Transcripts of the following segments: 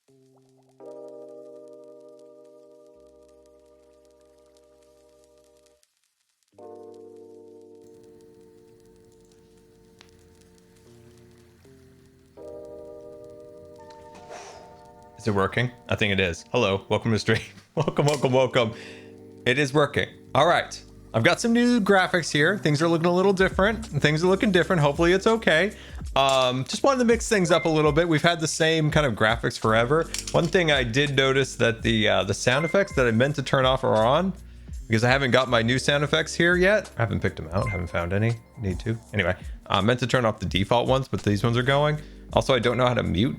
Is it working? I think it is. Hello, welcome to the stream. welcome. It is working. All right. I've got some new graphics here. Things are looking a little different. Things are looking different. Hopefully it's okay. Just wanted to mix things up a little bit. We've had the same kind of graphics forever. One thing I did notice that the sound effects that I meant to turn off are on because I haven't got my new sound effects here yet. I haven't picked them out. Haven't found any. Need to. Anyway, I meant to turn off the default ones, but these ones are going. Also, I don't know how to mute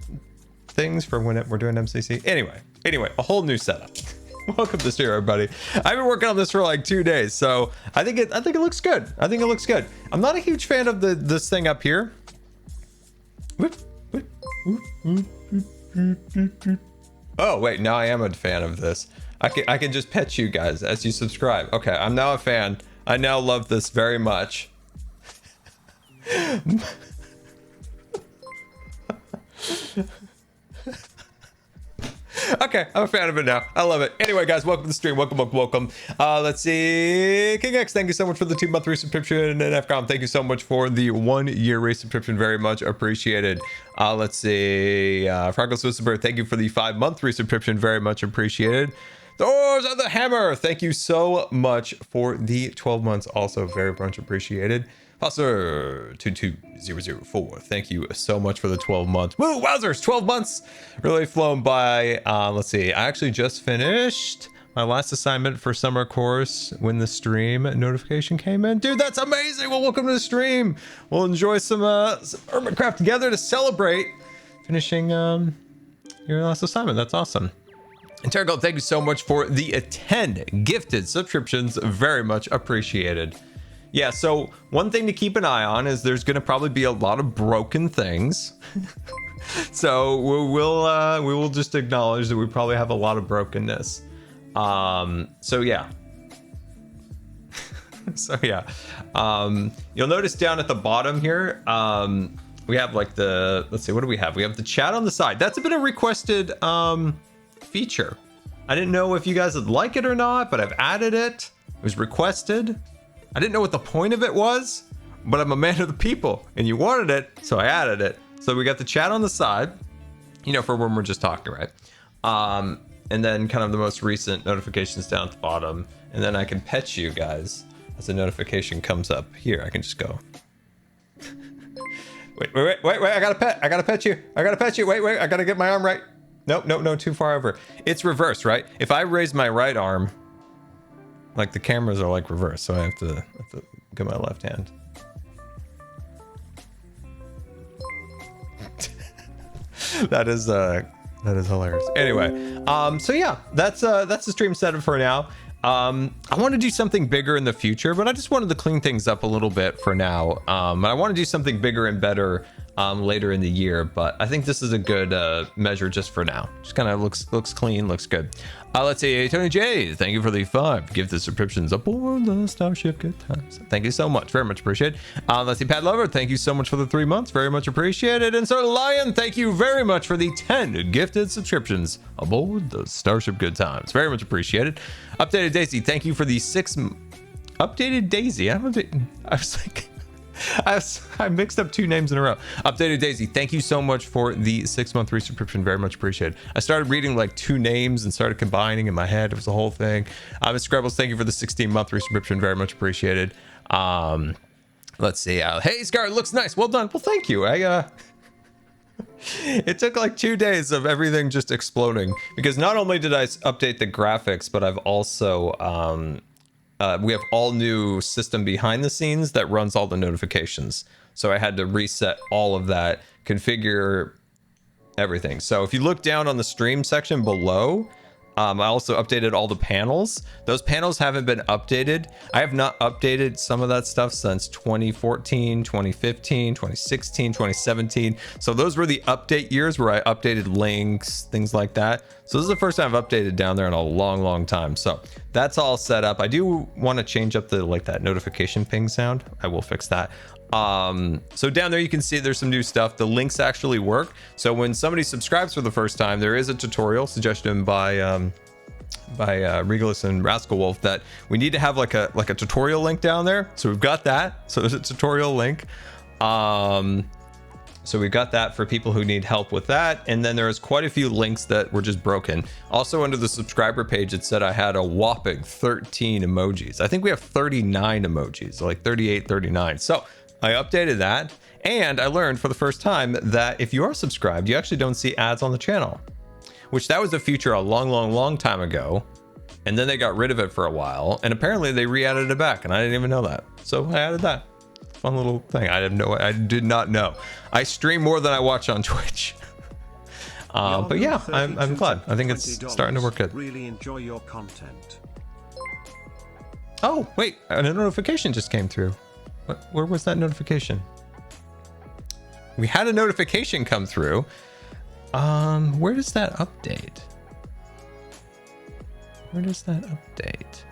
things for when we're doing MCC. Anyway, a whole new setup. Welcome to the stream, everybody. I've been working on this for like 2 days, so I think it looks good. I'm not a huge fan of this thing up here. Oh wait, now I am a fan of this. I can just pet you guys as you subscribe. Okay, I'm now a fan. I now love this very much. Okay, I'm a fan of it now. I love it. Anyway, guys, welcome to the stream. Welcome. Let's see. King X, thank you so much for the 2-month resubscription. And FCOM, thank you so much for the 1-year resubscription. Very much appreciated. Let's see. Freckles Whistlebird, thank you for the 5-month resubscription. Very much appreciated. Doors of the Hammer, thank you so much for the 12 months. Also very much appreciated. Foster 22004, thank you so much for the 12 months. Woo, wowzers, 12 months really flown by. Let's see, I actually just finished my last assignment for summer course when the stream notification came in. Dude, that's amazing. Well, welcome to the stream. We'll enjoy some Hermitcraft together to celebrate finishing your last assignment. That's awesome. And Terragold, thank you so much for the 10 gifted subscriptions. Very much appreciated. Yeah, so one thing to keep an eye on is there's going to probably be a lot of broken things. So we will just acknowledge that we probably have a lot of brokenness. So yeah. You'll notice down at the bottom here, we have like let's see, what do we have? We have the chat on the side. That's been a requested feature. I didn't know if you guys would like it or not, but I've added it. It was requested. I didn't know what the point of it was, but I'm a man of the people and you wanted it, so I added it. So we got the chat on the side, you know, for when we're just talking, right? And then kind of the most recent notifications down at the bottom. And then I can pet you guys as the notification comes up here. I can just go. Wait, I gotta pet you. Wait, I gotta get my arm right. No, too far over. It's reversed, right? If I raise my right arm, like the cameras are like reversed, so I have to get my left hand. That is hilarious. Anyway, so yeah, that's the stream setup for now. I want to do something bigger in the future, but I just wanted to clean things up a little bit for now. And I want to do something bigger and better later in the year, but I think this is a good measure just for now. Just kind of looks clean, looks good. Let's see, Tony J, thank you for the 5 gift subscriptions aboard the Starship Good Times. Thank you so much, very much appreciated. Let's see, Pat Lover, thank you so much for the 3 months, very much appreciated. And Sir Lion, thank you very much for the 10 gifted subscriptions aboard the Starship Good Times, very much appreciated. Updated Daisy, thank you for the 6. Updated Daisy, I was like, I mixed up 2 names in a row. Updated Daisy, thank you so much for the 6-month resubscription. Very much appreciated. I started reading like 2 names and started combining in my head. It was a whole thing. Miss Scrabbles, thank you for the 16-month resubscription. Very much appreciated. Let's see. Hey, Scar, it looks nice. Well done. Well, thank you. It took like 2 days of everything just exploding because not only did I update the graphics, but I've also we have all new system behind the scenes that runs all the notifications. So I had to reset all of that, configure everything. So if you look down on the stream section below, I also updated all the panels. Those panels haven't been updated. I have not updated some of that stuff since 2014, 2015, 2016, 2017. So those were the update years where I updated links, things like that. So this is the first time I've updated down there in a long time. So that's all set up. I do want to change up the like that notification ping sound. I will fix that. So down there you can see there's some new stuff. The links actually work. So when somebody subscribes for the first time, there is a tutorial suggestion by Regalus and Rascal Wolf that we need to have like a tutorial link down there. So we've got that. So there's a tutorial link. So we've got that for people who need help with that. And then there's quite a few links that were just broken. Also under the subscriber page, it said I had a whopping 13 emojis. I think we have 39 emojis, like 38, 39. So I updated that. And I learned for the first time that if you are subscribed, you actually don't see ads on the channel, which that was a feature a long time ago. And then they got rid of it for a while. And apparently they re-added it back. And I didn't even know that. So I added that. Fun little thing. I did not know. I stream more than I watch on Twitch. But yeah, I'm glad. I think it's starting to work good. Really enjoy your content. Oh wait, a notification just came through. Where was that notification? We had a notification come through. Where does that update? Where does that update?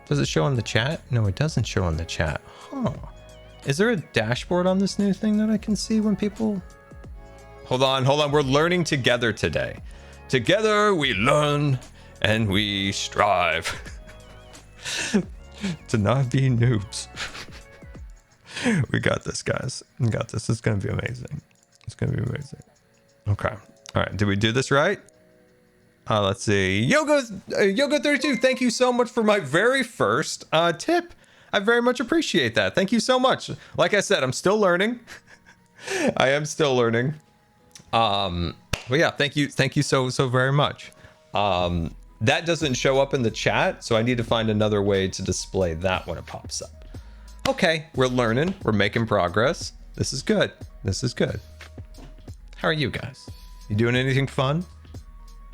Does it show on the chat? No, it doesn't show on the chat. Huh. Is there a dashboard on this new thing that I can see when people... Hold on. We're learning together today. Together we learn and we strive to not be noobs. We got this, guys. We got this. It's going to be amazing. It's going to be amazing. Okay. All right. Did we do this right? Let's see. Yoga32, thank you so much for my very first tip. I very much appreciate that. Thank you so much. Like I said, I'm still learning. I am still learning. But yeah, thank you so very much. That doesn't show up in the chat, so I need to find another way to display that when it pops up. Okay, we're learning. We're making progress. This is good. This is good. How are you guys? You doing anything fun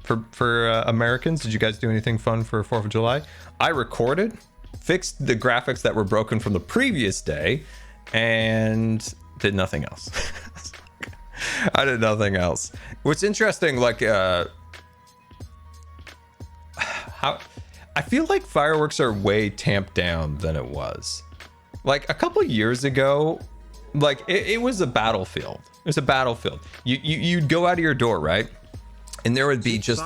for Americans? Did you guys do anything fun for 4th of July? I recorded, fixed the graphics that were broken from the previous day, and did nothing else. I did nothing else. What's interesting, like, how I feel like fireworks are way tamped down than it was. Like a couple years ago, like it was a battlefield. It was a battlefield. You'd go out of your door, right? And there would be just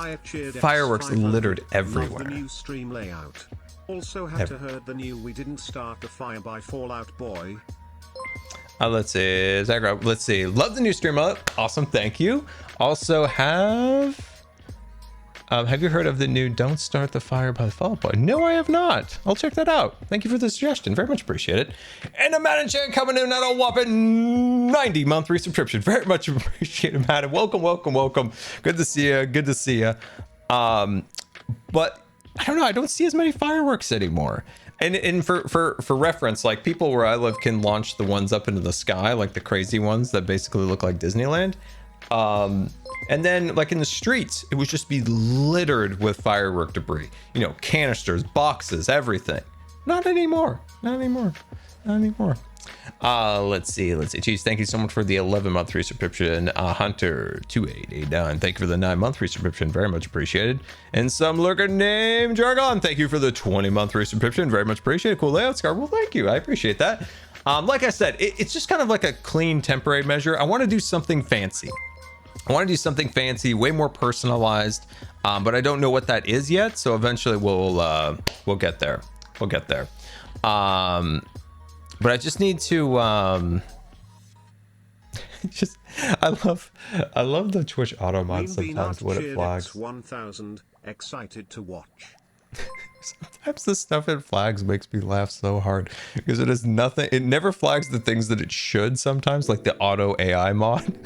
fireworks littered everywhere. The new stream layout. Also had to heard the new We Didn't Start the Fire by Fallout Boy. Let's see, Zagra, let's see. Love the new stream. Awesome, thank you. Also have you heard of the new Don't Start the Fire by Fallout Boy? No, I have not. I'll check that out. Thank you for the suggestion. Very much appreciate it. And a Madden Chan coming in at a whopping 90-month resubscription. Very much appreciate it, Madden. Welcome. Good to see you. Good to see you. But I don't know. I don't see as many fireworks anymore. And for reference, like people where I live can launch the ones up into the sky, like the crazy ones that basically look like Disneyland. And then like in the streets, it would just be littered with firework debris, you know, canisters, boxes, everything. Not anymore. Let's see. Geez, thank you so much for the 11-month resubscription. Hunter2889, thank you for the 9-month resubscription. Very much appreciated. And some lurker named Jargon, thank you for the 20-month resubscription. Very much appreciated. Cool layout, Scar. Well, thank you. I appreciate that. Like I said, it's just kind of like a clean temporary measure. I want to do something fancy. Way more personalized, but I don't know what that is yet. So eventually we'll get there. But I just need to I love the Twitch auto mod sometimes when it flags. 1000 excited to watch. Sometimes the stuff it flags makes me laugh so hard because it is nothing. It never flags the things that it should sometimes, like the auto AI mod.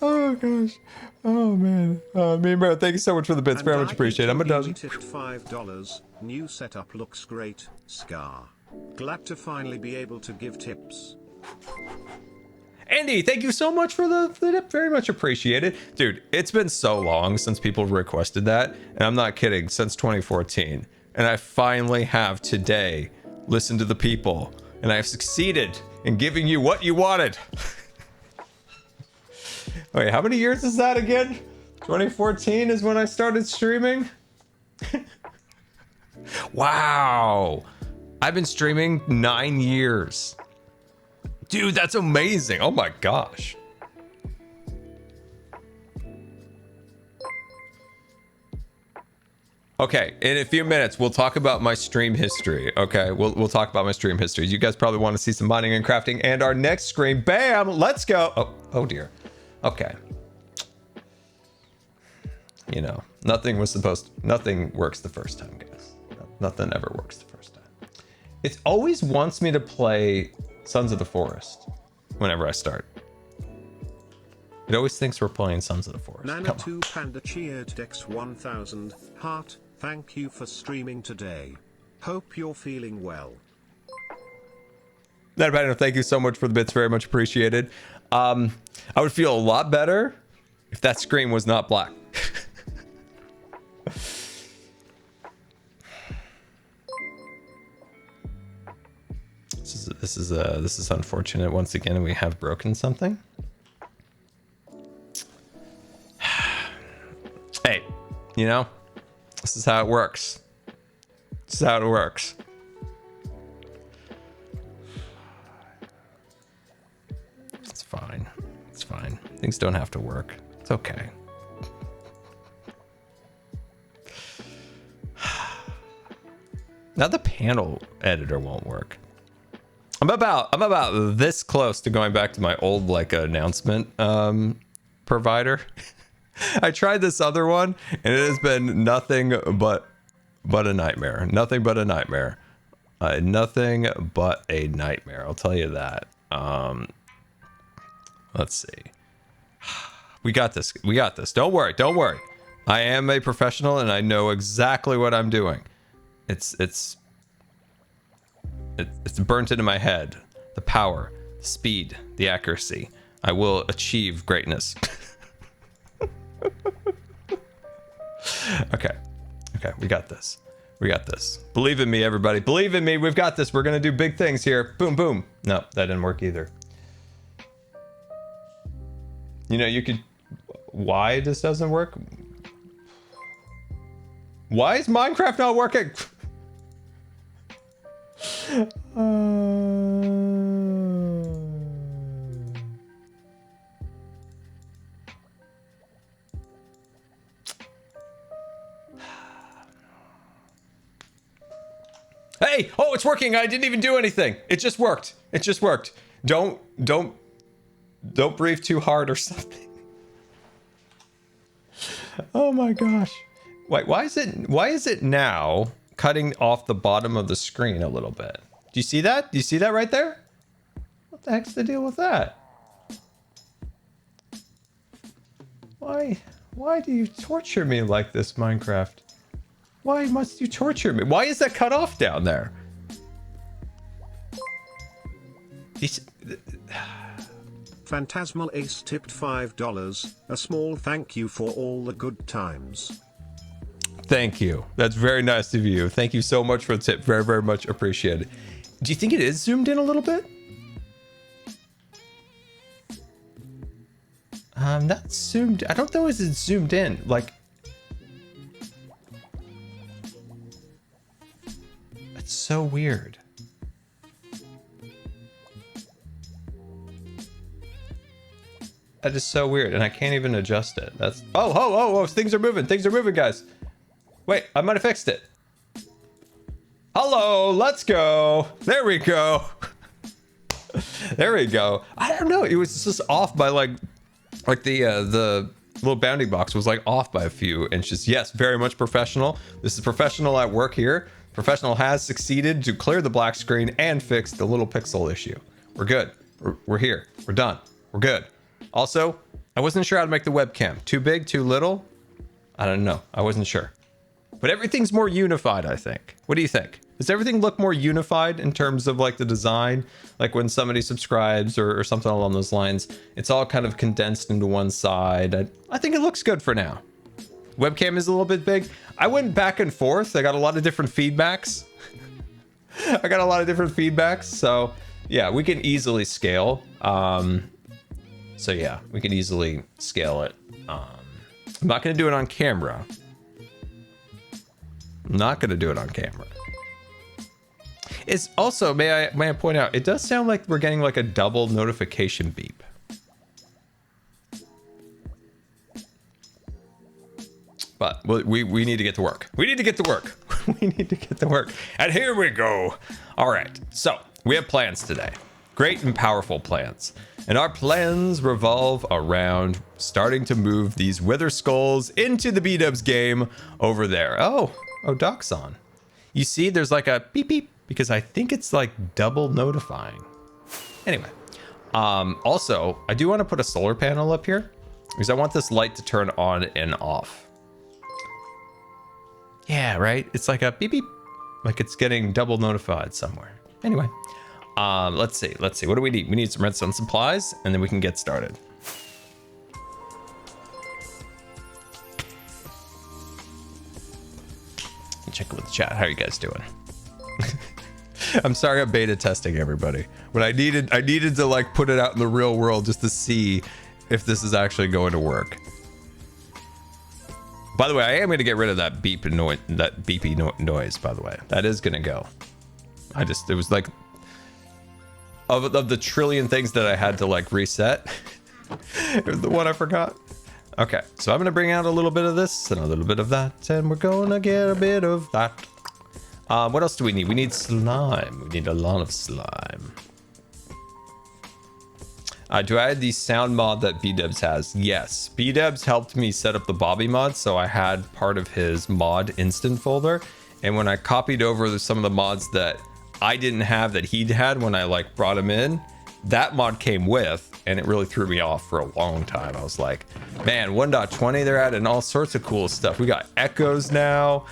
Oh gosh. Oh man. Bro, thank you so much for the bits. Very much appreciated. I'm a dozen. $5. New setup looks great, Scar. Glad to finally be able to give tips. Andy, thank you so much for the tip. Very much appreciated. Dude, it's been so long since people requested that. And I'm not kidding, since 2014. And I finally have today listened to the people. And I have succeeded in giving you what you wanted. Wait, how many years is that again? 2014 is when I started streaming. Wow. I've been streaming 9 years. Dude, that's amazing. Oh my gosh. Okay, in a few minutes, we'll talk about my stream history. Okay, we'll talk about my stream history. You guys probably want to see some mining and crafting. And our next stream, bam, let's go. Oh dear. Okay. You know, nothing works the first time, guys. Nothing ever works the first time. It always wants me to play Sons of the Forest whenever I start. It always thinks we're playing Sons of the Forest. Nana2 Panda cheered Dex 1000 heart. Thank you for streaming today. Hope you're feeling well. Thank you so much for the bits. Very much appreciated. I would feel a lot better if that screen was not black. This is unfortunate. Once again, we have broken something. Hey, you know, this is how it works. This is how it works. It's fine. It's fine. Things don't have to work. It's okay. Now the panel editor won't work. I'm about this close to going back to my old like announcement provider. I tried this other one and it has been nothing but a nightmare. Nothing but a nightmare. Nothing but a nightmare. I'll tell you that. Let's see. We got this. We got this. Don't worry. Don't worry. I am a professional and I know exactly what I'm doing. It's burnt into my head. The power, the speed, the accuracy. I will achieve greatness. Okay. Okay, we got this. We got this. Believe in me, everybody. Believe in me. We've got this. We're going to do big things here. Boom, boom. No, that didn't work either. You know, you could... Why this doesn't work? Why is Minecraft not working? Hey! Oh, it's working! I didn't even do anything! It just worked! It just worked! Don't breathe too hard or something. Oh my gosh. Wait, why is it now cutting off the bottom of the screen a little bit? Do you see that? Do you see that right there? What the heck's the deal with that? Why do you torture me like this, Minecraft? Why must you torture me? Why is that cut off down there? Phantasmal Ace tipped $5. A small thank you for all the good times. Thank you. That's very nice of you. Thank you so much for the tip. Very, very much appreciated. Do you think it is zoomed in a little bit? Not zoomed. I don't know if it's zoomed in. Like, it's so weird. That is so weird, and I can't even adjust it. That's oh, things are moving. Things are moving, guys. Wait, I might have fixed it. Hello, let's go. There we go. There we go. I don't know. It was just off by like the little bounding box was like off by a few inches. Yes, very much professional. This is professional at work here. Professional has succeeded to clear the black screen and fix the little pixel issue. We're good. We're here. We're done. We're good. Also, I wasn't sure how to make the webcam. Too big, too little? I don't know. I wasn't sure. But everything's more unified, I think. What do you think? Does everything look more unified in terms of like the design? Like when somebody subscribes or something along those lines, it's all kind of condensed into one side. I think it looks good for now. Webcam is a little bit big. I went back and forth. I got a lot of different feedbacks. So yeah, we can easily scale. So yeah, we can easily scale it. I'm not going to do it on camera. I'm not going to do it on camera. It's also, may I point out, it does sound like we're getting like a double notification beep. But we need to get to work. We need to get to work. We need to get to work. And here we go. All right. So we have plans today. Great and powerful plans. And our plans revolve around starting to move these Wither Skulls into the B-Dubs game over there. Oh, Doc's on. You see, there's like a beep beep because I think it's like double notifying. Anyway, also, I do want to put a solar panel up here because I want this light to turn on and off. Yeah, right? It's like a beep beep, like it's getting double notified somewhere. Anyway, let's see. What do we need? We need some redstone supplies, and then we can get started. Check with the chat. How are you guys doing? I'm sorry I'm beta testing everybody. But I needed to like put it out in the real world just to see if this is actually going to work. By the way, I am going to get rid of that beepy noise, by the way. That is going to go. It was like, of the trillion things that I had to like reset, it was the one I forgot. Okay, so I'm going to bring out a little bit of this and a little bit of that, and we're going to get a bit of that. What else do we need? We need slime. We need a lot of slime. Do I add the sound mod that B-Dubs has? Yes. B-Dubs helped me set up the Bobby mod, so I had part of his mod instant folder. And when I copied over some of the mods that I didn't have that he'd had when I like brought him in, that mod came with, and it really threw me off for a long time. I was like, man, 1.20 they're adding all sorts of cool stuff. We got echoes now,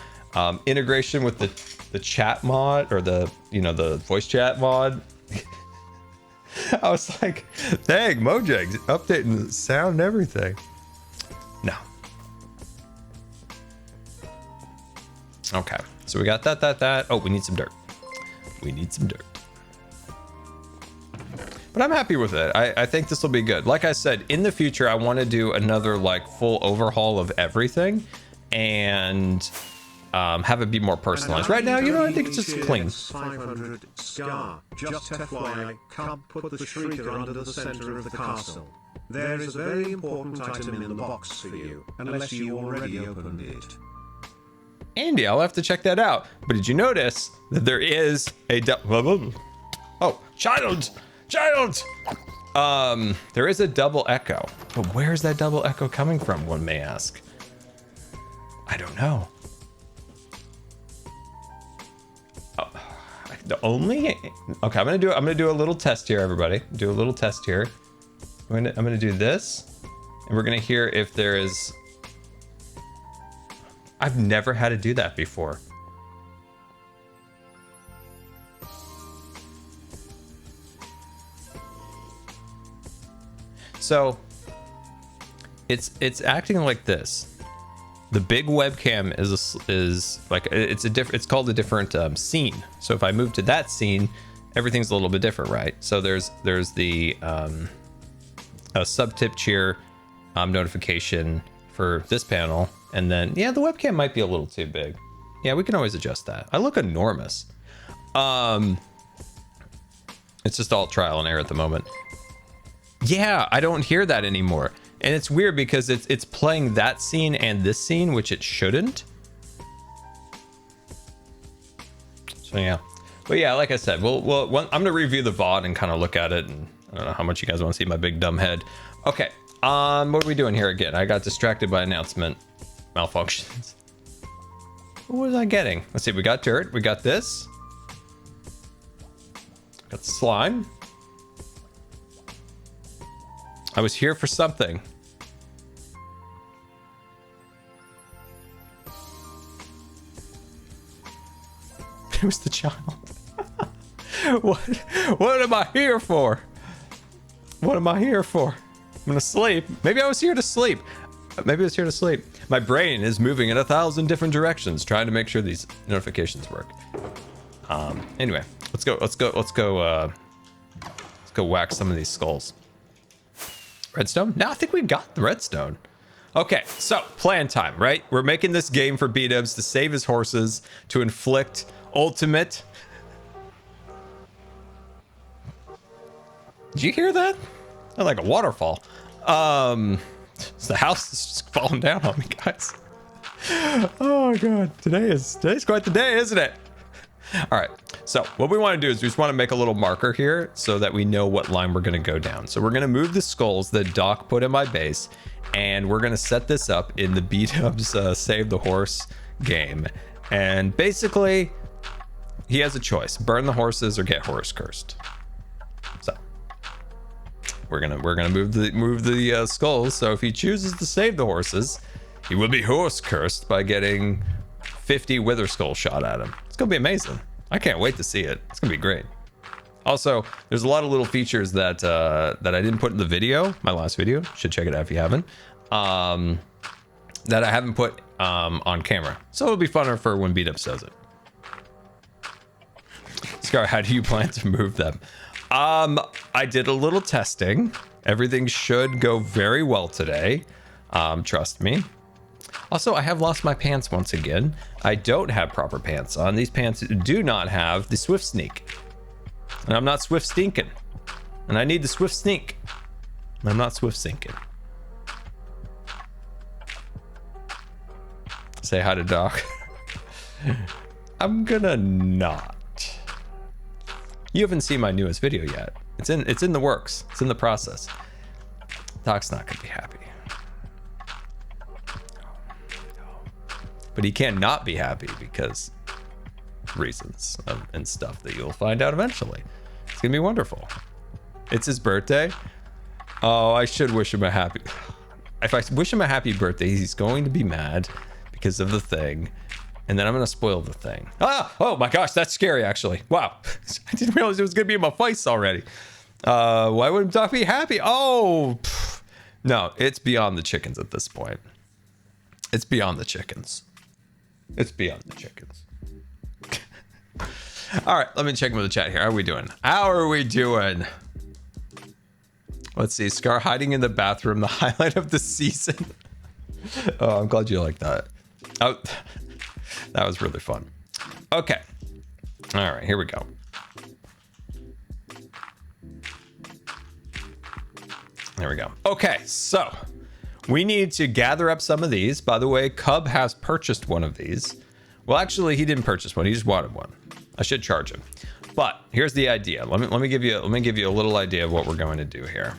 integration with the chat mod, or the voice chat mod. I was like, dang, Mojang's updating the sound and everything. No. Okay, so we got that. Oh, we need some dirt. We need some dirt. But I'm happy with it. I think this will be good. Like I said, in the future, I want to do another like full overhaul of everything and have it be more personalized. Right now, I think it's just clean. 500 Scar. Just FYI, can't put the shrieker under the center of the castle. There is a very important item in the box for you, unless you already opened it. Andy, I'll have to check that out. But did you notice that there is a oh, child! There is a double echo. But where's that double echo coming from, one may ask? I don't know. Okay, I'm gonna do a little test here, everybody. Do a little test here. I'm gonna do this, and we're gonna hear if there is. I've never had to do that before. So it's acting like this. The big webcam is like it's called a different scene. So if I move to that scene, everything's a little bit different, right? So there's the a sub-tip cheer notification for this panel, and then the webcam might be a little too big. Yeah, we can always adjust that. I look enormous. It's just all trial and error at the moment. Yeah, I don't hear that anymore. And it's weird because it's playing that scene and this scene, which it shouldn't. So yeah, but yeah, like I said, I'm gonna review the VOD and kind of look at it, and I don't know how much you guys want to see my big dumb head. Okay, what are we doing here again? I got distracted by announcement malfunctions. What was I getting? Let's see. We got dirt. We got this. Got the slime. I was here for something. It was the child. What am I here for? What am I here for? I'm gonna sleep. Maybe I was here to sleep. Maybe I was here to sleep. My brain is moving in 1,000 different directions, trying to make sure these notifications work. Anyway, let's go whack some of these skulls. Redstone? No, I think we got the redstone. Okay, so plan time, right? We're making this game for B-Dubs to save his horses, to inflict ultimate Did you hear that? Sounded like a waterfall. The house is just falling down on me, guys. Oh god, today's quite the day, isn't it? All right, so what we want to do is we just want to make a little marker here so that we know what line we're going to go down. So we're going to move the skulls that Doc put in my base, and we're going to set this up in the B-Dubs Save the Horse game. And basically, he has a choice: burn the horses or get horse cursed. So we're gonna move the skulls. So if he chooses to save the horses, he will be horse cursed by getting 50 wither skull shot at him. It's gonna be amazing. I can't wait to see it. It's gonna be great. Also, there's a lot of little features that that I didn't put in the video, my last video. Should check it out if you haven't. That I haven't put on camera. So it'll be funner for when B-Dubs does it. Scar, how do you plan to move them? I did a little testing. Everything should go very well today. Trust me. Also, I have lost my pants once again. I don't have proper pants on. These pants do not have the swift sneak. And I'm not swift stinking. And I need the swift sneak. And I'm not swift sinking. Say hi to Doc. I'm gonna not. You haven't seen my newest video yet. It's in the works. It's in the process. Doc's not gonna be happy. But he cannot be happy because reasons and stuff that you'll find out eventually. It's gonna be wonderful. It's his birthday. Oh, I should wish him a happy. If I wish him a happy birthday, he's going to be mad because of the thing. And then I'm gonna spoil the thing. Ah! Oh my gosh, that's scary actually. Wow. I didn't realize it was gonna be in my face already. Why wouldn't Doc be happy? Oh, no, it's beyond the chickens at this point. It's beyond the chickens. It's beyond the chickens. All right, let me check with the chat here. How are we doing? How are we doing? Let's see. Scar hiding in the bathroom, the highlight of the season. Oh, I'm glad you like that. Oh, that was really fun. Okay. All right, here we go. There we go. Okay, so we need to gather up some of these. By the way, Cub has purchased one of these. Well, actually, he didn't purchase one. He just wanted one. I should charge him. But here's the idea. Let me give you a little idea of what we're going to do here.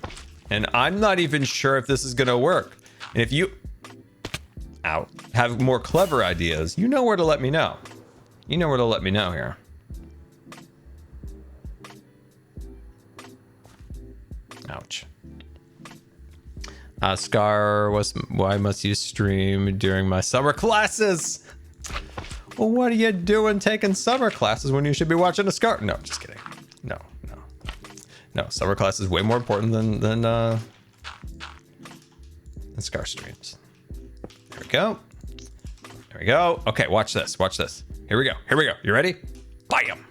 And I'm not even sure if this is going to work. And if you have more clever ideas, you know where to let me know. You know where to let me know here. Ouch. Scar, why must you stream during my summer classes? Well, what are you doing taking summer classes when you should be watching a Scar? No, just kidding. No. Summer class is way more important than Scar streams. There we go. There we go. Okay, watch this. Watch this. Here we go. Here we go. You ready? Bam.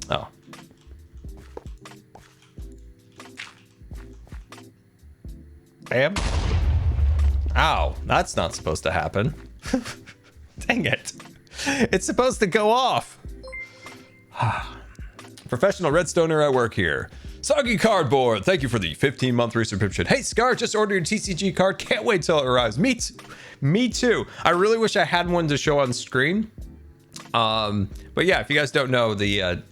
Oh. Bam. Ow, that's not supposed to happen. Dang it. It's supposed to go off. Professional redstoner at work here. Soggy Cardboard, thank you for the 15-month resubscription. Hey, Scar, just ordered your TCG card. Can't wait till it arrives. Me too. I really wish I had one to show on screen. But yeah, if you guys don't know, the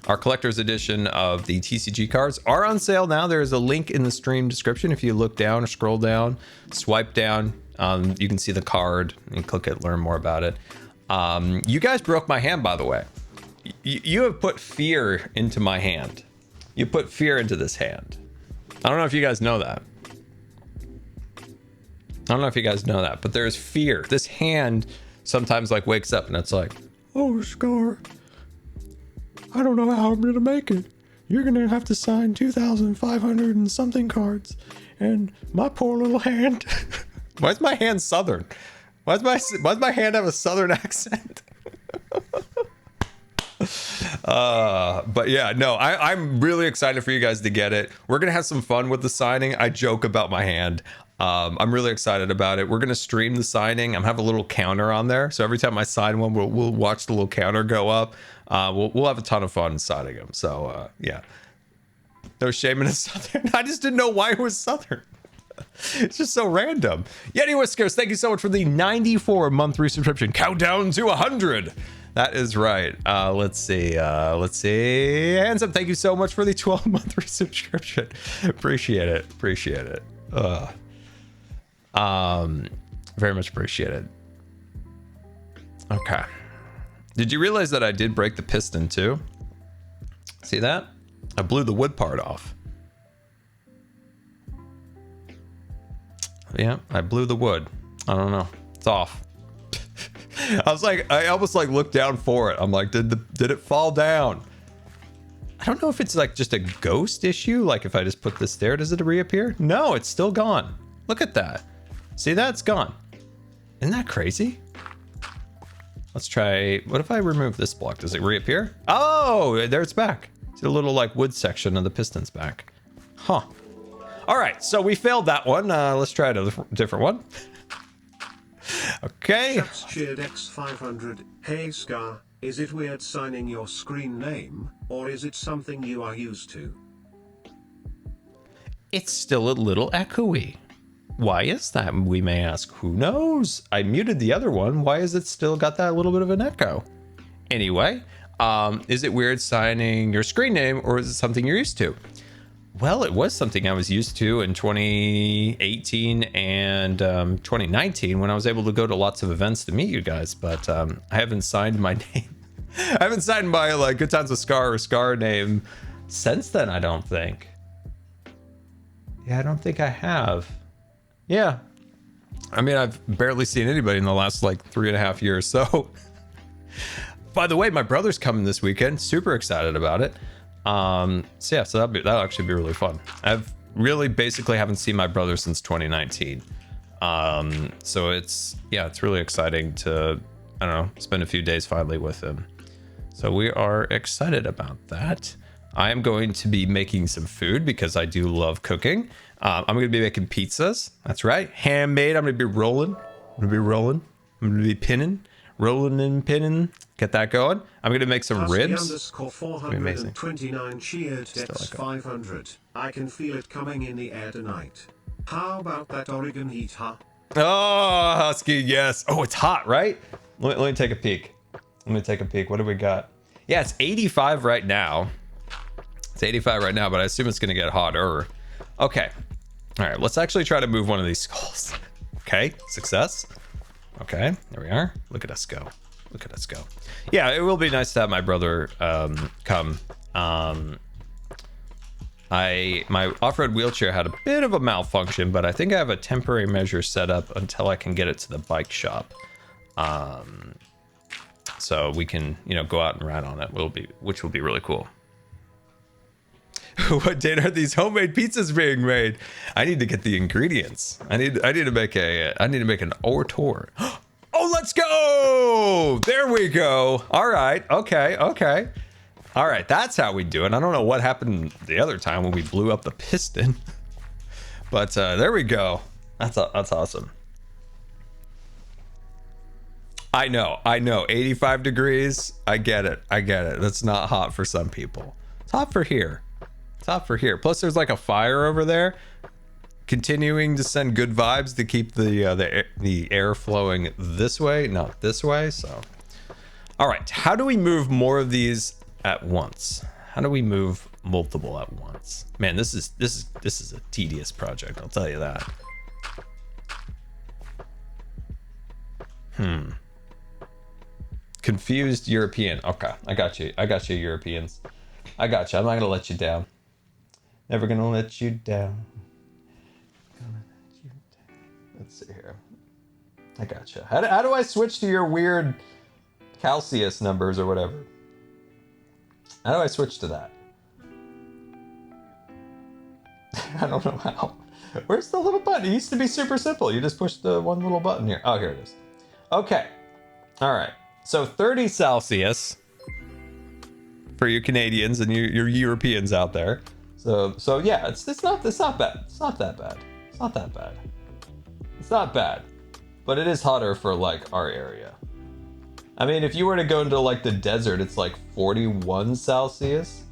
our collector's edition of the TCG cards are on sale now. There is a link in the stream description. If you look down or scroll down, swipe down, you can see the card and click it, learn more about it. You guys broke my hand, by the way. You have put fear into my hand. You put fear into this hand. I don't know if you guys know that. But there's fear. This hand sometimes like wakes up and it's like, oh, Scar, I don't know how I'm gonna make it. You're gonna have to sign 2,500 and something cards, and my poor little hand. Why's my hand southern? Why's my hand have a southern accent? But yeah, no, I'm really excited for you guys to get it. We're gonna have some fun with the signing. I joke about my hand. I'm really excited about it. We're gonna stream the signing. I'm have a little counter on there, so every time I sign one, we'll watch the little counter go up. We'll have a ton of fun signing them. So yeah, no shame in a Southern. I just didn't know why it was Southern. It's just so random. Yeti Whiskers, thank you so much for the 94-month resubscription. Countdown to 100. That is right. Let's see. Hands up, thank you so much for the 12-month resubscription. Appreciate it. Appreciate it. Very much appreciated. Okay. Did you realize that I did break the piston too? See that? I blew the wood part off. Yeah, I blew the wood. I don't know. It's off. I almost like looked down for it. I'm like, did it fall down? I don't know if it's like just a ghost issue. Like if I just put this there, does it reappear? No, it's still gone. Look at that. See that? It's gone. Isn't that crazy? Let's try. What if I remove this block? Does it reappear? Oh, there it's back. See the little like wood section of the piston's back. Huh. All right, so we failed that one. Let's try a different one. Okay. Cheered X500. Hey Scar, is it weird signing your screen name, or is it something you are used to? It's still a little echoey. Why is that, we may ask? Who knows? I muted the other one. Why is it still got that little bit of an echo? Anyway, is it weird signing your screen name, or is it something you're used to? Well, it was something I was used to in 2018 and 2019 when I was able to go to lots of events to meet you guys, but I haven't signed my name. I haven't signed my like Good Times with Scar or Scar name since then, I don't think. Yeah, I don't think I have. Yeah. I mean, I've barely seen anybody in the last like 3.5 years. So, by the way, my brother's coming this weekend. Super excited about it. So yeah, so that'll actually be really fun. I've really basically haven't seen my brother since 2019. So it's really exciting to, I don't know, spend a few days finally with him. So we are excited about that. I am going to be making some food because I do love cooking. I'm going to be making pizzas. That's right. Handmade. I'm going to be rolling. I'm going to be pinning, rolling and pinning. Get that going. I'm going to make some ribs. It's going to be amazing. 429 cheered X500. I can feel it coming in the air tonight. How about that Oregon heat, huh? Oh, Husky, yes. Oh, it's hot, right? Let me take a peek. What do we got? Yeah, it's 85 right now. It's 85 right now, but I assume it's going to get hotter. Okay. All right, let's actually try to move one of these skulls. Okay, success. Okay, there we are. Look at us go. Yeah, it will be nice to have my brother come. My off-road wheelchair had a bit of a malfunction, but I think I have a temporary measure set up until I can get it to the bike shop. So we can, go out and ride on it. Which will be really cool. What date are these homemade pizzas being made? I need to get the ingredients. I need to make an ortour. Oh, let's go! There we go. All right. Okay. All right. That's how we do it. I don't know what happened the other time when we blew up the piston, but there we go. That's awesome. I know. 85 degrees. I get it. That's not hot for some people. It's hot for here. Plus, there's like a fire over there, continuing to send good vibes to keep the air flowing this way, not this way. So, all right, how do we move more of these at once? How do we move multiple at once? Man, this is a tedious project. I'll tell you that. Confused European. Okay, I got you, Europeans. I got you. I'm not gonna let you down. Never gonna let you down. Let's see here. I gotcha. How do I switch to your weird Celsius numbers or whatever? How do I switch to that? I don't know how. Where's the little button? It used to be super simple. You just push the one little button here. Oh, here it is. Okay. All right. So 30 Celsius. for you Canadians and your Europeans out there. So yeah, it's not bad. It's not that bad. It's not that bad. It's not bad, but it is hotter for like our area. I mean, if you were to go into like the desert, it's like 41 Celsius.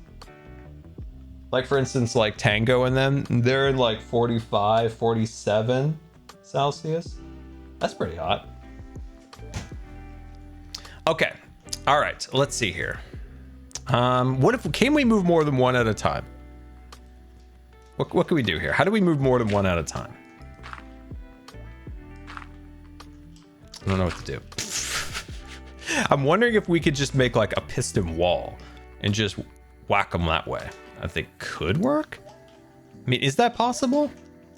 Like for instance, like Tango and them, they're in like 45, 47 Celsius. That's pretty hot. Okay. All right. Let's see here. Can we move more than one at a time? What can we do here? How do we move more than one at a time? I don't know what to do. I'm wondering if we could just make like a piston wall and just whack them that way. I think could work. I mean, is that possible?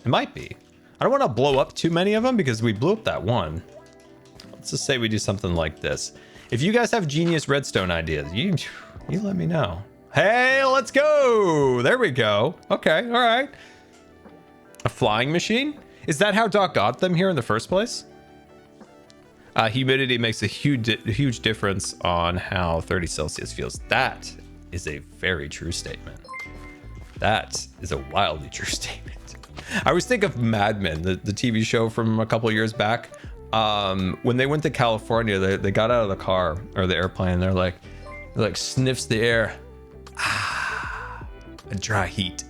It might be. I don't want to blow up too many of them because we blew up that one. Let's just say we do something like this. If you guys have genius redstone ideas, you let me know. Hey, let's go. There we go. Okay, all right. A flying machine? Is that how Doc got them here in the first place? Humidity makes a huge difference on how 30 Celsius feels. That is a very true statement. That is a wildly true statement. I always think of Mad Men, the TV show from a couple years back. When they went to California, they got out of the car or the airplane. They're like sniffs the air. Ah, a dry heat.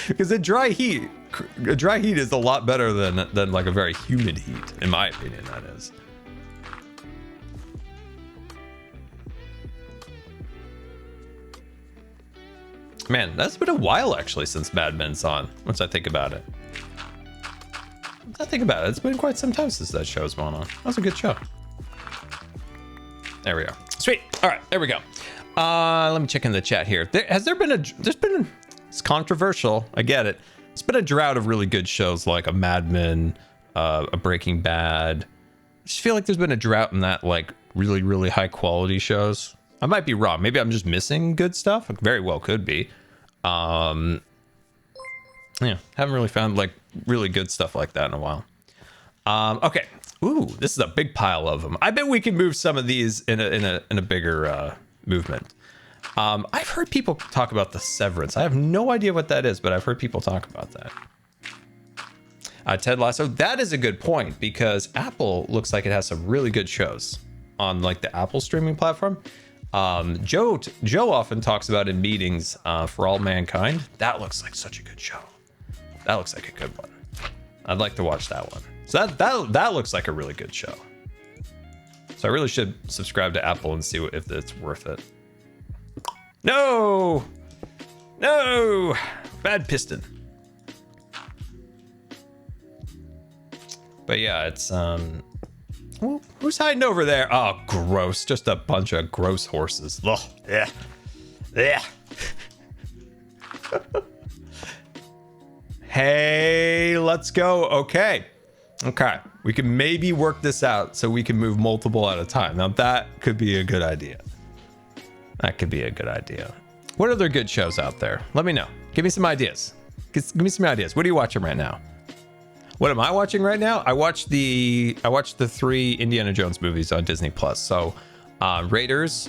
Because a dry heat is a lot better than like a very humid heat, in my opinion. That is. Man, that's been a while actually since Mad Men's on. Once I think about it. It's been quite some time since that show's been on. That was a good show. There we go. Sweet. All right, there we go. Let me check in the chat here. It's controversial. I get it. It's been a drought of really good shows like a Mad Men, a Breaking Bad. I just feel like there's been a drought in that like really, really high quality shows. I might be wrong. Maybe I'm just missing good stuff. It very well could be. Yeah, haven't really found like really good stuff like that in a while. Okay. Ooh, this is a big pile of them. I bet we can move some of these in a bigger movement. I've heard people talk about the Severance. I have no idea what that is, but I've heard people talk about that. Ted Lasso, that is a good point because Apple looks like it has some really good shows on like the Apple streaming platform. Joe often talks about in meetings, For All Mankind. That looks like such a good show. That looks like a good one. I'd like to watch that one. So that looks like a really good show. So I really should subscribe to Apple and see if it's worth it. No, bad piston. But yeah, it's who's hiding over there? Oh, gross! Just a bunch of gross horses. Ugh. Yeah. Hey, let's go. Okay. We can maybe work this out so we can move multiple at a time. Now that could be a good idea. What other good shows out there? Let me know. Give me some ideas. Give me some ideas. What are you watching right now? What am I watching right now? I watched the 3 Indiana Jones movies on Disney Plus. So, Raiders,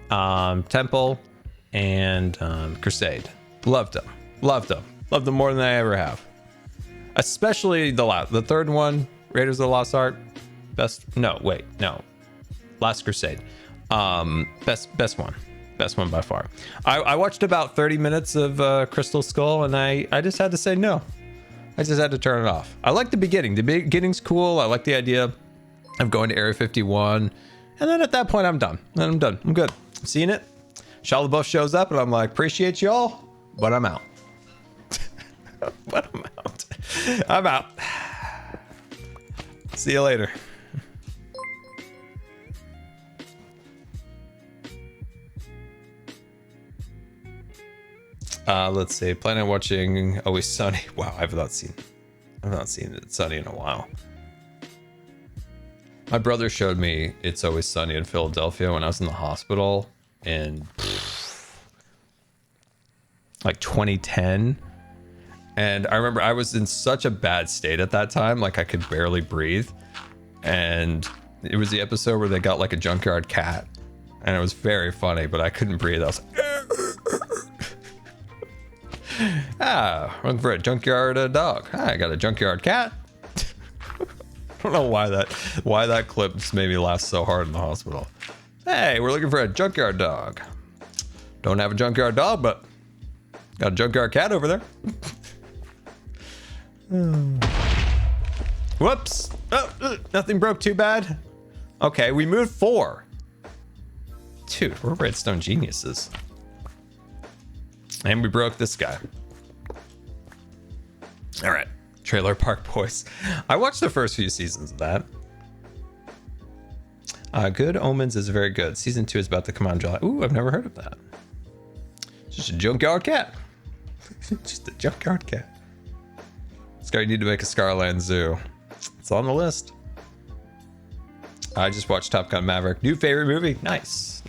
Temple, and Crusade. Loved them more than I ever have. Especially the third one, Raiders of the Lost Ark. Last Crusade. Best one by far. I watched about 30 minutes of Crystal Skull and I just had to say no. I just had to turn it off. I like the beginning. The beginning's cool. I like the idea of going to Area 51. And then at that point, I'm done. I'm good. I'm seeing it. Shia LaBeouf shows up and I'm like, appreciate y'all, but I'm out. I'm out. See you later. Let's see. Planning on watching Always Sunny. Wow, I've not seen It's Sunny in a while. My brother showed me It's Always Sunny in Philadelphia when I was in the hospital in like 2010. And I remember I was in such a bad state at that time, like I could barely breathe. And it was the episode where they got like a junkyard cat and it was very funny, but I couldn't breathe. I was like, looking for a junkyard dog. I got a junkyard cat. I don't know why that clip just made me laugh so hard in the hospital. Hey, we're looking for a junkyard dog. Don't have a junkyard dog, but got a junkyard cat over there. Whoops. Oh, nothing broke too bad. Okay, we moved 4. Dude, we're redstone geniuses. And we broke this guy. All right, Trailer Park Boys. I watched the first few seasons of that. Good Omens is very good. Season 2 is about to come out in July. Ooh, I've never heard of that. Just a junkyard cat. Just a junkyard cat. Scar, you need to make a Scarland Zoo. It's on the list. I just watched Top Gun Maverick. New favorite movie. Nice.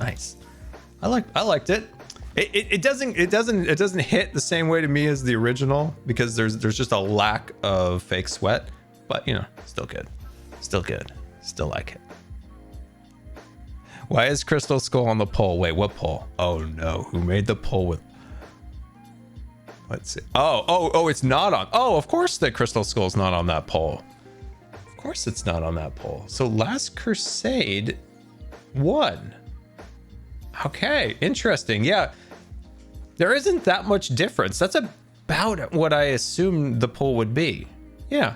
I liked it. It doesn't hit the same way to me as the original because there's just a lack of fake sweat, but you know, still good. Still like it. Why is Crystal Skull on the poll? Wait, what poll? Oh no, who made the poll with? Let's see. Oh, it's not on. Oh, of course the Crystal Skull's not on that poll. Of course it's not on that poll. So Last Crusade won. Okay, interesting. Yeah, there isn't that much difference. That's about what I assumed the poll would be. Yeah.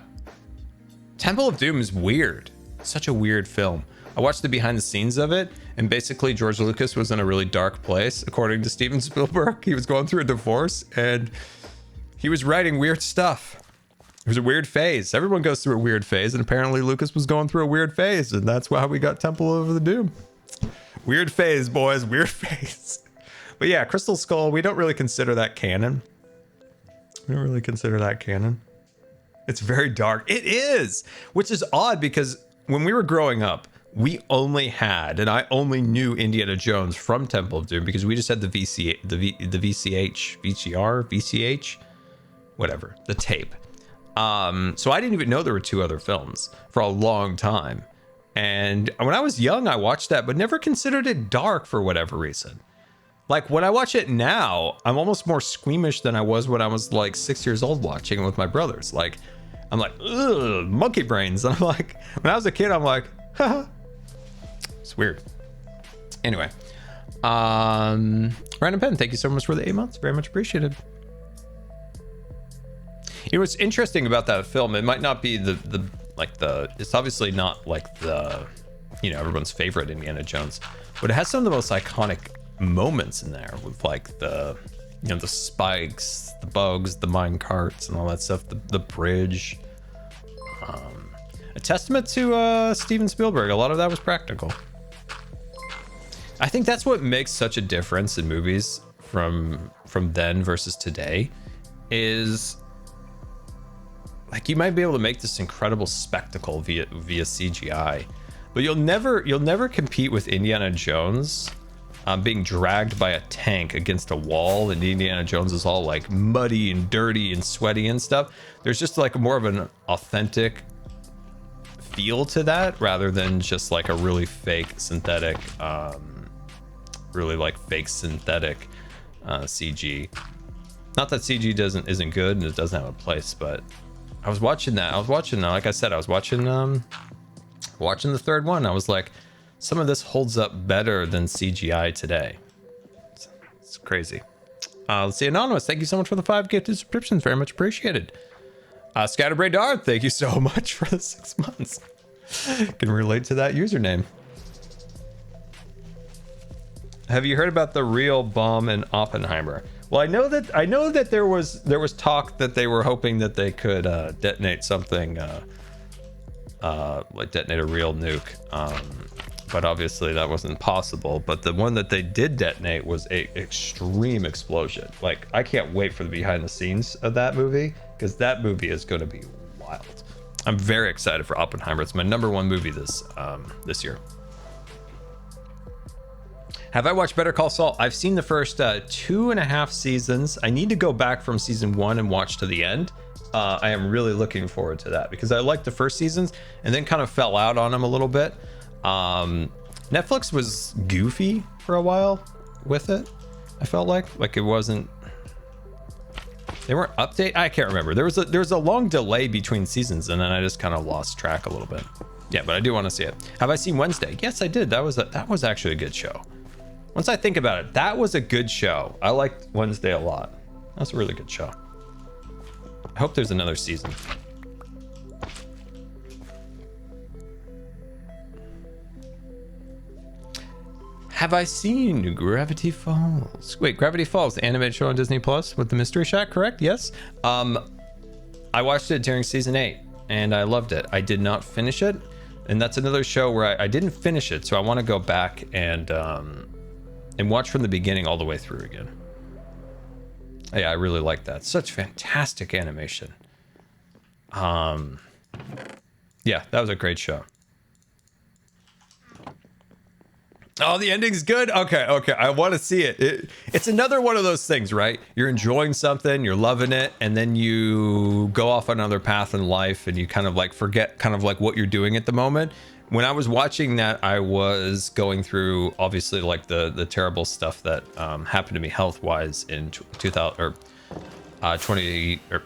Temple of Doom is weird. Such a weird film. I watched the behind the scenes of it, and basically George Lucas was in a really dark place, according to Steven Spielberg. He was going through a divorce, and he was writing weird stuff. It was a weird phase. Everyone goes through a weird phase, and apparently Lucas was going through a weird phase, and that's why we got Temple of the Doom. Weird phase, boys. Weird phase. But yeah, Crystal Skull, we don't really consider that canon. It's very dark. It is, which is odd because when we were growing up, we only had, and I only knew Indiana Jones from Temple of Doom because we just had the VCH, whatever, the tape. So I didn't even know there were 2 other films for a long time. And when I was young, I watched that, but never considered it dark for whatever reason. Like when I watch it now, I'm almost more squeamish than I was when I was like 6 years old watching it with my brothers. Like, I'm like, ugh, monkey brains. And I'm like, when I was a kid, I'm like, haha. It's weird. Anyway, Random Pen, thank you so much for the 8 months. Very much appreciated. You know what's interesting about that film? It might not be it's obviously not like the, you know, everyone's favorite Indiana Jones, but it has some of the most iconic moments in there with like the, you know, the spikes, the bugs, the mine carts, and all that stuff. The bridge. A testament to Steven Spielberg. A lot of that was practical. I think that's what makes such a difference in movies from then versus today, is like you might be able to make this incredible spectacle via CGI, but you'll never compete with Indiana Jones being dragged by a tank against a wall, and Indiana Jones is all like muddy and dirty and sweaty and stuff. There's just like more of an authentic feel to that rather than just like a really fake synthetic CG. Not that CG isn't good and it doesn't have a place, but I was watching like I said, I was watching the third one. I was like, some of this holds up better than CGI today. It's crazy. Let's see, Anonymous, thank you so much for the 5 gifted subscriptions. Very much appreciated. Scatterbrain Dart, thank you so much for the 6 months. Can relate to that username. Have you heard about the real bomb in Oppenheimer? Well, I know that there was talk that they were hoping that they could detonate something, like detonate a real nuke. But obviously that wasn't possible. But the one that they did detonate was a extreme explosion. Like, I can't wait for the behind the scenes of that movie, because that movie is going to be wild. I'm very excited for Oppenheimer. It's my #1 movie this year. Have I watched Better Call Saul? I've seen the first 2.5 seasons. I need to go back from season 1 and watch to the end. I am really looking forward to that because I liked the first seasons and then kind of fell out on them a little bit. Netflix was goofy for a while with it. I felt like it wasn't. They weren't update. I can't remember. There was a long delay between seasons, and then I just kind of lost track a little bit. Yeah, but I do want to see it. Have I seen Wednesday? Yes, I did. That was actually a good show. Once I think about it, that was a good show. I liked Wednesday a lot. That's a really good show. I hope there's another season. Have I seen Gravity Falls? Wait, Gravity Falls, the animated show on Disney Plus with the Mystery Shack, correct? Yes. I watched it during season 8 and I loved it. I did not finish it, and that's another show where I didn't finish it, so I want to go back and watch from the beginning all the way through again. Yeah, I really like that. Such fantastic animation. Yeah, that was a great show. Oh, the ending's good? Okay. I want to see it. It's another one of those things, right? You're enjoying something, you're loving it, and then you go off another path in life and you kind of like forget kind of like what you're doing at the moment. When I was watching that, I was going through obviously like the terrible stuff that happened to me health-wise in 2000 or 20 or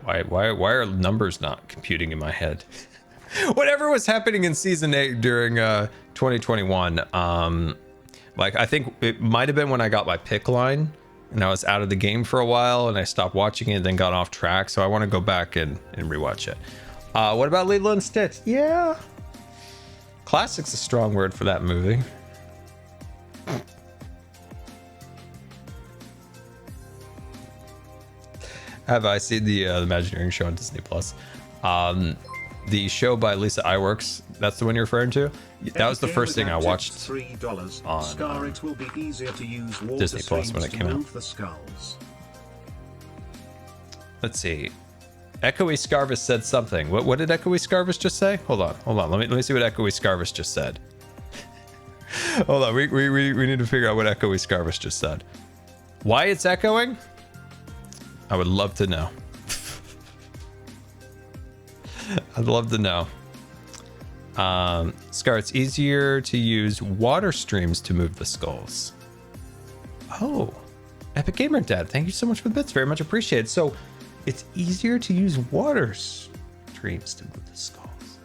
why are numbers not computing in my head? Whatever was happening in season 8 during 2021, like I think it might have been when I got my pick line and I was out of the game for a while and I stopped watching it and then got off track, so I want to go back and rewatch it. What about Lilo and Stitch? Yeah, classic's a strong word for that movie. Have I seen the Imagineering show on Disney Plus? The show by Lisa Iwerks, that's the one you're referring to? That was the first thing I watched on Disney Plus when it came out. Let's see. Echoey Scarvis said something. What did Echoey Scarvis just say? Hold on. Let me see what Echoey Scarvis just said. Hold on. We need to figure out what Echoey Scarvis just said. Why it's echoing? I would love to know. I'd love to know. Scar, it's easier to use water streams to move the skulls. Oh, Epic Gamer Dad, thank you so much for the bits. Very much appreciated. So it's easier to use water streams to move the skulls.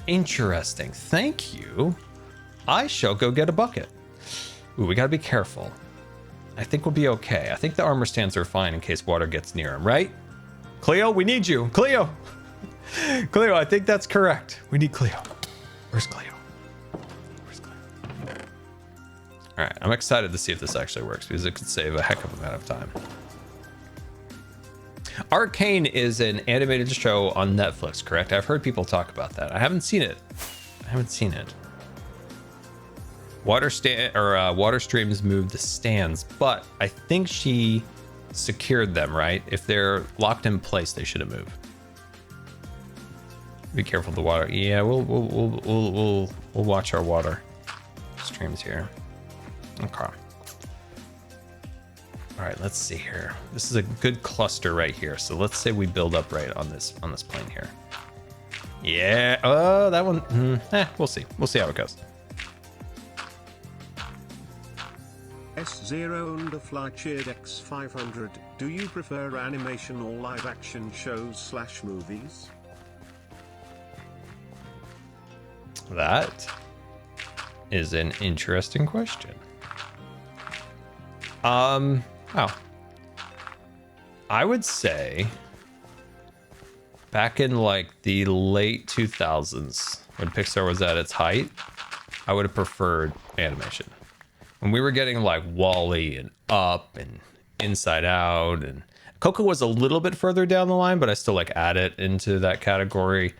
Interesting. Thank you. I shall go get a bucket. Ooh, we gotta be careful. I think we'll be okay. I think the armor stands are fine in case water gets near him, right? Cleo, we need you. Cleo! Cleo, I think that's correct. We need Cleo. Where's Cleo? All right, I'm excited to see if this actually works because it could save a heck of a amount of time. Arcane is an animated show on Netflix, correct? I've heard people talk about that. I haven't seen it. Water streams move the stands, but I think she secured them, right? If they're locked in place, they shouldn't move. Be careful of the water. Yeah, we'll watch our water streams here. Okay. All right, let's see here. This is a good cluster right here. So let's say we build up right on this plane here. Yeah. Oh, that one. We'll see. We'll see how it goes. S0 and the Fly Cheered X500. Do you prefer animation or live action shows / movies? That is an interesting question. Oh, I would say back in like the late 2000s when Pixar was at its height, I would have preferred animation. When we were getting like Wall-E and Up and Inside Out, and Coco was a little bit further down the line, but I still like add it into that category.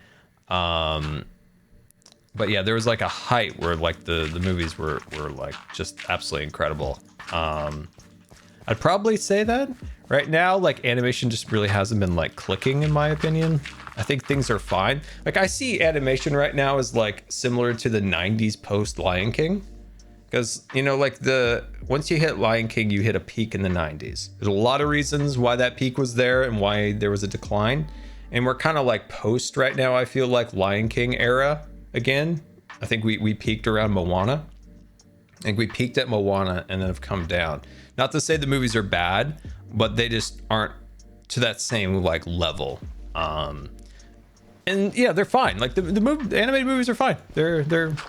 But yeah, there was like a height where like the movies were like just absolutely incredible. I'd probably say that right now, like animation just really hasn't been like clicking in my opinion. I think things are fine. Like I see animation right now as like similar to the 90s post Lion King. Because, you know, like once you hit Lion King, you hit a peak in the 90s. There's a lot of reasons why that peak was there and why there was a decline. And we're kind of like post right now, I feel like Lion King era again. I think we peaked around Moana. I think we peaked at Moana and then have come down. Not to say the movies are bad, but they just aren't to that same like level. And yeah, they're fine. Like the animated movies are fine. They're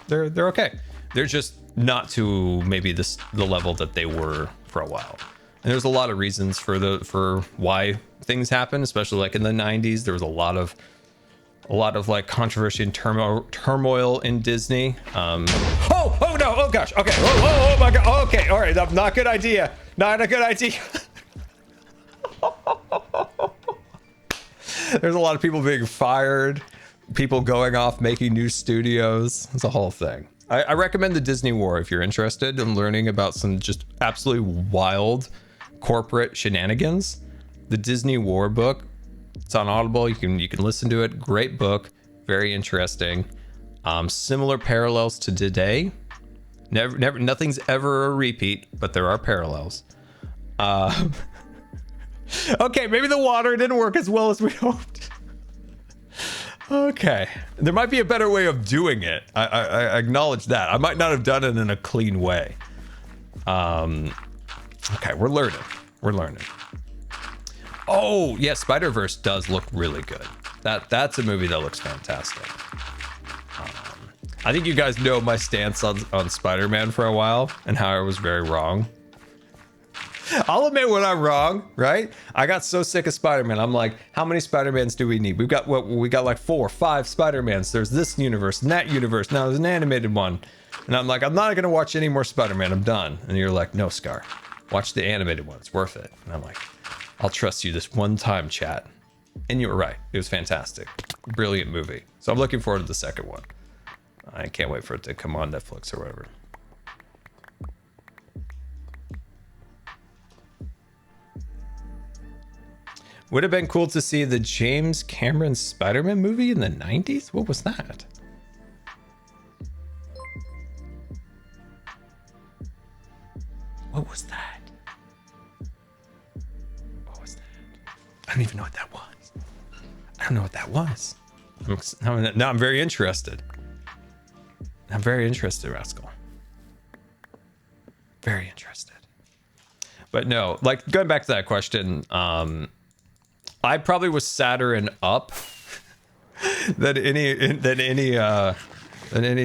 okay. They're just not to maybe the level that they were for a while. And there's a lot of reasons for why things happen, especially like in the 90s. There was a lot of like controversy and turmoil in Disney. Oh no, oh gosh, okay, oh my god, okay, all right, not good idea, not a good idea. There's a lot of people being fired, people going off making new studios. It's a whole thing. I recommend the Disney War if you're interested in learning about some just absolutely wild corporate shenanigans. The Disney War book. It's on Audible. You can listen to it. Great book, very interesting. Similar parallels to today. Never, nothing's ever a repeat, but there are parallels. Okay, maybe the water didn't work as well as we hoped. Okay, there might be a better way of doing it. I acknowledge that. I might not have done it in a clean way. Okay, we're learning. We're learning. Oh, yeah, Spider-Verse does look really good. That's a movie that looks fantastic. I think you guys know my stance on Spider-Man for a while and how I was very wrong. I'll admit when I'm wrong, right? I got so sick of Spider-Man. I'm like, how many Spider-Mans do we need? We got like 4 or 5 Spider-Mans. There's this universe and that universe. Now there's an animated one. And I'm like, I'm not going to watch any more Spider-Man. I'm done. And you're like, no, Scar. Watch the animated one. It's worth it. And I'm like, I'll trust you this one time, chat. And you were right. It was fantastic. Brilliant movie. So I'm looking forward to the second one. I can't wait for it to come on Netflix or whatever. Would have been cool to see the James Cameron Spider-Man movie in the 90s? What was that? What was that? What was that? I don't even know what that was. I don't know what that was. Now I'm very interested. I'm very interested, Rascal. Very interested. But no, like going back to that question, I probably was sadder in Up than any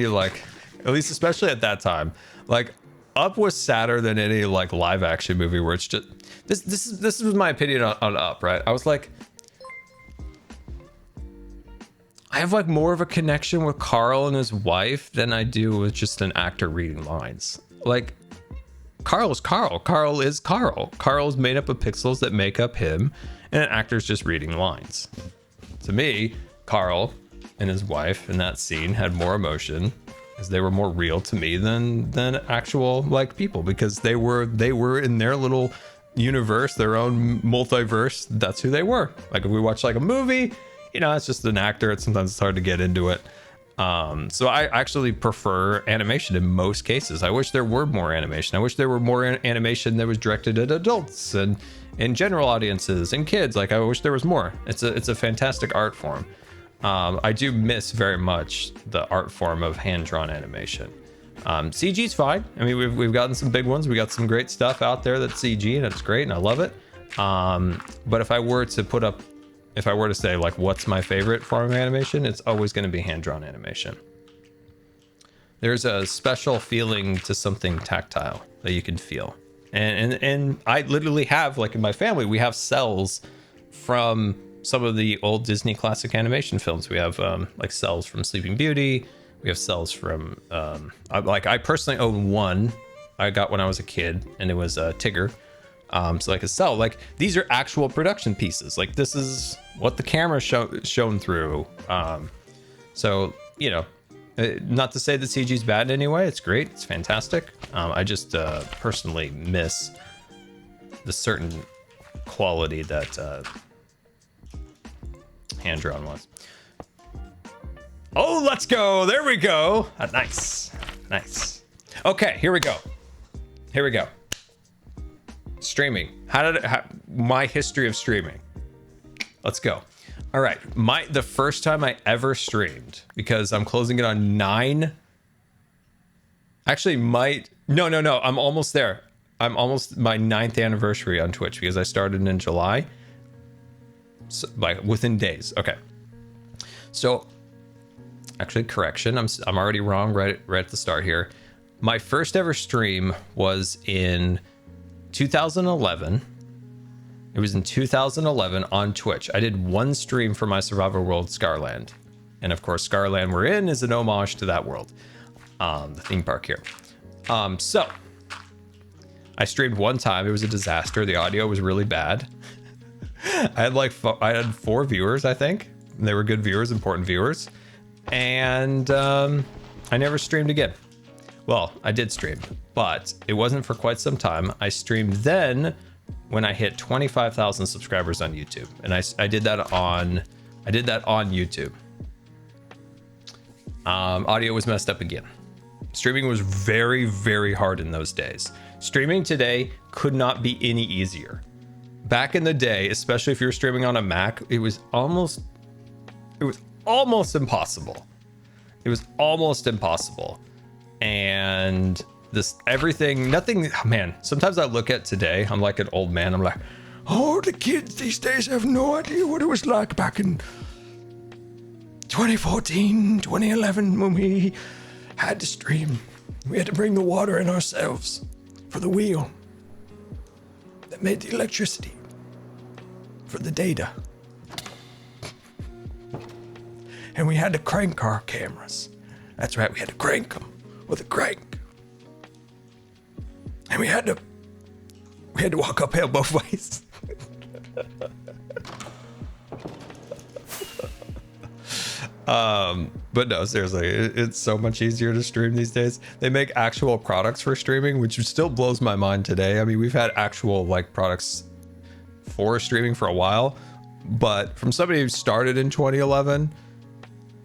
like, at least especially at that time. Like Up was sadder than any like live action movie where it's just this was my opinion on Up, right? I was like, I have like more of a connection with Carl and his wife than I do with just an actor reading lines. Like Carl is Carl. Carl is Carl. Carl is made up of pixels that make up him, and an actor's just reading lines. To me, Carl and his wife in that scene had more emotion, as they were more real to me than actual like people, because they were in their little universe, their own multiverse. That's who they were. Like if we watch like a movie, you know, it's just an actor. Sometimes it's hard to get into it. So I actually prefer animation in most cases. I wish there were more animation. I wish there were more animation that was directed at adults and general audiences and kids. Like I wish there was more. It's a fantastic art form. I do miss very much the art form of hand-drawn animation. CG's fine. I mean, we've gotten some big ones. We got some great stuff out there that's CG and it's great and I love it. But if I were to say like what's my favorite form of animation, it's always going to be hand-drawn animation. There's a special feeling to something tactile that you can feel. And I literally have, like in my family, we have cells from some of the old Disney classic animation films. We have like cells from Sleeping Beauty. We have cells from I personally own one I got when I was a kid, and it was Tigger. So like a cell, like these are actual production pieces. Like this is what the camera shown through. So, you know, not to say that CG is bad in any way. It's great. It's fantastic. I just personally miss the certain quality that hand-drawn was. Oh, let's go. There we go. Nice. Nice. Okay, here we go. Here we go. Streaming. My history of streaming. Let's go. All right. The first time I ever streamed, because I'm closing it on 9 Actually, might no. I'm almost there. I'm almost my 9th anniversary on Twitch because I started in July. So, like within days. Okay. So, actually, correction. I'm already wrong right at the start here. My first ever stream was in 2011. It was in 2011 on Twitch. I did one stream for my survival world, Scarland, and of course, Scarland we're in is an homage to that world, the theme park here. So I streamed one time. It was a disaster. The audio was really bad. I had 4 viewers, I think. They were good viewers, important viewers, and I never streamed again. Well, I did stream, but it wasn't for quite some time. I streamed then when I hit 25,000 subscribers on YouTube, and I did that on YouTube. Audio was messed up again. Streaming was very, very hard in those days. Streaming today could not be any easier. Back in the day, especially if you're streaming on a Mac, it was almost impossible. It was almost impossible. And nothing, man, sometimes I look at today, I'm like an old man. I'm like, oh, the kids these days have no idea what it was like back in 2014, 2011 when we had to stream. We had to bring the water in ourselves for the wheel that made the electricity for the data. And we had to crank our cameras. That's right, we had to crank them with a crank. And we had to walk uphill both ways. But no, seriously, it's so much easier to stream these days. They make actual products for streaming, which still blows my mind today. I mean, we've had actual like products for streaming for a while, but from somebody who started in 2011,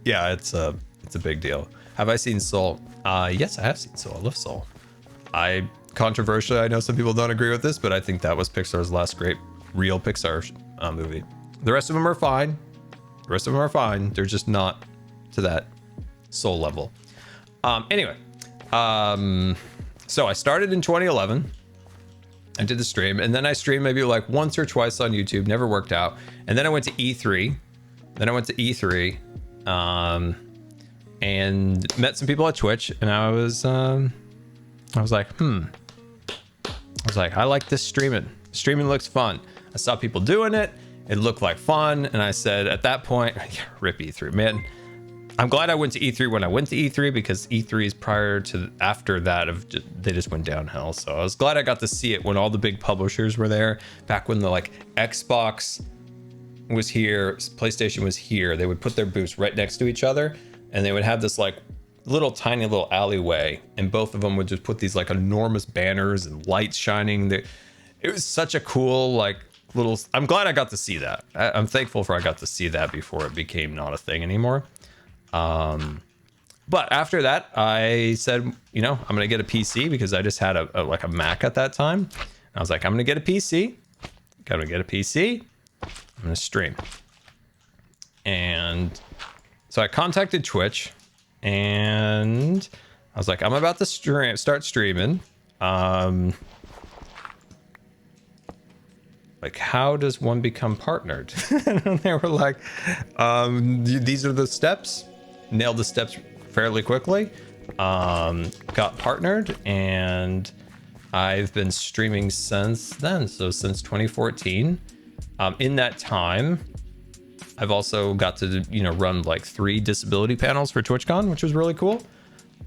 yeah, it's a big deal. Have I seen Soul? Yes, I have seen Soul. I love Soul. Controversially, I know some people don't agree with this, but I think that was Pixar's last great real Pixar movie. The rest of them are fine. They're just not to that Soul level. Anyway, so I started in 2011. I did the stream, and then I streamed maybe like once or twice on YouTube. Never worked out. And then I went to E3. And met some people at Twitch, and I was like, I like this streaming. Streaming looks fun. I saw people doing it. It looked like fun. And I said at that point, rip E3, man. I'm glad I went to E3 when I went to E3 because E3 is after that they just went downhill. So I was glad I got to see it when all the big publishers were there. Back when the like Xbox was here, PlayStation was here. They would put their booths right next to each other, and they would have this like tiny little alleyway, and both of them would just put these like enormous banners and lights shining. It was such a cool like little. I'm glad I got to see that. I'm thankful I got to see that before it became not a thing anymore. But after that, I said, I'm gonna get a PC because I just had a Mac at that time. And I was like, I'm gonna get a PC. I'm gonna stream. And so I contacted Twitch, and I was like, I'm about to start streaming. Like, how does one become partnered? And they were like, these are the steps. Nailed the steps fairly quickly. Got partnered, and I've been streaming since then. So since 2014. In that time, I've also got to, run like 3 disability panels for TwitchCon, which was really cool.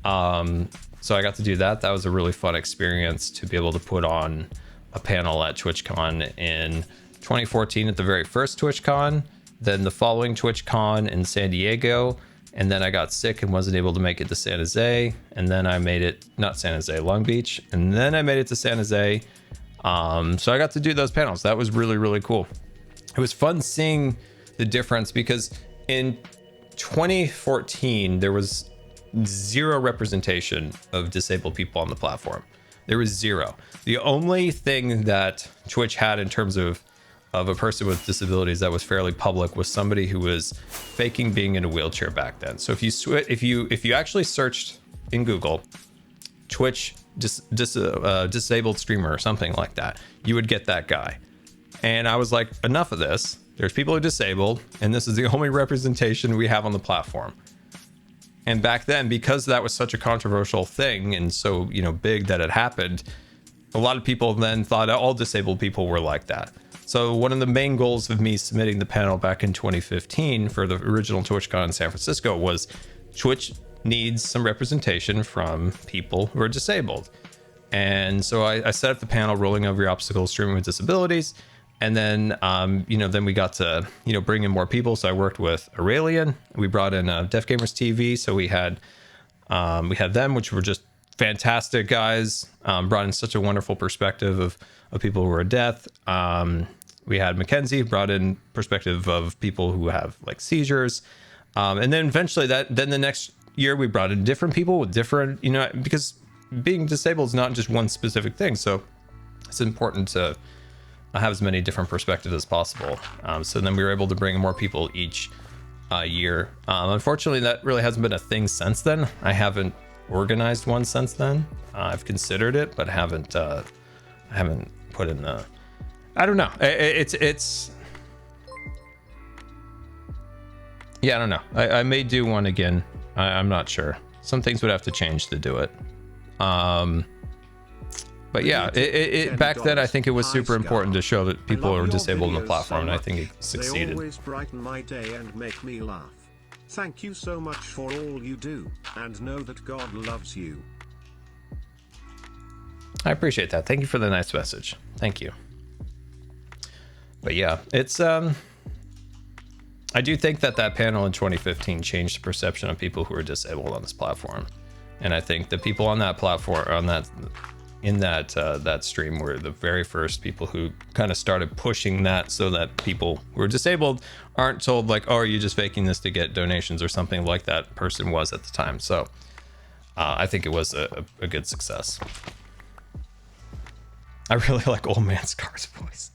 So I got to do that. That was a really fun experience to be able to put on a panel at TwitchCon in 2014 at the very first TwitchCon, then the following TwitchCon in San Diego, and then I got sick and wasn't able to make it to San Jose, and then I made it, not San Jose, Long Beach, and then I made it to San Jose. So I got to do those panels. That was really, really cool. It was fun seeing the difference because in 2014, there was 0 representation of disabled people on the platform. There was 0. The only thing that Twitch had in terms of a person with disabilities that was fairly public was somebody who was faking being in a wheelchair back then. So if you actually searched in Google Twitch disabled streamer or something like that, you would get that guy. And I was like, enough of this. There's people who are disabled, and this is the only representation we have on the platform. And back then, because that was such a controversial thing and so, you know, big that it happened, a lot of people then thought all disabled people were like that. So one of the main goals of me submitting the panel back in 2015 for the original TwitchCon in San Francisco was Twitch needs some representation from people who are disabled. And so I set up the panel, Rolling Over Your Obstacles, Streaming with Disabilities. And then, you know, then we got to, you know, bring in more people. So I worked with Aurelian. We brought in Deaf Gamers TV. So we had them, which were just fantastic guys. Brought in such a wonderful perspective of people who are deaf. We had Mackenzie, brought in perspective of people who have like seizures. And then eventually then the next year we brought in different people with different, you know, because being disabled is not just one specific thing. So it's important to have as many different perspectives as possible. So then we were able to bring in more people each year. Unfortunately, that really hasn't been a thing since then. I haven't organized one since then. I've considered it, but haven't put in the, I don't know. It's yeah, I don't know. I may do one again. I'm not sure. Some things would have to change to do it. But yeah, it back then I think it was super important to show that people are disabled on the platform, and I think it succeeded. They always brighten my day and make me laugh. Thank you so much for all you do, and know that God loves you. I appreciate that. Thank you for the nice message. Thank you. But yeah, it's I do think that panel in 2015 changed the perception of people who are disabled on this platform, and I think the people on that platform in that stream were the very first people who kind of started pushing that, so that people who are disabled aren't told like, oh, are you just faking this to get donations or something like that person was at the time. So I think it was a good success. I really like Old Man Scar's voice.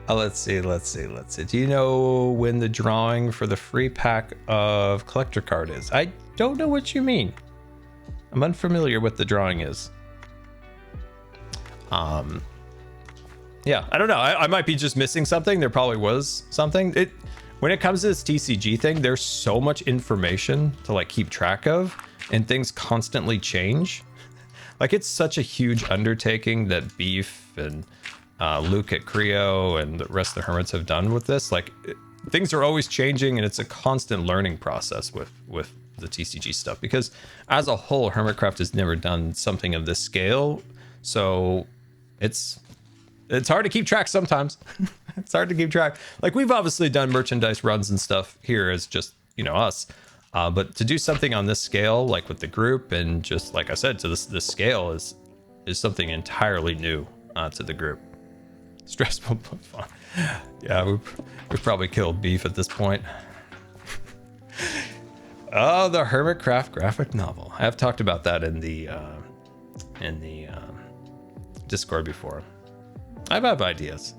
Let's see. Do you know when the drawing for the free pack of collector card is? I don't know what you mean. I'm unfamiliar with the drawing is. Yeah, I don't know. I might be just missing something. There probably was something. When it comes to this TCG thing, there's so much information to like keep track of, and things constantly change. Like, it's such a huge undertaking that Beef and Luke at Creo and the rest of the Hermits have done with this. Like, things are always changing, and it's a constant learning process with the TCG stuff, because as a whole, Hermitcraft has never done something of this scale. So it's hard to keep track sometimes. It's hard to keep track. Like, we've obviously done merchandise runs and stuff here as just, you know, us. But to do something on this scale, like with the group, and just like I said, to this scale is something entirely new to the group. Stressful but fun. Yeah, we've probably killed Beef at this point. Oh, the Hermitcraft graphic novel. I have talked about that in the Discord before. I have ideas.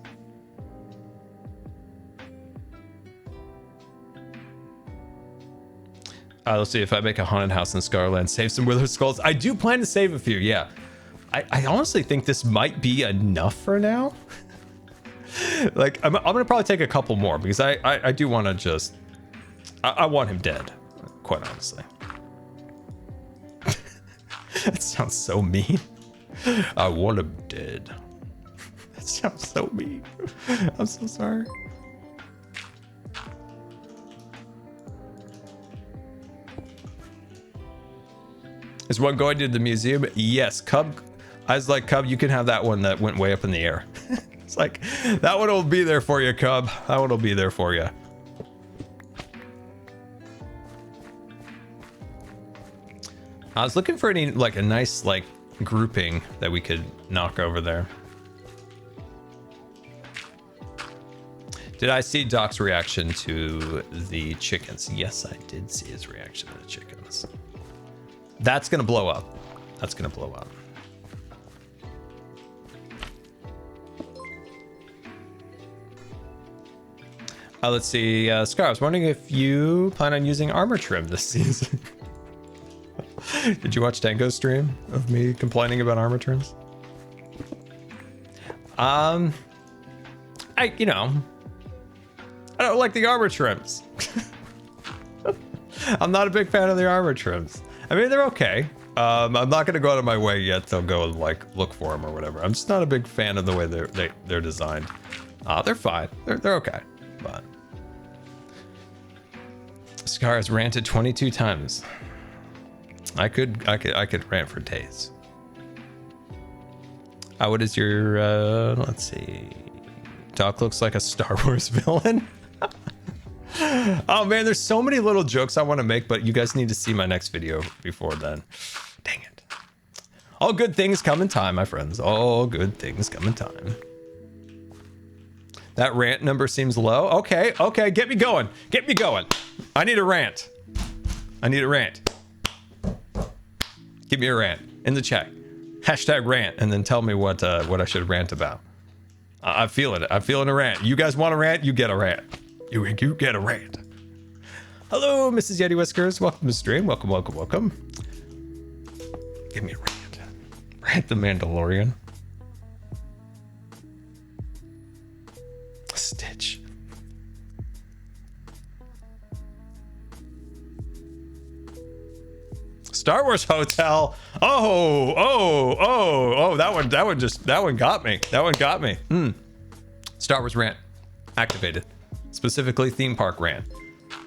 Let's see if I make a haunted house in Scarland, save some Wither Skulls. I do plan to save a few, yeah. I honestly think this might be enough for now. Like, I'm gonna probably take a couple more, because I do want to just... I want him dead, quite honestly. That sounds so mean. I want him dead. That sounds so mean. I'm so sorry. Is one going to the museum? Yes, Cub. I was like, Cub, you can have that one that went way up in the air. It's like, that one will be there for you, Cub. That one will be there for you. I was looking for any, like, a nice, like, grouping that we could knock over there. Did I see Doc's reaction to the chickens? Yes, I did see his reaction to the chickens. That's gonna blow up. That's gonna blow up. Let's see, Scar, I was wondering if you plan on using armor trim this season. Did you watch Tango's stream of me complaining about armor trims? I don't like the armor trims. I'm not a big fan of the armor trims. I mean, they're okay. I'm not going to go out of my way yet to go and like look for them or whatever. I'm just not a big fan of the way they're designed. They're fine. They're okay, but Scar has ranted 22 times. I could rant for days. What is your let's see. Doc looks like a Star Wars villain. Oh man, there's so many little jokes I want to make, but you guys need to see my next video before then. Dang it. All good things come in time, my friends. All good things come in time. That rant number seems low. Okay, get me going. Get me going. I need a rant. I need a rant. Give me a rant in the chat. Hashtag rant, and then tell me what I should rant about. I'm feeling it. I'm feeling a rant. You guys want a rant? You get a rant. You get a rant. Hello, Mrs. Yeti Whiskers. Welcome to the stream. Welcome. Give me a rant. Rant the Mandalorian. Stitch. Star Wars Hotel. Oh, that one got me. That one got me. Star Wars rant activated. Specifically theme park rant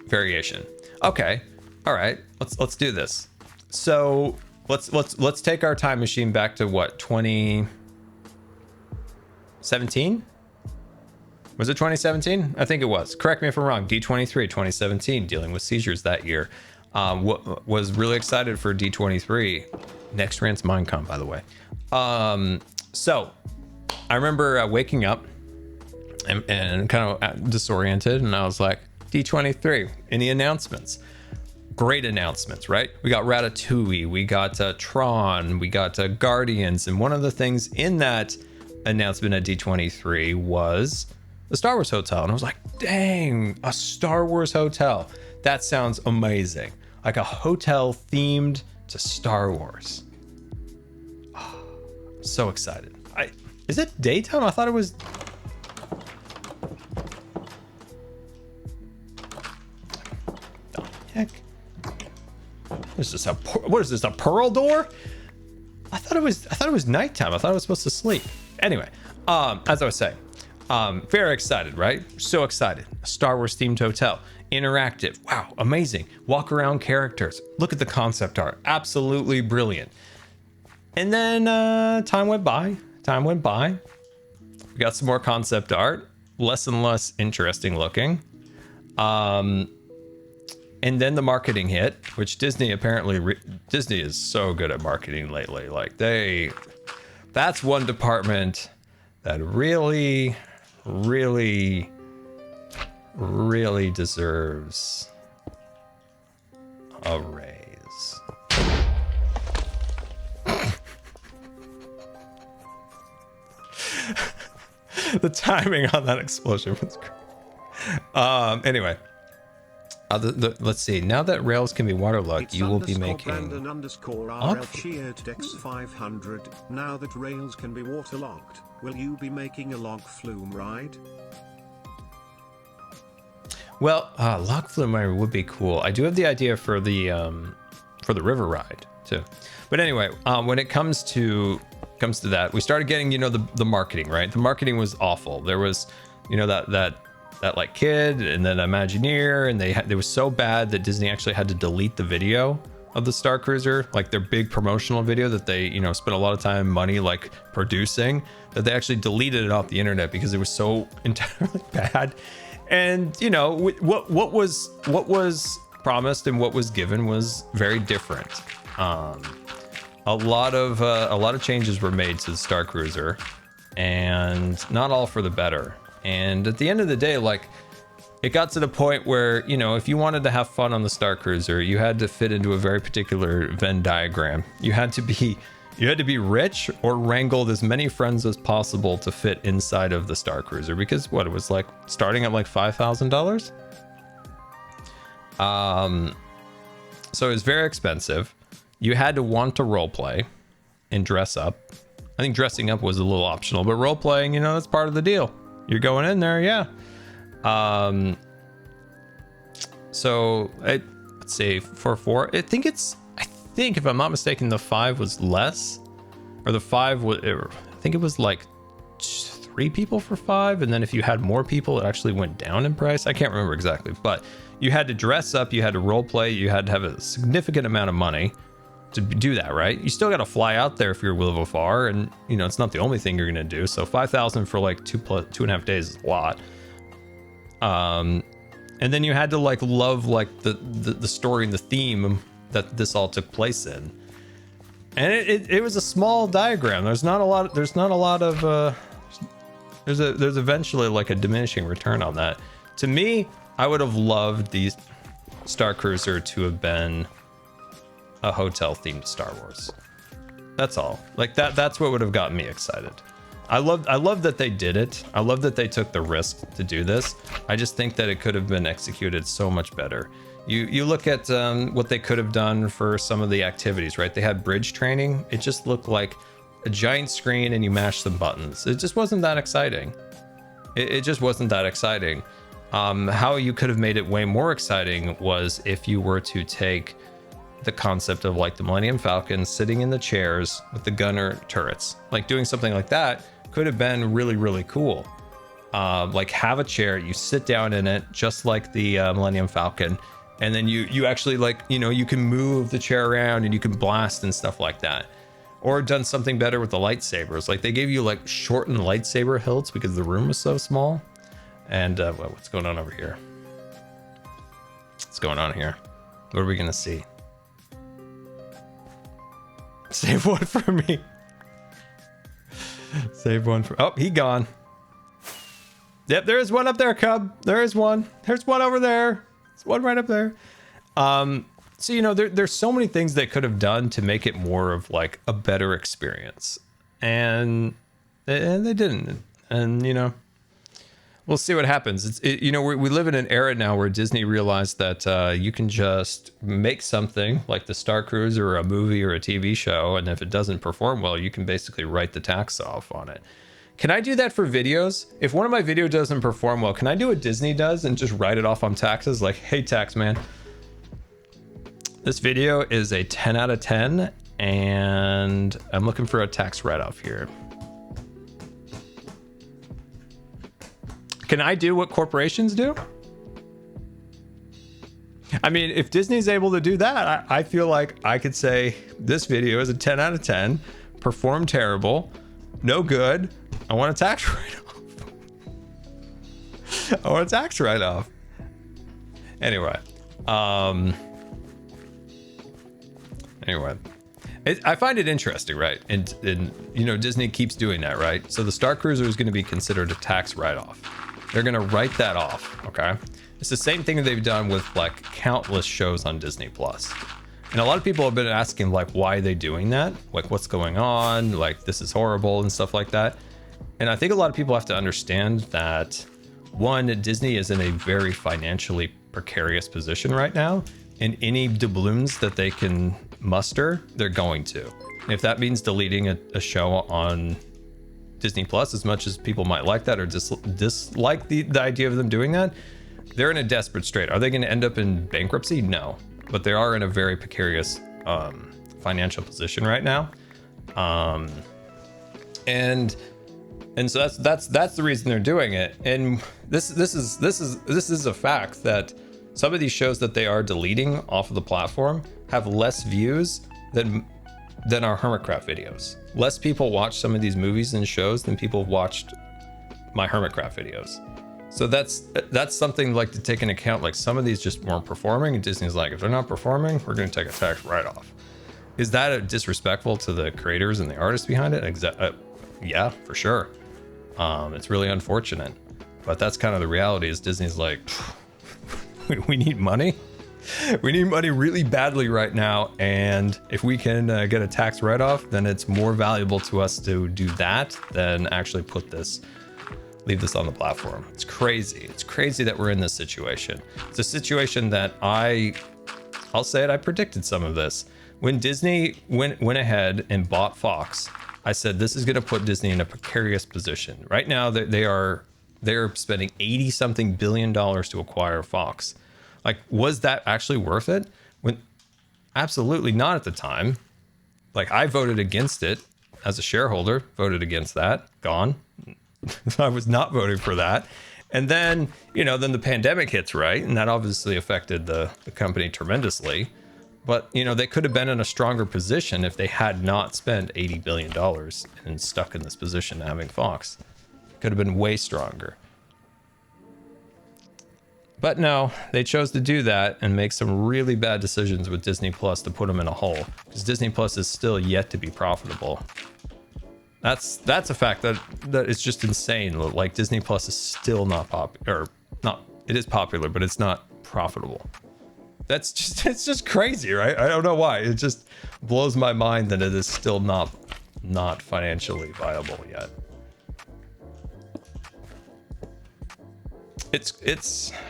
variation. Okay. All right. Let's do this. So let's take our time machine back to what, 2017? Was it 2017? I think it was. Correct me if I'm wrong. D23 2017, dealing with seizures that year. Was really excited for D23. Next rant's Minecon, by the way. So I remember waking up and kind of disoriented, and I was like, D23, any announcements? Great announcements, right? We got Ratatouille, we got Tron, we got Guardians, and one of the things in that announcement at D23 was the Star Wars Hotel, and I was like, dang, a Star Wars hotel. That sounds amazing. Like a hotel themed to Star Wars. Oh, I'm so excited. Is it daytime? I thought it was. The heck? What is this? What is this? A pearl door? I thought it was nighttime. I thought I was supposed to sleep. Anyway, as I was saying, very excited, right? So excited. A Star Wars themed hotel. Interactive. Wow, amazing. Walk around characters. Look at the concept art. Absolutely brilliant. And then time went by. We got some more concept art. Less and less interesting looking. And then the marketing hit, which Disney apparently Disney is so good at marketing lately. Like that's one department that really deserves a raise. The timing on that explosion was great. Anyway, let's see. Now that rails can be waterlogged, you will be making. X500. Now that rails can be waterlogged, will you be making a log flume ride? Well, log flume ride would be cool. I do have the idea for the river ride too. But anyway, when it comes to that, we started getting, the marketing, right? The marketing was awful. There was, that like kid and then Imagineer, and they was so bad that Disney actually had to delete the video of the Star Cruiser, like their big promotional video that they, spent a lot of time and money like producing, that they actually deleted it off the internet because it was so entirely bad. And what was promised and what was given was very different. A lot of changes were made to the Star Cruiser, and not all for the better. And at the end of the day, like, it got to the point where, if you wanted to have fun on the Star Cruiser, you had to fit into a very particular Venn diagram. You had to be rich or wrangled as many friends as possible to fit inside of the Star Cruiser, because it was like starting at like $5,000. So it was very expensive. you had to want to role play and dress up. I think dressing up was a little optional, but role playing, you know, that's part of the deal. You're going in there, yeah. So let's see, for 4, I think if I'm not mistaken, the 5 was less, or the 5 was, I think it was like 3 people for 5, and then if you had more people, it actually went down in price. I can't remember exactly, but you had to dress up, you had to role play, you had to have a significant amount of money to do that, right? You still got to fly out there if you're Will of Afar, and you know it's not the only thing you're gonna do. So 5,000 for like 2.5 days is a lot. And then you had to like love like the story and the theme that this all took place in. And it was a small diagram. There's not a lot of there's eventually like a diminishing return on that. To me, I would have loved the Star Cruiser to have been a hotel themed Star Wars. That's all. Like that's what would have gotten me excited. I love that they did it. I love that they took the risk to do this. I just think that it could have been executed so much better. You look at what they could have done for some of the activities, right? They had bridge training. It just looked like a giant screen and you mash some buttons. It just wasn't that exciting. It just wasn't that exciting. How you could have made it way more exciting was if you were to take the concept of like the Millennium Falcon sitting in the chairs with the gunner turrets, like doing something like that could have been really, really cool. Like have a chair, you sit down in it just like the Millennium Falcon, and then you actually like, you know, you can move the chair around and you can blast and stuff like that. Or done something better with the lightsabers. Like they gave you like shortened lightsaber hilts because the room was so small. And what's going on over here? What's going on here? What are we gonna see? Save one for me. Save one for... Oh, he gone. Yep, there is one up there, Cub. There is one. There's one over there. There's one right up there. So, you know, there's so many things they could have done to make it more of like a better experience. And they didn't. And, you know, we'll see what happens. You know, we live in an era now where Disney realized that you can just make something like the Star Cruiser or a movie or a TV show, and if it doesn't perform well, you can basically write the tax off on it. Can I do that for videos? If one of my videos doesn't perform well, can I do what Disney does and just write it off on taxes? Like, hey, tax man, this video is a 10 out of 10, and I'm looking for a tax write-off here. Can I do what corporations do? I mean, if Disney's able to do that, I feel like I could say this video is a 10 out of 10, performed terrible, no good. I want a tax write-off. I want a tax write-off. Anyway, I find it interesting, right? And you know, Disney keeps doing that, right? So the Star Cruiser is going to be considered a tax write-off. They're going to write that off, okay? It's the same thing that they've done with like countless shows on Disney Plus. And a lot of people have been asking like, why are they doing that? Like, what's going on? Like, this is horrible and stuff like that. And I think a lot of people have to understand that, one, Disney is in a very financially precarious position right now. And any doubloons that they can muster, they're going to. And if that means deleting a show on Disney Plus, as much as people might like that or dislike the idea of them doing that, they're in a desperate strait. Are they going to end up in bankruptcy? No, but they are in a very precarious financial position right now, and so that's the reason they're doing it. And this is a fact that some of these shows that they are deleting off of the platform have less views than our Hermitcraft videos. Less people watch some of these movies and shows than people have watched my Hermitcraft videos. So that's something like to take into account. Like some of these just weren't performing, and Disney's like, if they're not performing, we're going to take a tax write-off. Is that disrespectful to the creators and the artists behind it? Yeah, for sure. It's really unfortunate, but that's kind of the reality. Is Disney's like, we need money. We need money really badly right now, and if we can get a tax write-off, then it's more valuable to us to do that than actually leave this on the platform. It's crazy. It's crazy that we're in this situation. It's a situation that I'll say it, I predicted some of this. When Disney went ahead and bought Fox, I said this is going to put Disney in a precarious position. Right now, they're spending $80-something billion to acquire Fox. Like, was that actually worth it? Absolutely not at the time. Like, I voted against it as a shareholder, voted against that, gone. I was not voting for that. And then, then the pandemic hits, right? And that obviously affected the company tremendously. But, they could have been in a stronger position if they had not spent $80 billion and stuck in this position having Fox. Could have been way stronger. But no, they chose to do that and make some really bad decisions with Disney Plus to put them in a hole. Because Disney Plus is still yet to be profitable. That's a fact that is just insane. Like, Disney Plus is still not popular. Or not, it is popular, but it's not profitable. It's just crazy, right? I don't know why. It just blows my mind that it is still not financially viable yet.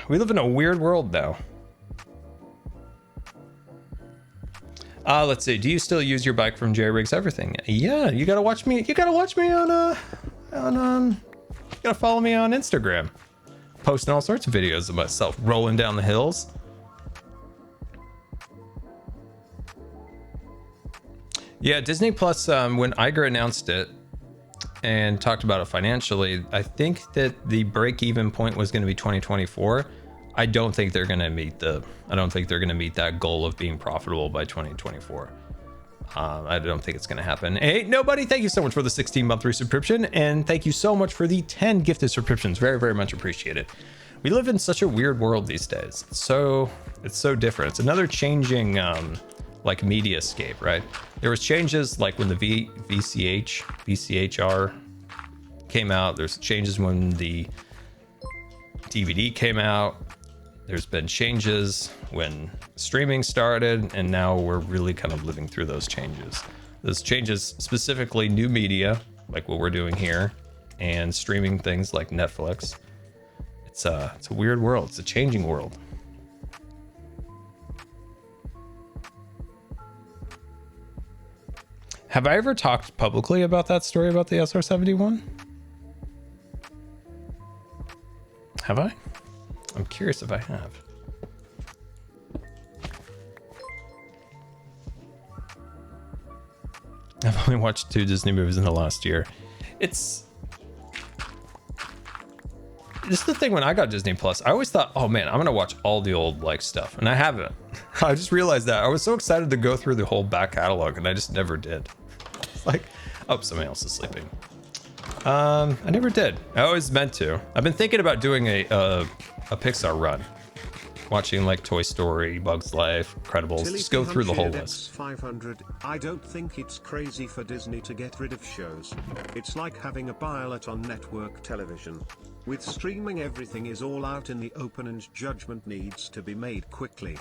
We live in a weird world now. Let's see. Do you still use your bike from Jerry Rigs Everything? Yeah, you gotta watch me. You gotta watch me on you gotta follow me on Instagram. Posting all sorts of videos of myself rolling down the hills. Yeah, Disney Plus, when Iger announced it and talked about it financially, I think that the break-even point was going to be 2024. I don't think they're going to meet that goal of being profitable by 2024. I don't think it's going to happen. Hey, nobody, thank you so much for the 16-month resubscription, and thank you so much for the 10 gifted subscriptions. Very, very much appreciated. We live in such a weird world these days. It's so different. It's another changing like mediascape, right? There was changes like when the VCHR came out. There's changes when the DVD came out. There's been changes when streaming started, and now we're really kind of living through those changes. Those changes, specifically new media, like what we're doing here, and streaming things like Netflix. It's a weird world. It's a changing world. Have I ever talked publicly about that story about the SR-71? Have I? I'm curious if I have. I've only watched 2 Disney movies in the last year. This is the thing. When I got Disney Plus, I always thought, oh man, I'm gonna watch all the old like stuff, and I haven't. I just realized that. I was so excited to go through the whole back catalog, and I just never did. It's like, oh, somebody else is sleeping. I never did. I always meant to. I've been thinking about doing a Pixar run, watching like Toy Story, Bugs Life, Incredibles, just go through the whole list. 500. I don't think it's crazy for Disney to get rid of shows. It's like having a pilot on network television. With streaming, everything is all out in the open and judgment needs to be made quickly.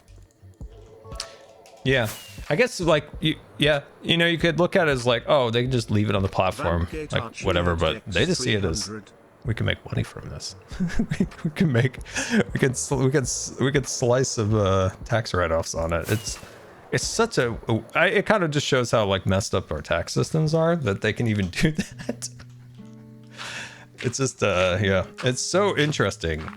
Yeah, I guess like you could look at it as like, oh, they can just leave it on the platform, like whatever, but they just see it as we can make money from this. we can slice of tax write-offs on it. It's such it kind of just shows how like messed up our tax systems are that they can even do that. It's just yeah, it's so interesting.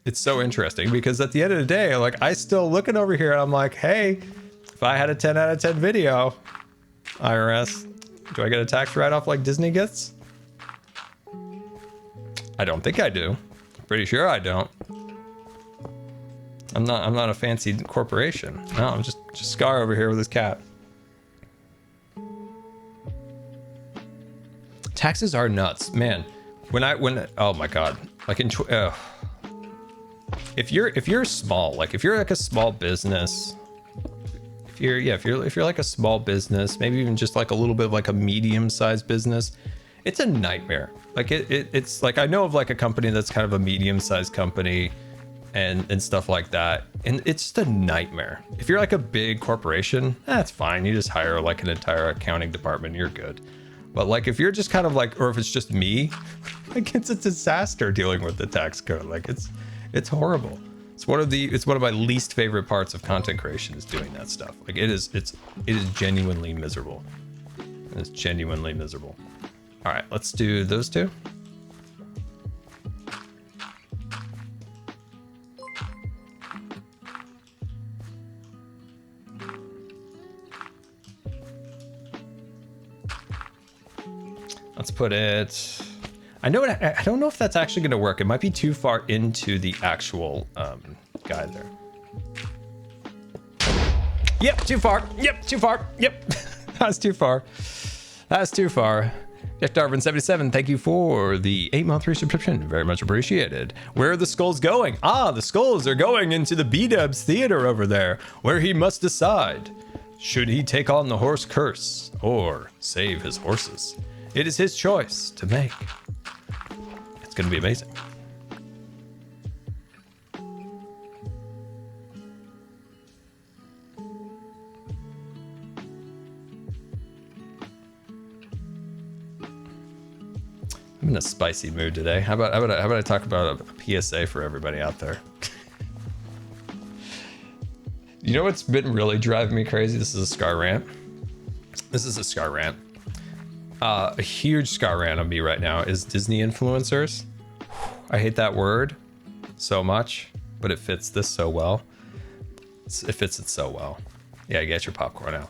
It's so interesting because at the end of the day, like I still looking over here and I'm like, hey, if I had a 10 out of 10 video, IRS, do I get a tax write-off like Disney gets? I don't think I do. Pretty sure I don't. I'm not a fancy corporation. No, I'm just Scar over here with his cat. Taxes are nuts, man. When oh my god, like if you're small, like if you're like a small business, if you're like a small business, maybe even just like a little bit of like a medium-sized business, it's a nightmare. Like it's like I know of like a company that's kind of a medium-sized company and stuff like that, and it's just a nightmare. If you're like a big corporation, that's fine. You just hire like an entire accounting department, you're good. But like if you're just kind of like, or if it's just me, like it's a disaster dealing with the tax code. Like it's horrible. It's one of my least favorite parts of content creation is doing that stuff. Like it is genuinely miserable. It's genuinely miserable. All right, let's do those two. Let's put it. I don't know if that's actually going to work. It might be too far into the actual guy there. Yep, too far. Yep, too far. Yep, that's too far. That's too far. Jeff Darwin 77, thank you for the 8-month resubscription. Very much appreciated. Where are the skulls going? Ah, the skulls are going into the B-Dubs theater over there, where he must decide. Should he take on the horse curse or save his horses? It is his choice to make. It's going to be amazing. I'm in a spicy mood today. How about I talk about a PSA for everybody out there? You know what's been really driving me crazy? This is a Scar rant. This is a Scar rant. A huge Scar rant on me right now is Disney influencers. I hate that word so much, but it fits this so well. It fits it so well. Yeah, get your popcorn out.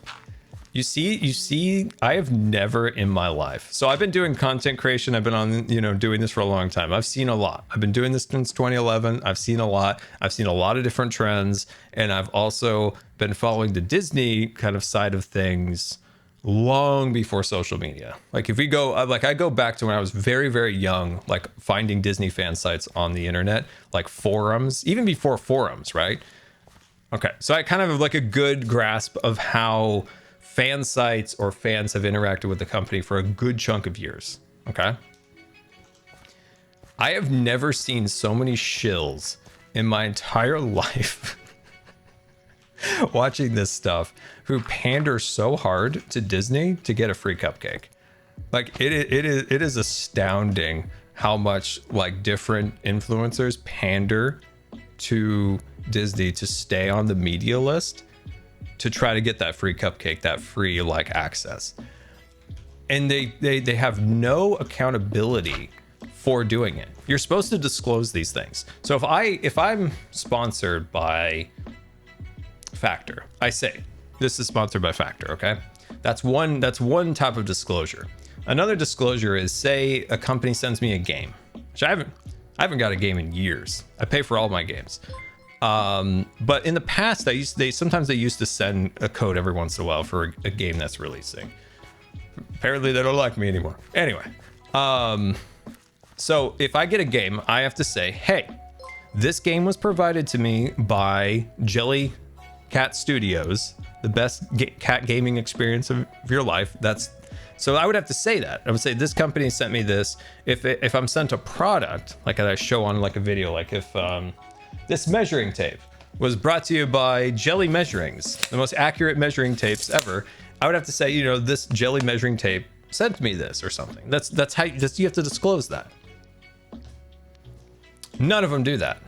You see, I have never in my life. So I've been doing content creation. I've been on, doing this for a long time. I've seen a lot. I've been doing this since 2011. I've seen a lot. I've seen a lot of different trends. And I've also been following the Disney kind of side of things long before social media. Like if we go, I go back to when I was very, very young, like finding Disney fan sites on the internet, like forums, even before forums, right? Okay. So I kind of have like a good grasp of how fan sites or fans have interacted with the company for a good chunk of years. Okay. I have never seen so many shills in my entire life watching this stuff who pander so hard to Disney to get a free cupcake. Like it is astounding how much like different influencers pander to Disney to stay on the media list to try to get that free cupcake, that free like access. And they have no accountability for doing it. You're supposed to disclose these things. So if I'm sponsored by Factor, I say this is sponsored by Factor, okay? That's one type of disclosure. Another disclosure is, say a company sends me a game, which I haven't got a game in years. I pay for all my games. But in the past, sometimes they used to send a code every once in a while for a game that's releasing. Apparently they don't like me anymore. Anyway, so if I get a game, I have to say, hey, this game was provided to me by Jelly Cat Studios, the best cat gaming experience of your life. So I would have to say that. I would say this company sent me this. If I'm sent a product, like I show on like a video, like if this measuring tape was brought to you by Jelly Measurings, the most accurate measuring tapes ever, I would have to say, this Jelly measuring tape sent me this or something. That's how you have to disclose that. None of them do that.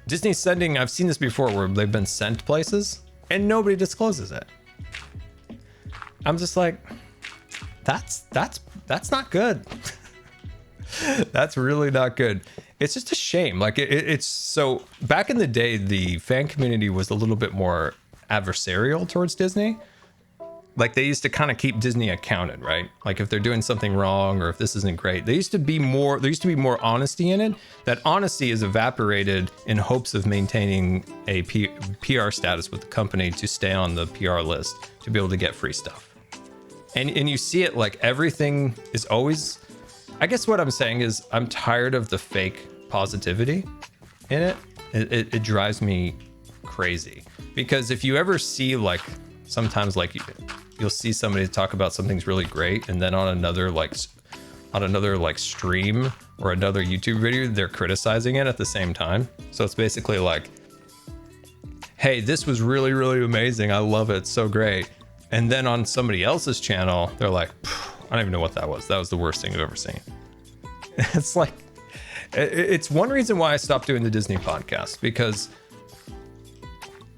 Disney's sending, I've seen this before where they've been sent places and nobody discloses it. I'm just like, that's not good. That's really not good. It's just a shame. Like it's so back in the day, the fan community was a little bit more adversarial towards Disney. Like they used to kind of keep Disney accounted, right? Like if they're doing something wrong or if this isn't great, there used to be more honesty in it. That honesty is evaporated in hopes of maintaining a PR status with the company to stay on the PR list to be able to get free stuff. And you see it like everything is always, I guess what I'm saying is I'm tired of the fake positivity in it. It drives me crazy because if you ever see like, sometimes like you'll see somebody talk about something's really great and then on another stream or another YouTube video, they're criticizing it at the same time. So it's basically like, hey, this was really, really amazing. I love it. It's so great. And then on somebody else's channel, they're like, I don't even know what that was. That was the worst thing I've ever seen. It's like, it's one reason why I stopped doing the Disney podcast, because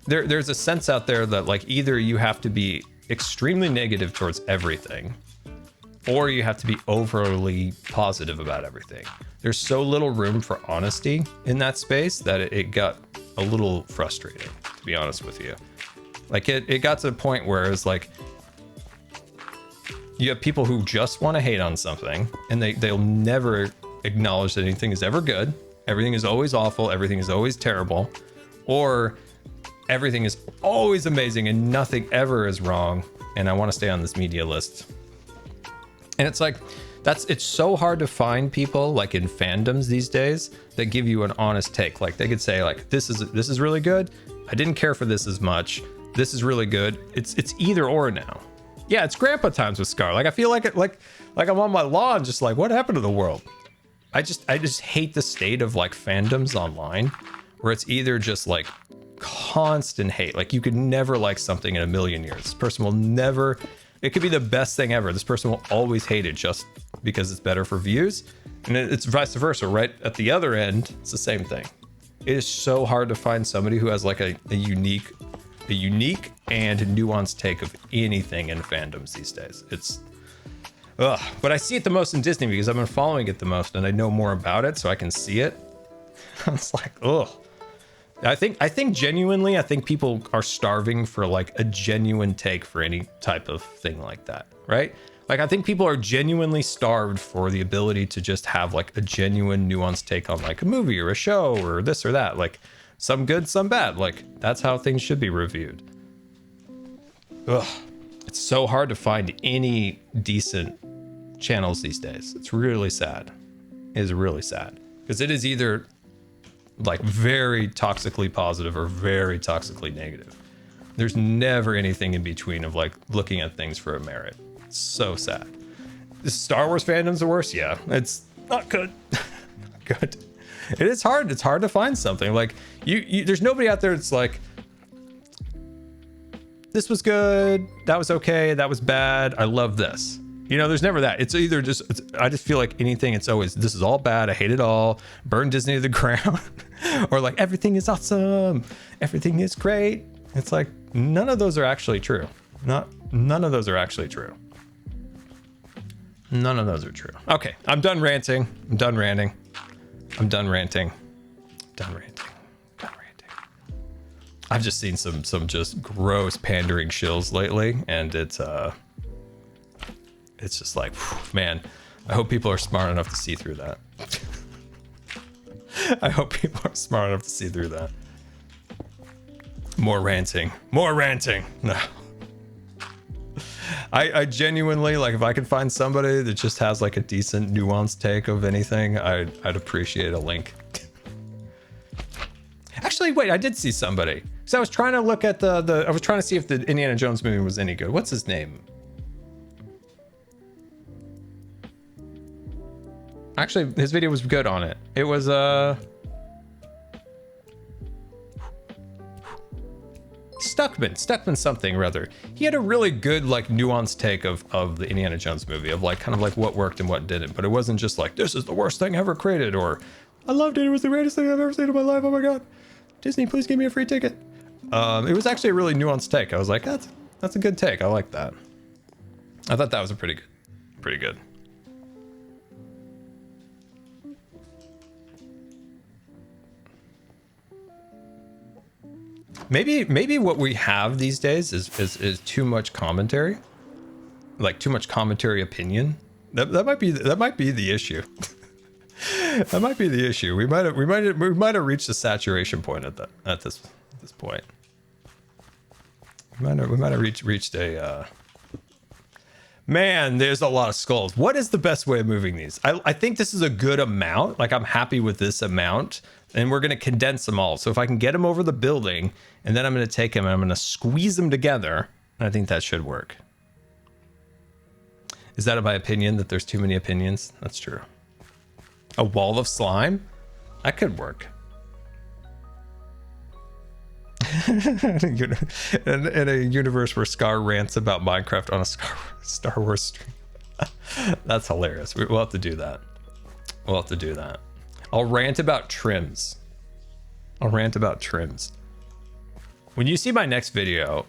there's a sense out there that like either you have to be extremely negative towards everything, or you have to be overly positive about everything. There's so little room for honesty in that space that it got a little frustrating, to be honest with you. Like it got to the point where it's like you have people who just want to hate on something, and they'll never acknowledge that anything is ever good. Everything is always awful. Everything is always terrible, or everything is always amazing and nothing ever is wrong. And I want to stay on this media list. And it's like, it's so hard to find people like in fandoms these days that give you an honest take. Like they could say like, this is really good. I didn't care for this as much. This is really good. It's either or now. Yeah, it's grandpa times with Scar. Like I feel like I'm on my lawn, just like, what happened to the world? I just hate the state of like fandoms online, where it's either just like constant hate. Like you could never like something in a million years. This person will never. It could be the best thing ever. This person will always hate it just because it's better for views. And it's vice versa, right? At the other end, it's the same thing. It is so hard to find somebody who has like a unique and nuanced take of anything in fandoms these days. It's, ugh. But I see it the most in Disney because I've been following it the most and I know more about it, so I can see it. It's like, ugh. I think genuinely, I think people are starving for like a genuine take for any type of thing like that, right? Like I think people are genuinely starved for the ability to just have like a genuine nuanced take on like a movie or a show or this or that. Like some good, some bad. Like that's how things should be reviewed. Ugh. It's so hard to find any decent channels these days. It's really sad. It is really sad because it is either like very toxically positive or very toxically negative. There's never anything in between of like looking at things for a merit. It's so sad. The Star Wars fandom's the worst. Yeah, it's not good. Not good. It is hard. It's hard to find something like you there's nobody out there that's like, this was good, that was okay, that was bad, I love this. You know, there's never that. It's either just, I just feel like anything, it's always, this is all bad, I hate it all, burn Disney to the ground, or like, everything is awesome, everything is great. It's like, none of those are actually true. None of those are actually true. None of those are true. Okay, I'm done ranting. I'm done ranting. I'm done ranting. Done ranting. Done ranting. I've just seen some just gross pandering shills lately, and it's just like, man, I hope people are smart enough to see through that. I hope people are smart enough to see through that. More ranting. More ranting. No. I genuinely, like, if I could find somebody that just has like a decent nuanced take of anything, I'd appreciate a link. Actually, wait, I did see somebody. So I was trying to look at I was trying to see if the Indiana Jones movie was any good. What's his name? Actually, his video was good on it. It was Stuckman something or other. He had a really good like nuanced take of the Indiana Jones movie, of like kind of like what worked and what didn't, but it wasn't just like, this is the worst thing ever created, or I loved it, it was the greatest thing I've ever seen in my life, oh my god, Disney, please give me a free ticket. It was actually a really nuanced take. I was like, that's a good take, I like that. I thought that was a pretty good. Maybe what we have these days is too much commentary, like too much commentary opinion. That might be the issue. That might be the issue. We might have reached a saturation point at this point. We might have reached a. Man, there's a lot of skulls. What is the best way of moving these? I think this is a good amount. Like, I'm happy with this amount, and we're going to condense them all. So if I can get them over the building, and then I'm going to take them and I'm going to squeeze them together, I think that should work. Is that my opinion, that there's too many opinions? That's true. A wall of slime? That could work. in a universe where Scar rants about Minecraft on a Star Wars stream. That's hilarious. We'll have to do that. We'll have to do that. I'll rant about trims. When you see my next video,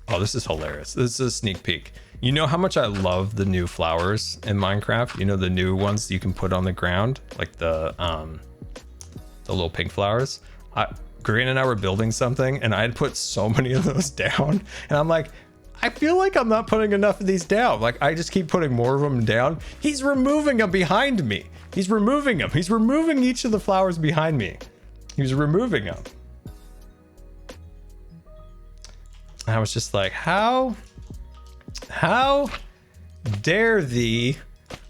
oh, this is hilarious. This is a sneak peek. You know how much I love the new flowers in Minecraft? You know, the new ones you can put on the ground, like the little pink flowers. Green and I were building something and I had put so many of those down, and I'm like, I feel like I'm not putting enough of these down. Like, I just keep putting more of them down. He's removing them behind me. He's removing them. He's removing each of the flowers behind me. He's removing them. I was just like, how dare thee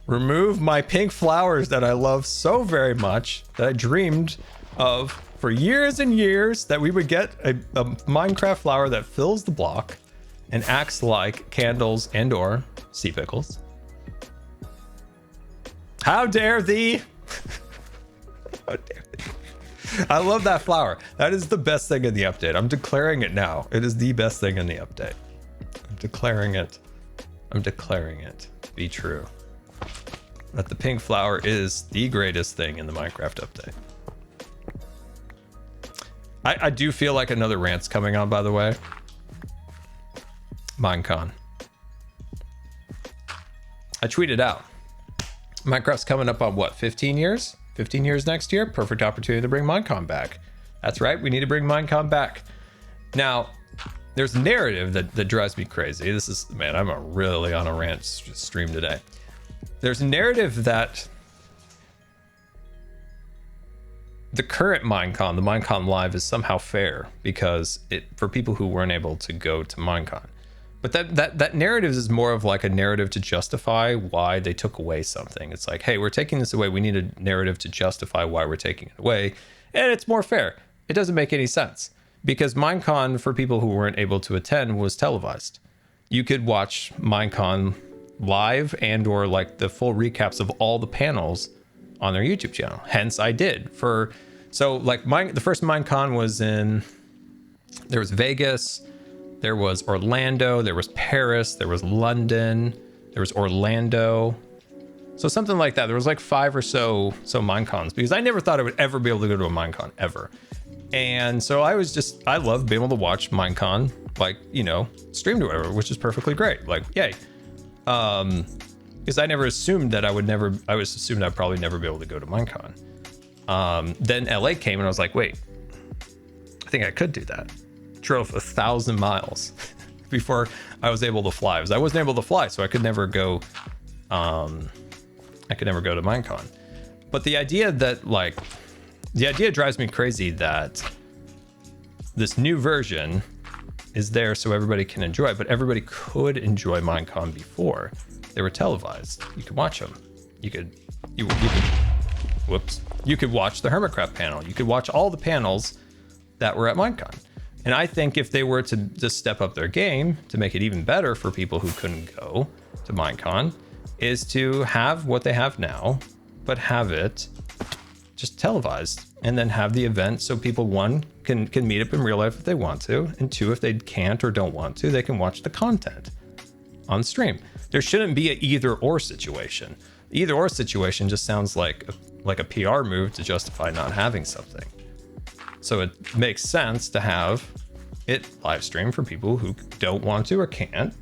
remove my pink flowers that I love so very much, that I dreamed of for years and years, that we would get a Minecraft flower that fills the block and acts like candles and or sea pickles. How dare thee? How dare thee? I love that flower. That is the best thing in the update. I'm declaring it now. It is the best thing in the update. I'm declaring it. I'm declaring it to be true. That the pink flower is the greatest thing in the Minecraft update. I do feel like another rant's coming on, by the way. Minecon. I tweeted out, Minecraft's coming up on what, 15 years? 15 years next year? Perfect opportunity to bring Minecon back. That's right, we need to bring Minecon back. Now, there's a narrative that drives me crazy. This is, man, I'm really on a rant stream today. There's a narrative that the current Minecon, the Minecon Live, is somehow fair because for people who weren't able to go to Minecon. But that narrative is more of like a narrative to justify why they took away something. It's like, hey, we're taking this away. We need a narrative to justify why we're taking it away. And it's more fair. It doesn't make any sense because Minecon, for people who weren't able to attend, was televised. You could watch Minecon live and or like the full recaps of all the panels on their YouTube channel. Hence I did so like the first Minecon was there was Vegas, there was Orlando, there was Paris, there was London, there was Orlando. So something like that. There was like 5 or so Minecons because I never thought I would ever be able to go to a Minecon ever. And so I love being able to watch Minecon, like, you know, streamed or whatever, which is perfectly great. Like, yay. Because I never assumed that I was assumed I'd probably never be able to go to Minecon. Then LA came and I was like, wait, I think I could do that. Drove 1,000 miles before I was able to fly. Because I wasn't able to fly, so I could never go. I could never go to Minecon. But the idea drives me crazy that this new version is there so everybody can enjoy it. But everybody could enjoy Minecon before they were televised. You could watch them. You could watch the Hermitcraft panel. You could watch all the panels that were at Minecon. And I think if they were to just step up their game to make it even better for people who couldn't go to Minecon, is to have what they have now, but have it just televised and then have the event so people, one, can meet up in real life if they want to, and two, if they can't or don't want to, they can watch the content on stream. There shouldn't be an either or situation. The either or situation just sounds like a PR move to justify not having something. So it makes sense to have it live stream for people who don't want to or can't,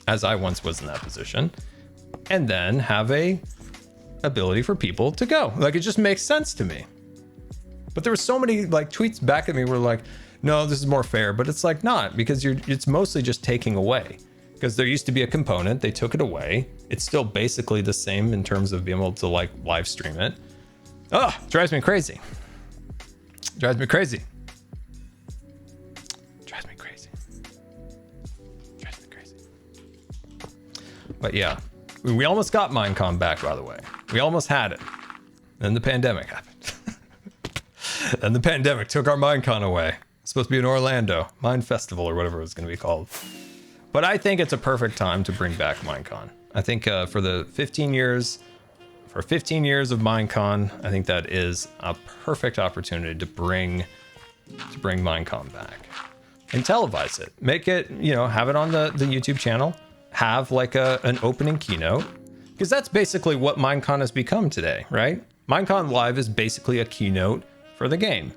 as I once was in that position, and then have a ability for people to go. Like, it just makes sense to me. But there were so many like tweets back at me were like, no, this is more fair, but it's like not, because it's mostly just taking away. Because there used to be a component, they took it away. It's still basically the same in terms of being able to like live stream it. Oh, drives me crazy. Drives me crazy. Drives me crazy. Drives me crazy. But yeah, we almost got Minecon back, by the way. We almost had it. Then the pandemic happened. And the pandemic took our Minecon away. It's supposed to be in Orlando, Mine Festival or whatever it was going to be called. But I think it's a perfect time to bring back Minecon. I think for 15 years of Minecon, I think that is a perfect opportunity to bring Minecon back and televise it. Make it, have it on the YouTube channel. Have like an opening keynote, because that's basically what Minecon has become today, right? Minecon Live is basically a keynote for the game.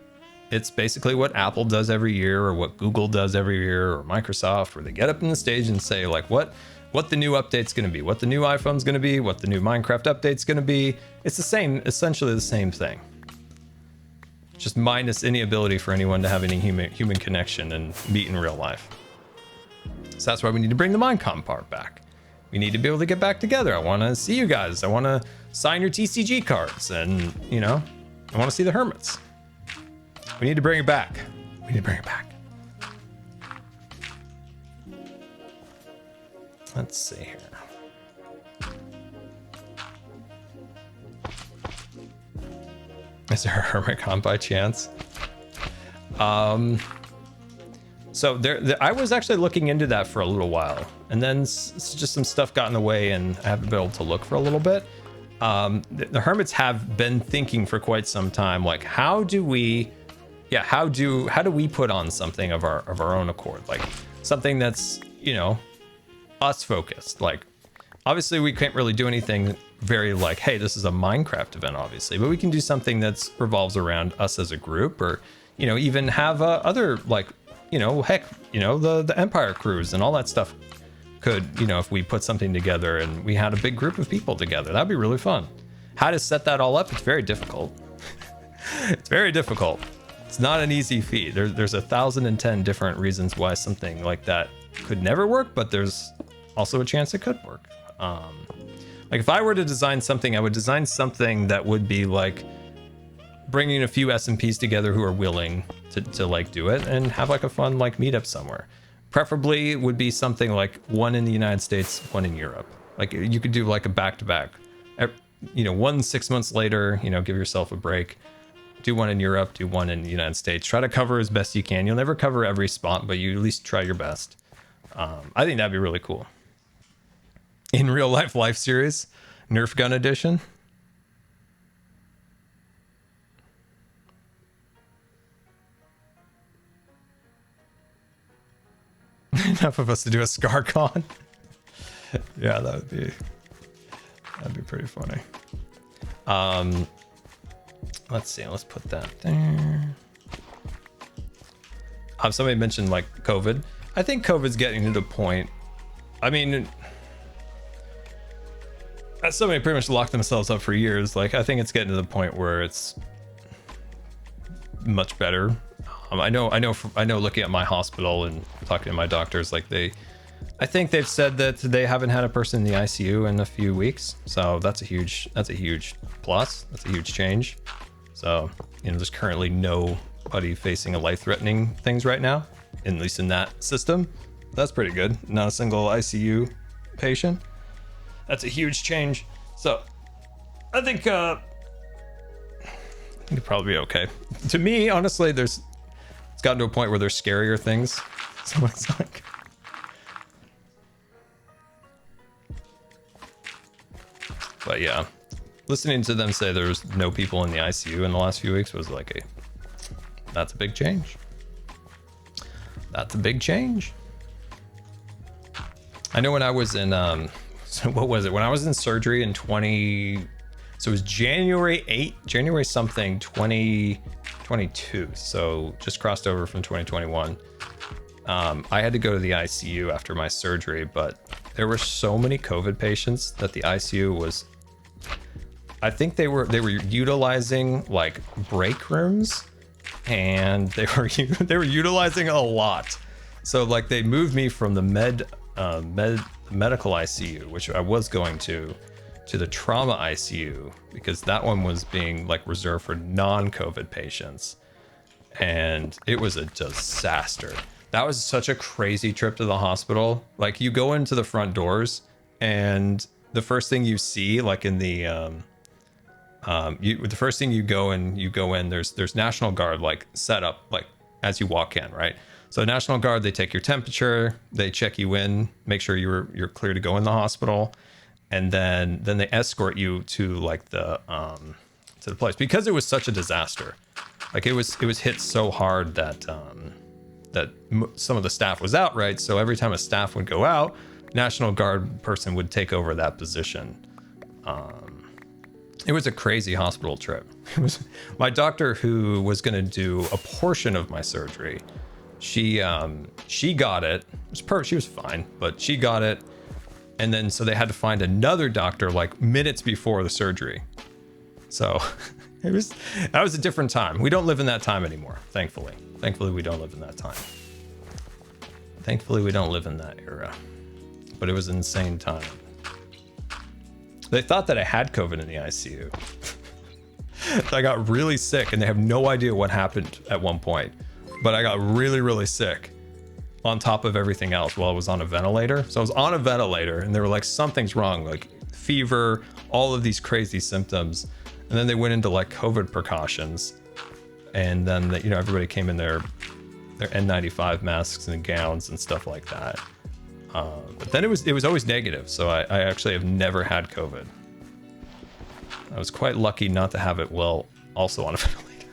it's basically what Apple does every year, or what Google does every year, or Microsoft, where they get up on the stage and say like what the new update's going to be, what the new iPhone's going to be, what the new Minecraft update's going to be. It's the same, essentially the same thing, just minus any ability for anyone to have any human connection and meet in real life. So that's why we need to bring the Minecom part back. We need to be able to get back together. I want to see you guys. I want to sign your TCG cards, and you know, I want to see the hermits. We need to bring it back. We need to bring it back. Let's see here. Is there a Hermitcraft by chance? So I was actually looking into that for a little while, and then just some stuff got in the way, and I haven't been able to look for a little bit. The hermits have been thinking for quite some time, like how do we put on something of our own accord, like something that's, you know, us focused. Like obviously we can't really do anything very like, hey, this is a Minecraft event, obviously, but we can do something that's revolves around us as a group, or, you know, even have other, like, you know, heck, you know, the Empire cruise and all that stuff could, you know, if we put something together and we had a big group of people together, that'd be really fun. How to set that all up, it's very difficult. It's very difficult. It's not an easy feat. There's 1,010 different reasons why something like that could never work, but there's also a chance it could work. Like if I were to design something, I would design something that would be like bringing a few SMPs together who are willing to like do it and have like a fun like meetup somewhere. Preferably would be something like one in the United States, one in Europe. Like you could do like a back-to-back, you know, 1 6 months later, you know, give yourself a break. Do one in Europe, do one in the United States. Try to cover as best you can. You'll never cover every spot, but you at least try your best. I think that'd be really cool. In real life series, Nerf Gun Edition. Enough of us to do a ScarCon. Yeah, that'd be pretty funny. Let's see, let's put that there. Somebody mentioned like COVID. I think COVID's getting to the point. I mean, somebody pretty much locked themselves up for years. Like, I think it's getting to the point where it's much better. I know looking at my hospital and talking to my doctors, like I think they've said that they haven't had a person in the ICU in a few weeks. So that's a huge plus. That's a huge change. So, you know, there's currently nobody facing a life-threatening things right now, at least in that system. That's pretty good. Not a single ICU patient. That's a huge change. So I think it'd probably be okay. To me, honestly, it's gotten to a point where there's scarier things. So it's like, but yeah, listening to them say there's no people in the ICU in the last few weeks was like that's a big change. That's a big change. I know when I was in so what was it? When I was in surgery in so it was January something 2022. So just crossed over from 2021. I had to go to the ICU after my surgery, but there were so many COVID patients that the ICU was, I think they were utilizing like break rooms, and they were utilizing a lot. So like they moved me from the medical ICU, which I was going to the trauma ICU, because that one was being like reserved for non-COVID patients, and it was a disaster. That was such a crazy trip to the hospital. Like you go into the front doors, and the first thing you see, like in the the first thing you go in, there's National Guard like set up like as you walk in, right? So National Guard, they take your temperature, they check you in, make sure you're clear to go in the hospital, and then they escort you to like to the place, because it was such a disaster. Like it was hit so hard that some of the staff was out, right? So every time a staff would go out, National Guard person would take over that position. It was a crazy hospital trip. It was my doctor who was going to do a portion of my surgery. She got it. It was perfect. She was fine, but she got it. And then so they had to find another doctor like minutes before the surgery. So that was a different time. We don't live in that time anymore, thankfully. Thankfully, we don't live in that time. Thankfully, we don't live in that era. But it was an insane time. They thought that I had COVID in the ICU. I got really sick and they have no idea what happened at one point. But I got really, really sick on top of everything else while I was on a ventilator. So I was on a ventilator and they were like, something's wrong, like fever, all of these crazy symptoms. And then they went into like COVID precautions. And then, everybody came in their N95 masks and gowns and stuff like that. But then it was always negative. So I actually have never had COVID. I was quite lucky not to have it while also on a ventilator.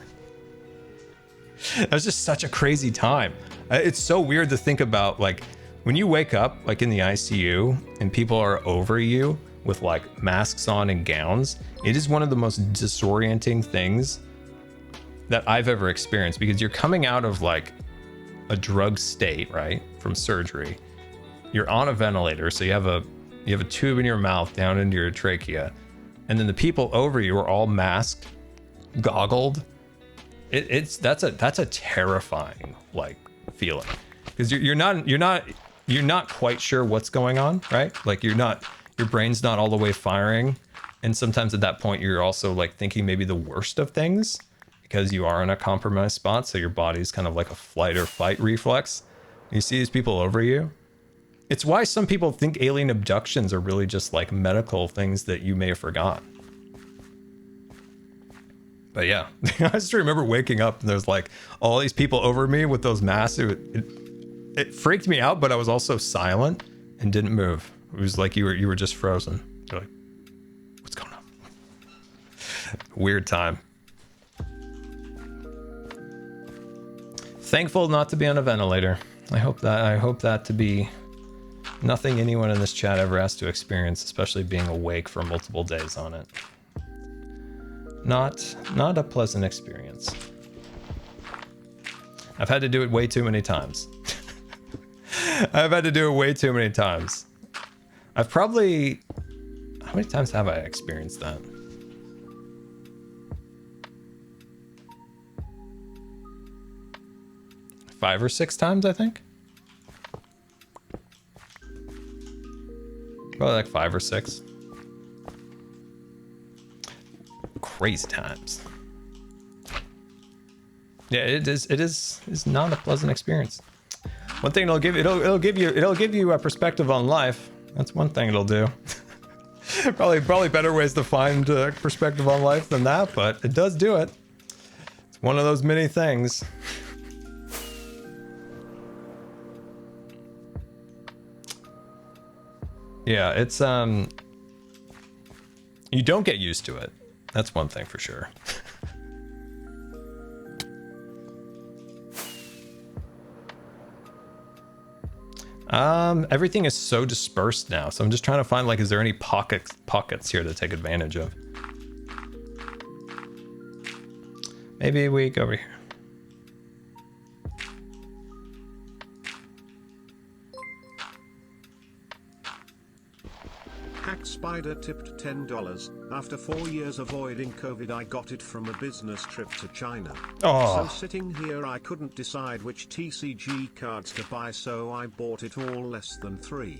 That was just such a crazy time. It's so weird to think about, like, when you wake up like in the ICU and people are over you with like masks on and gowns. It is one of the most disorienting things that I've ever experienced, because you're coming out of like a drug state, right, from surgery. You're on a ventilator, so you have a tube in your mouth down into your trachea, and then the people over you are all masked, goggled. That's a terrifying like feeling, because you're not quite sure what's going on, right? Like your brain's not all the way firing, and sometimes at that point you're also like thinking maybe the worst of things because you are in a compromised spot, so your body's kind of like a flight or fight reflex. You see these people over you. It's why some people think alien abductions are really just like medical things that you may have forgotten. But yeah, I just remember waking up and there's like all these people over me with those masks. It freaked me out, but I was also silent and didn't move. It was like you were just frozen. You're like, what's going on? Weird time. Thankful not to be on a ventilator. I hope that to be nothing anyone in this chat ever has to experience, especially being awake for multiple days on it. Not a pleasant experience. I've had to do it way too many times. I've had to do it way too many times. How many times have I experienced that? 5 or 6 times, I think. Probably like 5 or 6. Crazy times. Yeah, it is not a pleasant experience. One thing it'll give you a perspective on life. That's one thing it'll do. probably better ways to find perspective on life than that, but it does do it. It's one of those many things. Yeah, it's you don't get used to it. That's one thing for sure. Everything is so dispersed now, so I'm just trying to find, like, is there any pockets here to take advantage of? Maybe we go over here. Hack Spider tipped $10. After 4 years avoiding COVID, I got it from a business trip to China. Oh. So sitting here, I couldn't decide which TCG cards to buy, so I bought it all less than 3.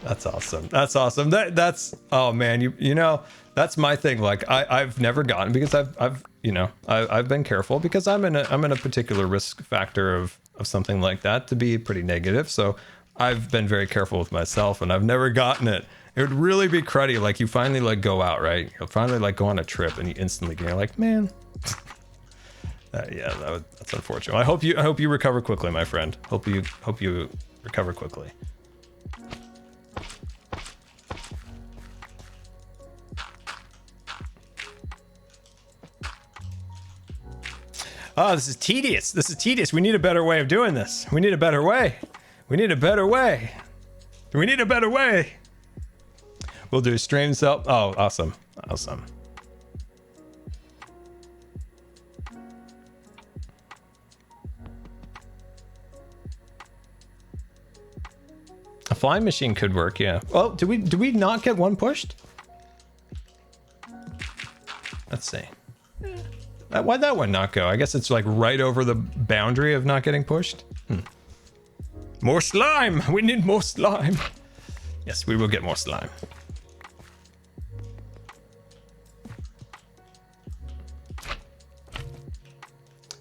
That's awesome. That's awesome. That's oh man, you know, that's my thing. Like I've never gotten, because I've been careful, because I'm in a particular risk factor of something like that to be pretty negative. So I've been very careful with myself, and I've never gotten it. It would really be cruddy. Like you finally like go out, right? You'll finally like go on a trip, and you instantly get like, man. Yeah, that's unfortunate. I hope you recover quickly, my friend. Hope you recover quickly. Oh, this is tedious. This is tedious. We need a better way of doing this. We need a better way. We need a better way. We need a better way. We'll do stream self. Oh, awesome. Awesome. A flying machine could work, yeah. Oh, do we not get one pushed? Let's see. Why'd that one not go? I guess it's like right over the boundary of not getting pushed. More slime! We need more slime. Yes, we will get more slime.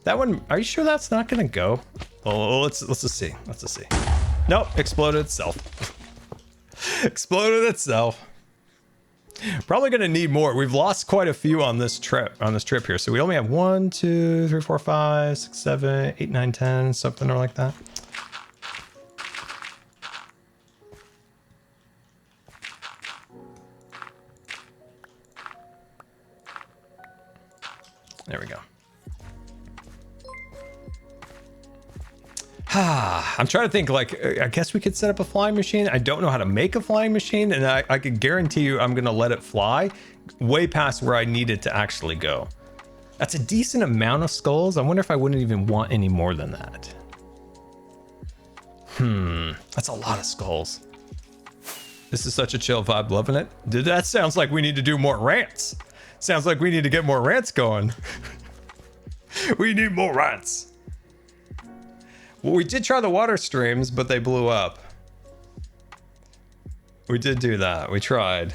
That one, are you sure that's not gonna go? Oh, let's just see. Let's just see. Nope, exploded itself. Exploded itself. Probably gonna need more. We've lost quite a few on this trip here. So we only have 1, 2, 3, 4, 5, 6, 7, 8, 9, 10, something or like that. There we go. I'm trying to think, like, I guess we could set up a flying machine. I don't know how to make a flying machine, and I could guarantee you I'm gonna let it fly way past where I need it to actually go. That's a decent amount of skulls. I wonder if I wouldn't even want any more than that. That's a lot of skulls. This is such a chill vibe, loving it. That sounds like we need to do more rants. Sounds like we need to get more rants going. We need more rants. Well, we did try the water streams, but they blew up. We did do that. We tried.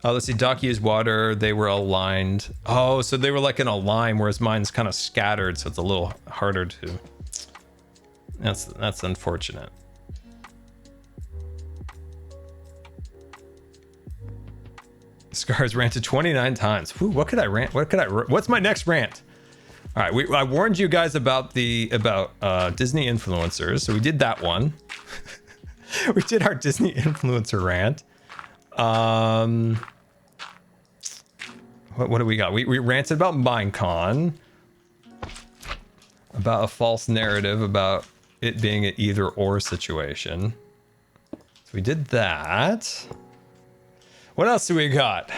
Oh, let's see. Doc used water. They were aligned. Oh, so they were like in a line, whereas mine's kind of scattered, so it's a little harder to... That's unfortunate. Scar's ranted 29 times. Whew, what could I rant? What's my next rant? All right, I warned you guys about Disney influencers, so we did that one. We did our Disney influencer rant. What do we got? We ranted about Minecon, about a false narrative about it being an either or situation. So we did that. What else do we got?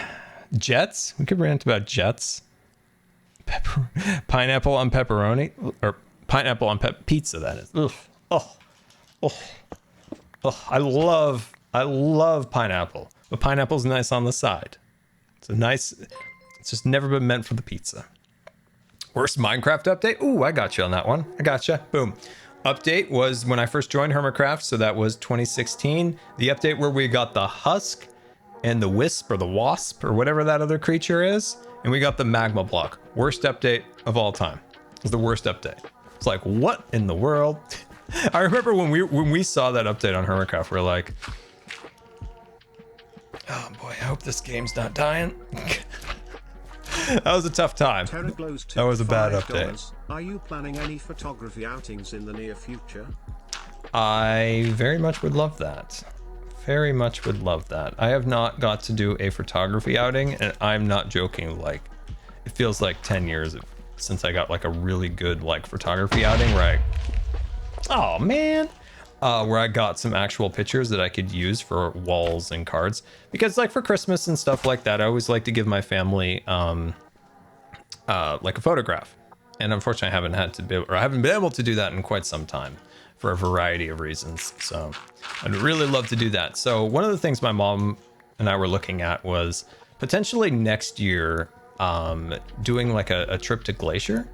Jets? We could rant about jets. Pineapple on pepperoni, or pineapple on pizza. That is. Ugh. Oh. I love pineapple, but pineapple's nice on the side. It's just never been meant for the pizza. Worst Minecraft update? Ooh, I got you on that one. I got you. Boom. Update was when I first joined Hermitcraft, so that was 2016. The update where we got the husk and the wisp or the wasp or whatever that other creature is, and we got the magma block. Worst update of all time. It was the worst update. It's like, what in the world? I remember when we saw that update on Hermitcraft, we're like, oh boy, I hope this game's not dying. That was a tough time. That was a bad update. Are you planning any photography outings in the near future? I very much would love that. Very much would love that. I have not got to do a photography outing, and I'm not joking. Like, it feels like 10 years since I got like a really good like photography outing, right? Oh man. Where I got some actual pictures that I could use for walls and cards, because like for Christmas and stuff like that, I always like to give my family like a photograph, and unfortunately I haven't been able to do that in quite some time for a variety of reasons. So I'd really love to do that. So one of the things my mom and I were looking at was potentially next year doing like a trip to Glacier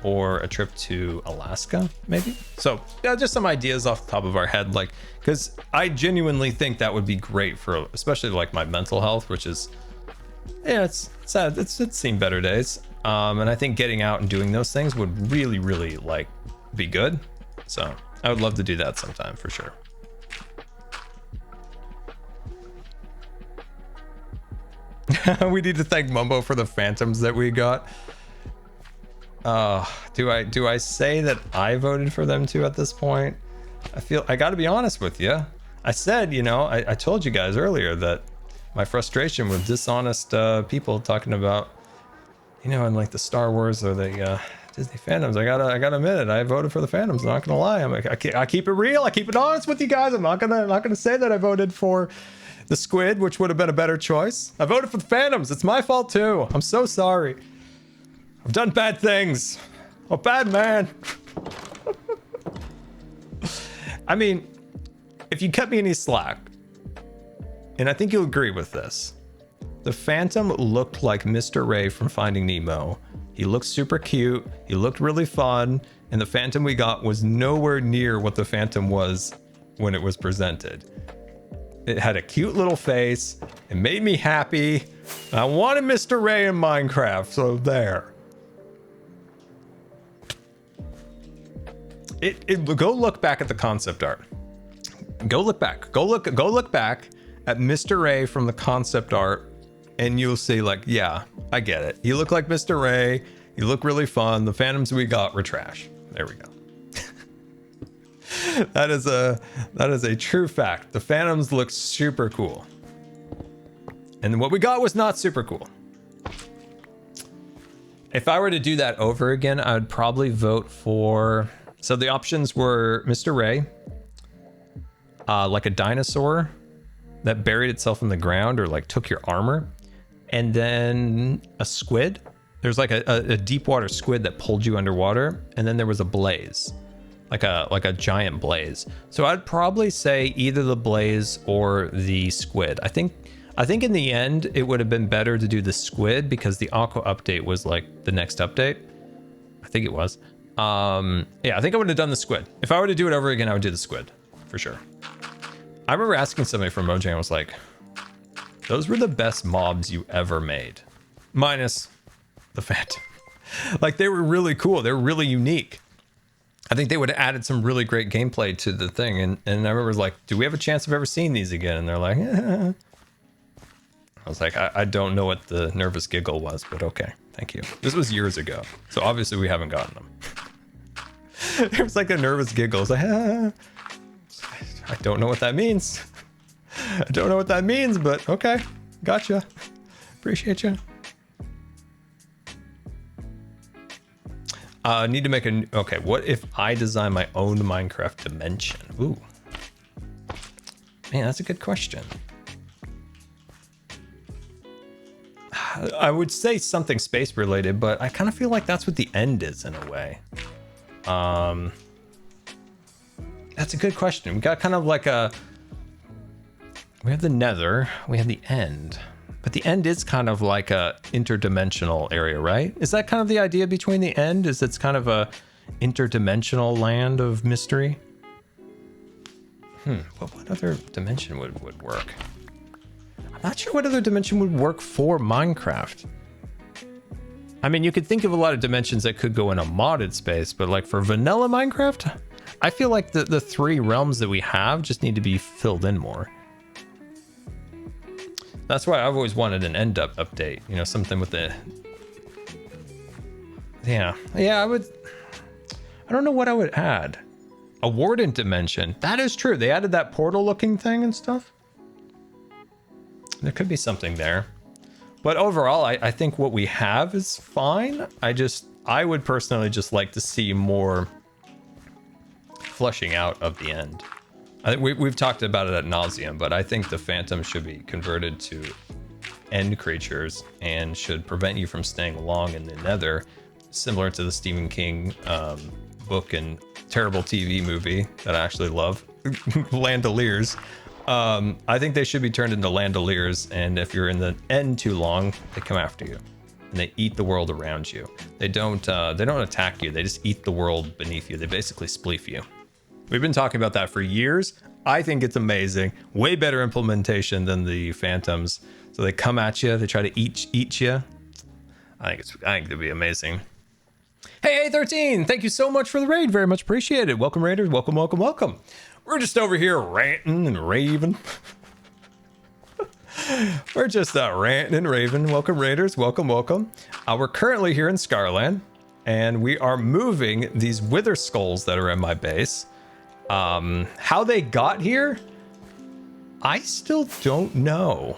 or a trip to Alaska, maybe. So yeah, just some ideas off the top of our head, like, because I genuinely think that would be great for especially like my mental health, which is, yeah, it's sad. It's seen better days. And I think getting out and doing those things would really, really like be good. So I would love to do that sometime for sure. We need to thank Mumbo for the phantoms that we got. Do I say that I voted for them too at this point? I got to be honest with you. I said, you know, I told you guys earlier that my frustration with dishonest people talking about, you know, in like the Star Wars or the Disney Phantoms. I gotta admit it. I voted for the Phantoms. I'm not gonna lie. I keep it real. I keep it honest with you guys. I'm not gonna say that I voted for the Squid, which would have been a better choice. I voted for the Phantoms. It's my fault too. I'm so sorry. I've done bad things. I'm a bad man. I mean, if you cut me any slack, and I think you'll agree with this, the Phantom looked like Mr. Ray from Finding Nemo. He looked super cute. He looked really fun. And the Phantom we got was nowhere near what the Phantom was when it was presented. It had a cute little face. It made me happy. I wanted Mr. Ray in Minecraft, so there. Go look back at the concept art. Go look back. Go look back at Mr. Ray from the concept art, and you'll see, like, yeah, I get it. You look like Mr. Ray. You look really fun. The Phantoms we got were trash. There we go. That is a true fact. The Phantoms look super cool. And what we got was not super cool. If I were to do that over again, I would probably vote for... So the options were Mr. Ray, like a dinosaur that buried itself in the ground or like took your armor, and then a squid. There's like a deep water squid that pulled you underwater, and then there was a blaze, like a giant blaze. So I'd probably say either the blaze or the squid. I think in the end it would have been better to do the squid because the aqua update was like the next update. I think it was. Yeah, I think I would have done the squid. If I were to do it over again, I would do the squid for sure. I remember asking somebody from Mojang, I was like, those were the best mobs you ever made. Minus the Phantom. Like, they were really cool. They were really unique. I think they would have added some really great gameplay to the thing. And I remember like, do we have a chance of ever seeing these again? And they're like, I was like, I don't know what the nervous giggle was, but okay, thank you. This was years ago. So obviously we haven't gotten them. There was like a nervous giggle. I was like, I don't know what that means. I don't know what that means, but okay. Gotcha. Appreciate you. Need to make a... Okay, what if I design my own Minecraft dimension? Ooh. Man, that's a good question. I would say something space related, but I kind of feel like that's what the end is in a way. That's a good question. We got kind of like a... We have the nether, we have the end. But the end is kind of like a interdimensional area, right? Is that kind of the idea between the end? Is it's kind of a interdimensional land of mystery? What other dimension would work? I'm not sure what other dimension would work for Minecraft. I mean, you could think of a lot of dimensions that could go in a modded space, but like for vanilla Minecraft, I feel like the three realms that we have just need to be filled in more. That's why I've always wanted an end up update, you know, something with the... Yeah, I don't know what I would add. A warden dimension. That is true. They added that portal looking thing and stuff. There could be something there. But overall, I think what we have is fine. I would personally just like to see more fleshing out of the end. I think we've talked about it ad nauseum, but I think the Phantom should be converted to end creatures and should prevent you from staying long in the nether, similar to the Stephen King book and terrible TV movie that I actually love, Landoliers. I think they should be turned into Landoliers, and if you're in the end too long, they come after you and they eat the world around you. They don't attack you. They just eat the world beneath you. They basically spleef you. We've been talking about that for years. I think it's amazing. Way better implementation than the Phantoms. So they come at you. They try to eat you. I think it'd be amazing. Hey, A13, thank you so much for the raid. Very much appreciated. Welcome, Raiders. Welcome, welcome, welcome. We're just over here ranting and raving. We're just ranting and raving. Welcome, Raiders. Welcome, welcome. We're currently here in Scarland, and we are moving these wither skulls that are in my base. How they got here, I still don't know.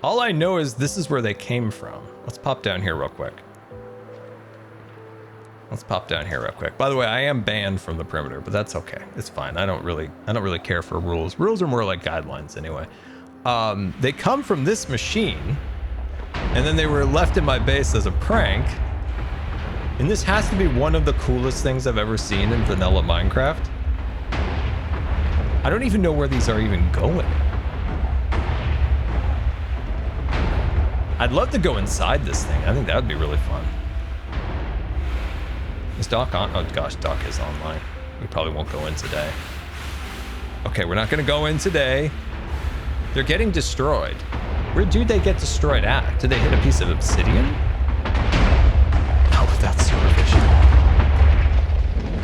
All I know is this is where they came from. Let's pop down here real quick. Let's pop down here real quick. By the way, I am banned from the perimeter, but that's okay. It's fine. I don't really care for rules. Rules are more like guidelines anyway. They come from this machine, and then they were left in my base as a prank. And this has to be one of the coolest things I've ever seen in vanilla Minecraft. I don't even know where these are even going. I'd love to go inside this thing. I think that would be really fun. Is Doc on? Oh gosh, Doc is online. We probably won't go in today. Okay, we're not gonna go in today. They're getting destroyed. Where do they get destroyed at? Did they hit a piece of obsidian? Oh, that's super fishy.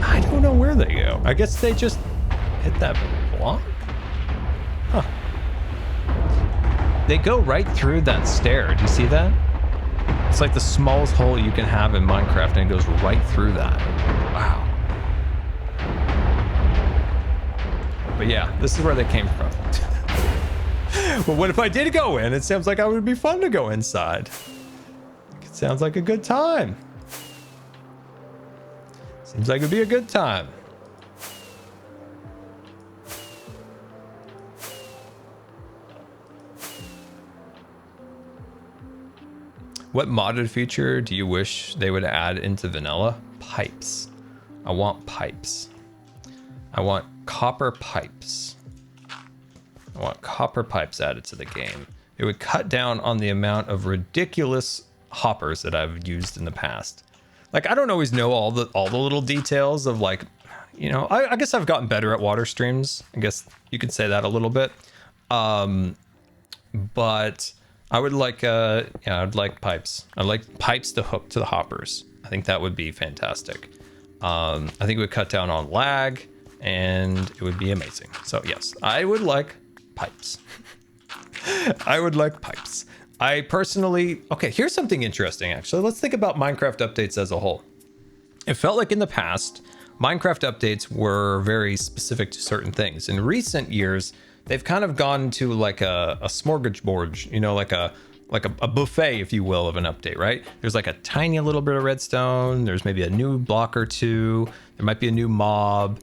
I don't know where they go. I guess they just hit that block? Huh. They go right through that stair. Do you see that? It's like the smallest hole you can have in Minecraft, and it goes right through that. Wow. But yeah, this is where they came from. Well, what if I did go in? It sounds like it would be fun to go inside. It sounds like a good time. Seems like it'd be a good time. What modded feature do you wish they would add into vanilla? Pipes. I want pipes. I want copper pipes. I want copper pipes added to the game. It would cut down on the amount of ridiculous hoppers that I've used in the past. Like, I don't always know all the little details of, like, you know, I guess I've gotten better at water streams. I guess you could say that a little bit. But I would like, yeah, I'd like pipes. I'd like pipes to hook to the hoppers. I think that would be fantastic. I think it would cut down on lag, and it would be amazing. So yes, I would like pipes. I would like pipes. I personally, okay, here's something interesting, actually. Let's think about Minecraft updates as a whole. It felt like in the past, Minecraft updates were very specific to certain things. In recent years, they've kind of gone to like a smorgasbord, you know, like a buffet, if you will, of an update, right? There's like a tiny little bit of redstone. There's maybe a new block or two. There might be a new mob.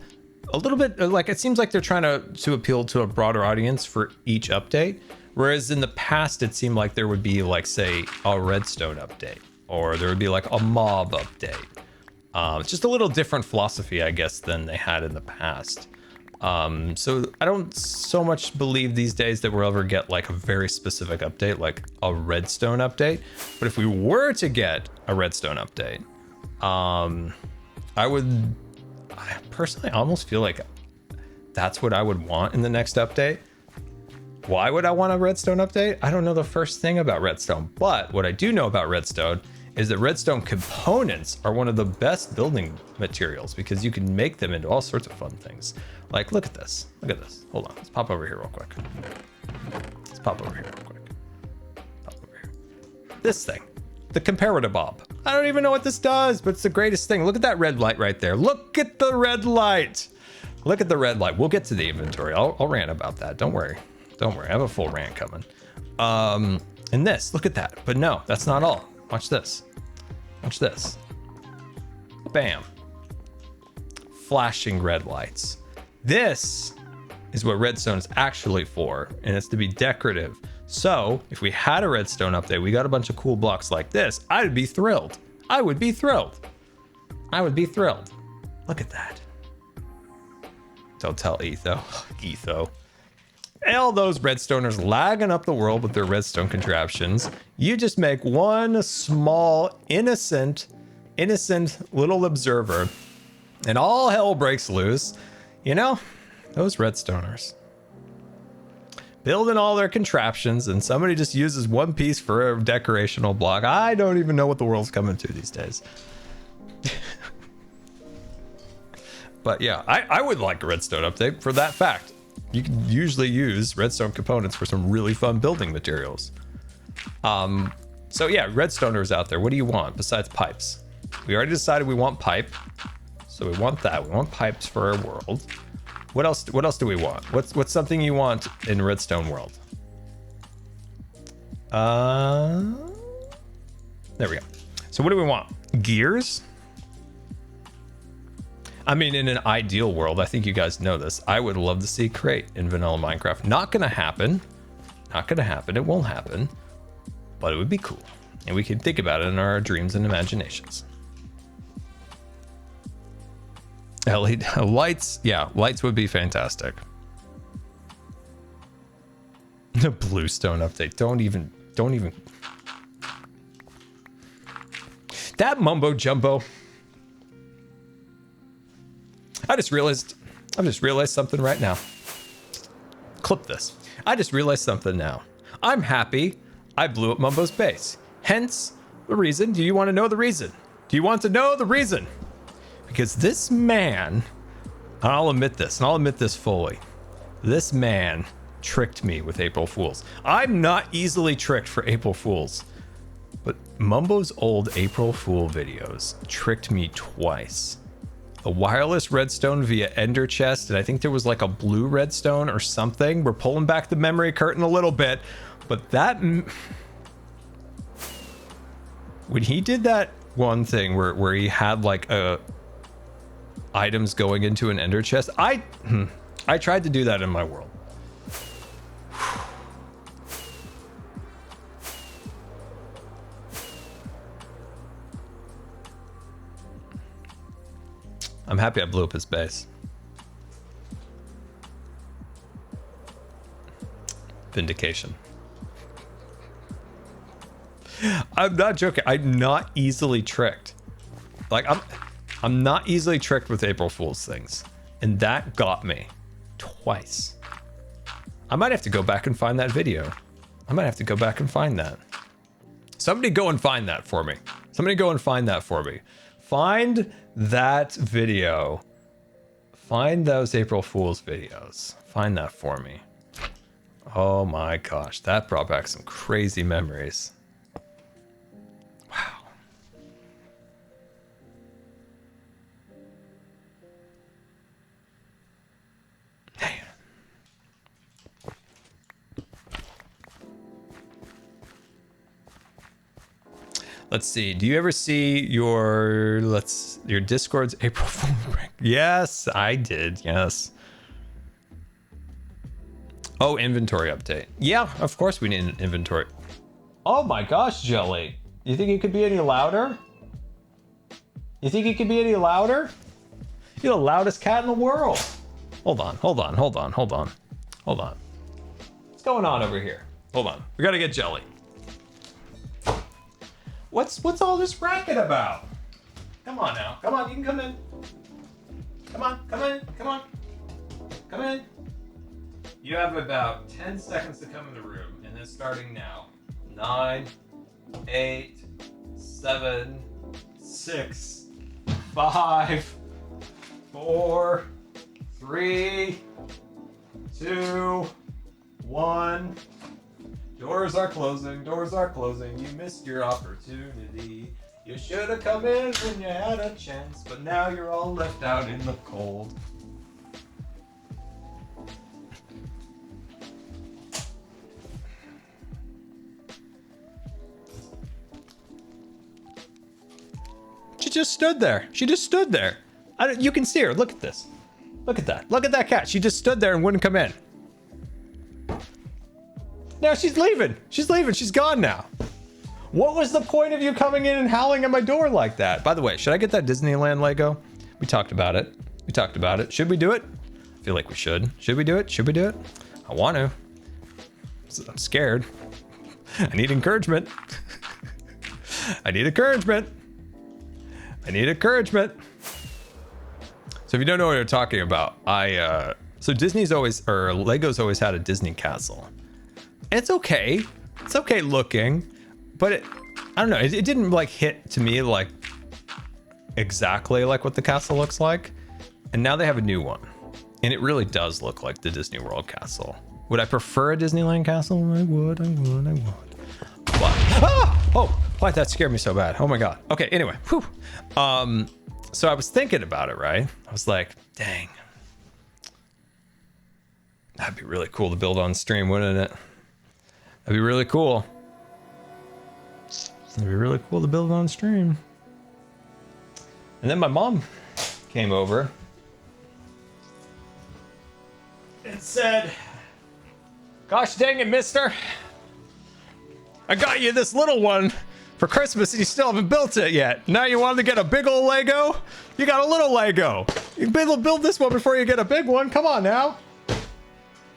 A little bit, like, it seems like they're trying to appeal to a broader audience for each update. Whereas in the past, it seemed like there would be, like, say, a redstone update, or there would be like a mob update. It's just a little different philosophy, I guess, than they had in the past. So I don't so much believe these days that we'll ever get like a very specific update, like a redstone update. But if we were to get a redstone update, I personally almost feel like that's what I would want in the next update. Why would I want a redstone update? I don't know the first thing about redstone, but what I do know about redstone is that redstone components are one of the best building materials because you can make them into all sorts of fun things. Like, look at this. Look at this. Hold on. Let's pop over here real quick. Let's pop over here real quick. Pop over here. This thing. The comparative bob. I don't even know what this does, but it's the greatest thing. Look at that red light right there. Look at the red light. Look at the red light. We'll get to the inventory. I'll rant about that. Don't worry. Don't worry. I have a full rant coming. And this. Look at that. But no, that's not all. Watch this. Watch this. Bam. Flashing red lights. This is what redstone is actually for, and it's to be decorative. So if we had a redstone update, we got a bunch of cool blocks like this, I'd be thrilled. I would be thrilled. I would be thrilled. Look at that. Don't tell Etho. Etho. All those redstoners lagging up the world with their redstone contraptions. You just make one small, innocent little observer, and all hell breaks loose. You know, those redstoners building all their contraptions, and somebody just uses one piece for a decorational block. I don't even know what the world's coming to these days. But yeah, I would like a redstone update for that fact. You can usually use redstone components for some really fun building materials. So yeah, redstoners out there, what do you want besides pipes? We already decided we want pipe. So we want that. We want pipes for our world. What else do we want? What's something you want in redstone world? There we go. So what do we want? Gears? I mean, in an ideal world, I think you guys know this, I would love to see Crate in vanilla Minecraft. Not gonna happen. Not gonna happen. It won't happen. But it would be cool. And we can think about it in our dreams and imaginations. LED lights. Yeah, lights would be fantastic. The Bluestone update. Don't even. That mumbo jumbo. I just realized something right now. Clip this. I just realized something now. I'm happy I blew up Mumbo's base. Hence the reason. Do you want to know the reason? Do you want to know the reason? Because this man, and I'll admit this, and I'll admit this fully, this man tricked me with April Fools. I'm not easily tricked for April Fools, but Mumbo's old April Fool videos tricked me twice. A wireless redstone via ender chest, and I think there was like a blue redstone or something. We're pulling back the memory curtain a little bit, but that... When he did that one thing where he had like items going into an ender chest, I tried to do that in my world. I'm happy I blew up his base. Vindication. I'm not joking. I'm not easily tricked. Like I'm not easily tricked with April Fool's things. And that got me twice. I might have to go back and find that video. I might have to go back and find that. Somebody go and find that for me. Somebody go and find that for me. Find that video. Find those April Fool's videos. Find that for me. Oh my gosh, that brought back some crazy memories. Wow. Man. Let's see. Do you ever see your Discord's April Fool prank? Yes, I did. Yes. Oh, inventory update. Yeah, of course we need an inventory. Oh my gosh, Jelly. You think it could be any louder? You think it could be any louder? You're the loudest cat in the world. Hold on. What's going on over here? Hold on. We gotta get Jelly. What's all this racket about? Come on now. Come on, you can come in. Come in. You have about 10 seconds to come in the room, and then starting now. 9, 8, 7, 6, 5, 4, 3, 2, 1. Doors are closing. You missed your opportunity. You should have come in when you had a chance, but now you're all left out in the cold. She just stood there. You can see her. Look at this. Look at that. Look at that cat. She just stood there and wouldn't come in. Now she's leaving. She's gone now. What was the point of you coming in and howling at my door like that? By the way, should I get that Disneyland Lego? We talked about it. Should we do it? I feel like we should. Should we do it? I want to. I'm scared. I need encouragement. I need encouragement. So if you don't know what we're talking about, so Lego's always had a Disney castle. And it's okay. It's okay looking, but I don't know. It didn't like hit to me like exactly like what the castle looks like. And now they have a new one, and it really does look like the Disney World castle. Would I prefer a Disneyland castle? I would. But, oh, why that scared me so bad? Oh my god. Okay. Anyway, whew. So I was thinking about it, right? I was like, dang, that'd be really cool to build on stream, wouldn't it? That'd be really cool. It'd be really cool to build on stream. And then my mom came over and said, "Gosh dang it, mister. I got you this little one for Christmas and you still haven't built it yet. Now you wanted to get a big old Lego? You got a little Lego. You can build this one before you get a big one. Come on now."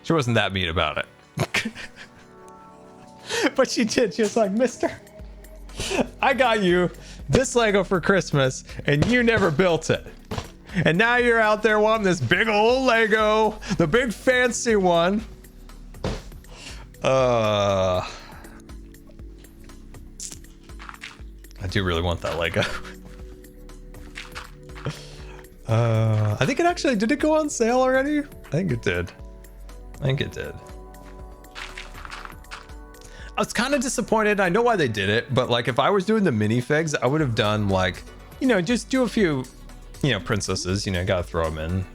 She wasn't that mean about it. But she did. She was like, "Mister, I got you this Lego for Christmas and you never built it. And now you're out there wanting this big old Lego, the big fancy one." I do really want that Lego. I think it actually, did it go on sale already? I think it did. I was kind of disappointed. I know why they did it, but like if I was doing the minifigs, I would have done like, you know, just do a few, you know, princesses, you know, gotta throw them in.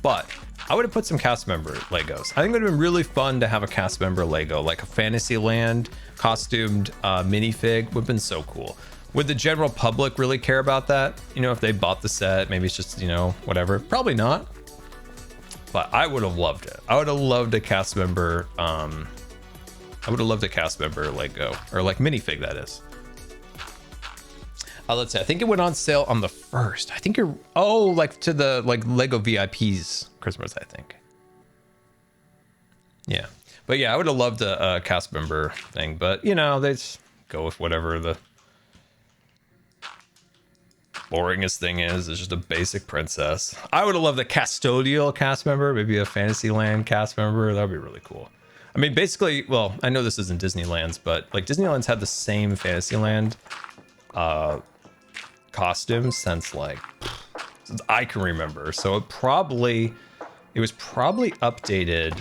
But I would have put some cast member Legos. I think it would have been really fun to have a cast member Lego, like a Fantasyland costumed minifig would have been so cool. Would the general public really care about that? You know, if they bought the set, maybe it's just, you know, whatever. Probably not. But I would have loved it. I would have loved a cast member. I would have loved a cast member Lego, or like minifig, that is. Let's see. I think it went on sale on the 1st. I think you're, oh, like to the like Lego VIPs Christmas, I think. Yeah. But yeah, I would have loved a cast member thing, but you know, they just go with whatever the boringest thing is. It's just a basic princess. I would have loved a custodial cast member, maybe a Fantasyland cast member. That would be really cool. I mean, basically, well, I know this isn't Disneyland's, but like Disneyland's had the same Fantasyland costumes since I can remember. So it was probably updated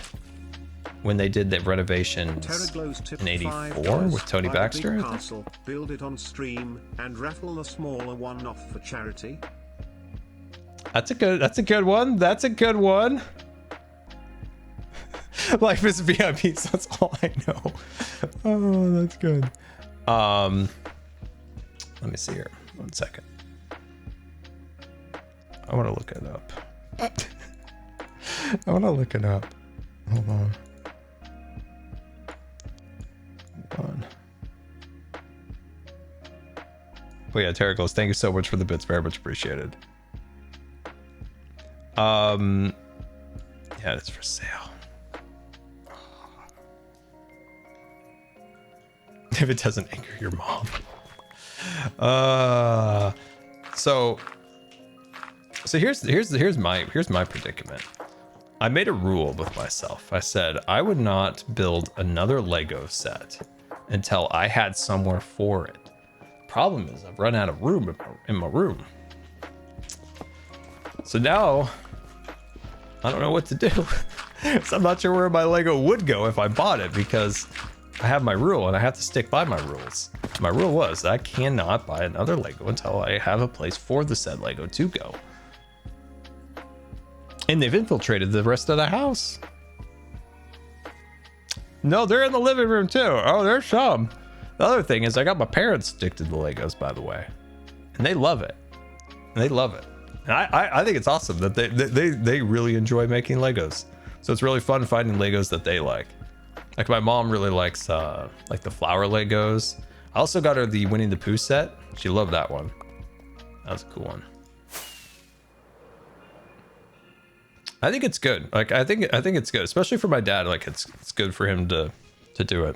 when they did the renovations in '84 with Tony Baxter. Castle, build it on stream and raffle the smaller one off for charity. That's a good one. That's a good one. Life is VIPs, that's all I know. Oh, that's good. Let me see here. 1 second. I want to look it up. Hold on. But yeah, Terracles, thank you so much for the bits. Very much appreciated. Yeah, it's for sale. If it doesn't anger your mom. So here's my predicament. I made a rule with myself. I said I would not build another Lego set until I had somewhere for it. Problem is I've run out of room in my room. So now I don't know what to do. So I'm not sure where my Lego would go if I bought it, because I have my rule and I have to stick by my rules. My rule was I cannot buy another Lego until I have a place for the said Lego to go. And they've infiltrated the rest of the house. No, they're in the living room too. Oh, there's some. The other thing is I got my parents addicted to Legos, by the way. And they love it. And I think it's awesome that they really enjoy making Legos. So it's really fun finding Legos that they like. Like my mom really likes like the flower Legos. I also got her the Winnie the Pooh set. She loved that one. That was a cool one. I think it's good. Like I think it's good, especially for my dad. Like it's good for him to do it.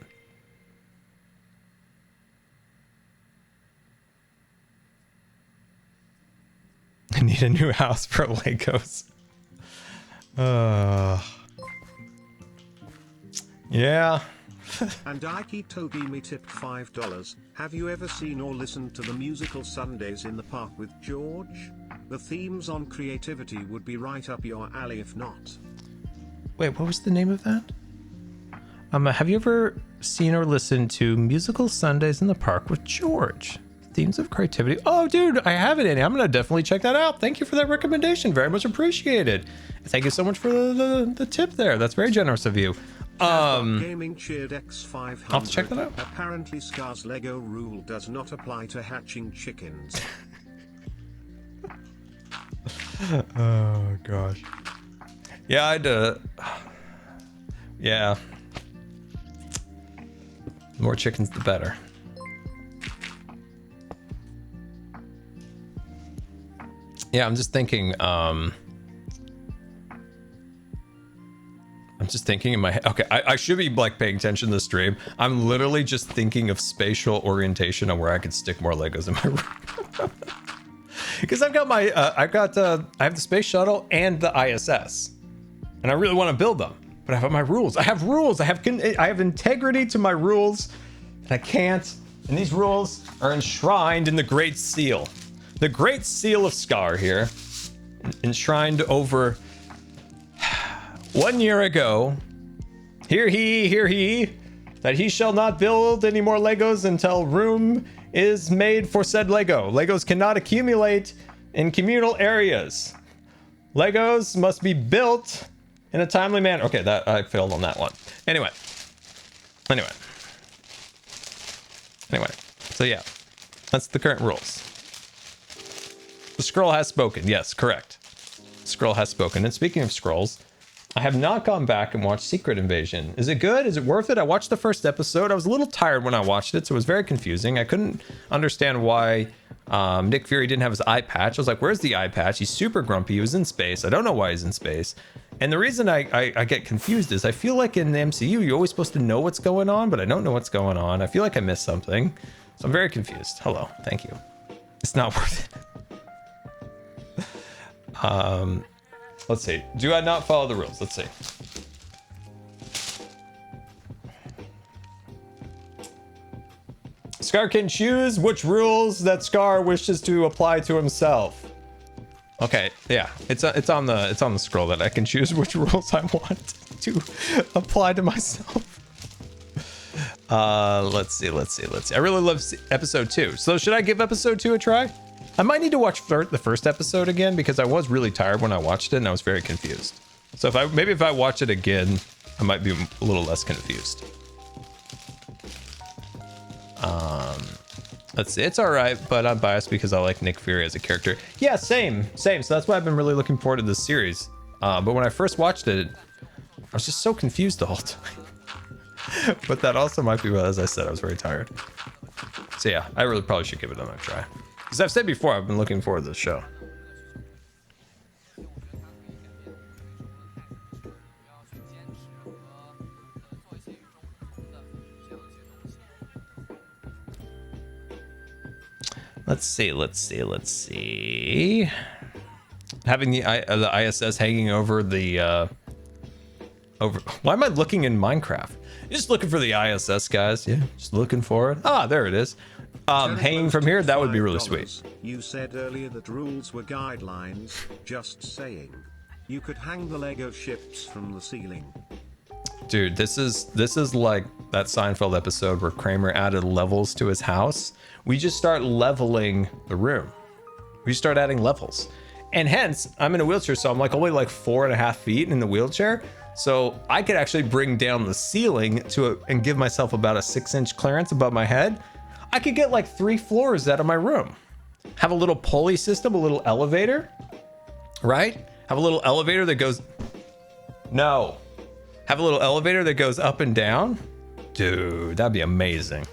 I need a new house for Legos. Yeah. And Ike Togimi tipped $5. Have you ever seen or listened to the musical Sundays in the Park with George? The themes on creativity would be right up your alley if not. Wait, what was the name of that? Have you ever seen or listened to Musical Sundays in the Park with George? Themes of creativity. Oh, dude, I have it in. I'm gonna definitely check that out. Thank you for that recommendation. Very much appreciated. Thank you so much for the tip there. That's very generous of you. Gaming cheered X500. I'll have to check that out. Apparently Scar's Lego rule does not apply to hatching chickens. Oh gosh. Yeah, yeah. The more chickens, the better. Yeah, I'm just thinking. I'm just thinking in my head. Okay, I should be like paying attention to the stream. I'm literally just thinking of spatial orientation on where I could stick more Legos in my room. Because I've got my, I have the space shuttle and the ISS, and I really want to build them. But I have my rules. I have rules. I have integrity to my rules, and I can't. And these rules are enshrined in the Great Seal, the Great Seal of Scar here, enshrined over 1 year ago. Hear he, that he shall not build any more Legos until room is made for said Lego. Legos cannot accumulate in communal areas. Legos must be built in a timely manner. Okay, that I failed on that one. Anyway. So yeah, that's the current rules. The scroll has spoken. Yes, correct. Scroll has spoken. And speaking of scrolls, I have not gone back and watched Secret Invasion. Is it good? Is it worth it? I watched the first episode. I was a little tired when I watched it, so it was very confusing. I couldn't understand why Nick Fury didn't have his eye patch. I was like, where's the eye patch? He's super grumpy. He was in space. I don't know why he's in space. And the reason I get confused is I feel like in the MCU, you're always supposed to know what's going on, but I don't know what's going on. I feel like I missed something. So I'm very confused. Hello. Thank you. It's not worth it. Let's see. Do I not follow the rules? Let's see. Scar can choose which rules that Scar wishes to apply to himself. Okay, yeah, it's on the scroll that I can choose which rules I want to apply to myself. Let's see. I really love episode 2. So should I give episode 2 a try? I might need to watch the first episode again because I was really tired when I watched it and I was very confused. So if I watch it again, I might be a little less confused. Let's see. It's all right, but I'm biased because I like Nick Fury as a character. Yeah, same. So that's why I've been really looking forward to this series. But when I first watched it, I was just so confused the whole time. But that also might be what, as I said, I was very tired. So yeah, I really probably should give it another try. As I've said before, I've been looking forward to this show. Let's see. Having the ISS hanging over the why am I looking in Minecraft? Just looking for the ISS, guys. Yeah, just looking for it. Ah, there it is. Hanging from here, that would be really sweet. You said earlier that rules were guidelines. Just saying. You could hang the Lego ships from the ceiling. Dude, this is like that Seinfeld episode where Kramer added levels to his house. We just start leveling the room. We just start adding levels. And hence, I'm in a wheelchair, so I'm like only like 4.5 feet in the wheelchair. So I could actually bring down the ceiling and give myself about a 6-inch clearance above my head. I could get like 3 floors out of my room. Have a little pulley system, a little elevator, right? Have a little elevator that goes... No. Have a little elevator that goes up and down. Dude, that'd be amazing.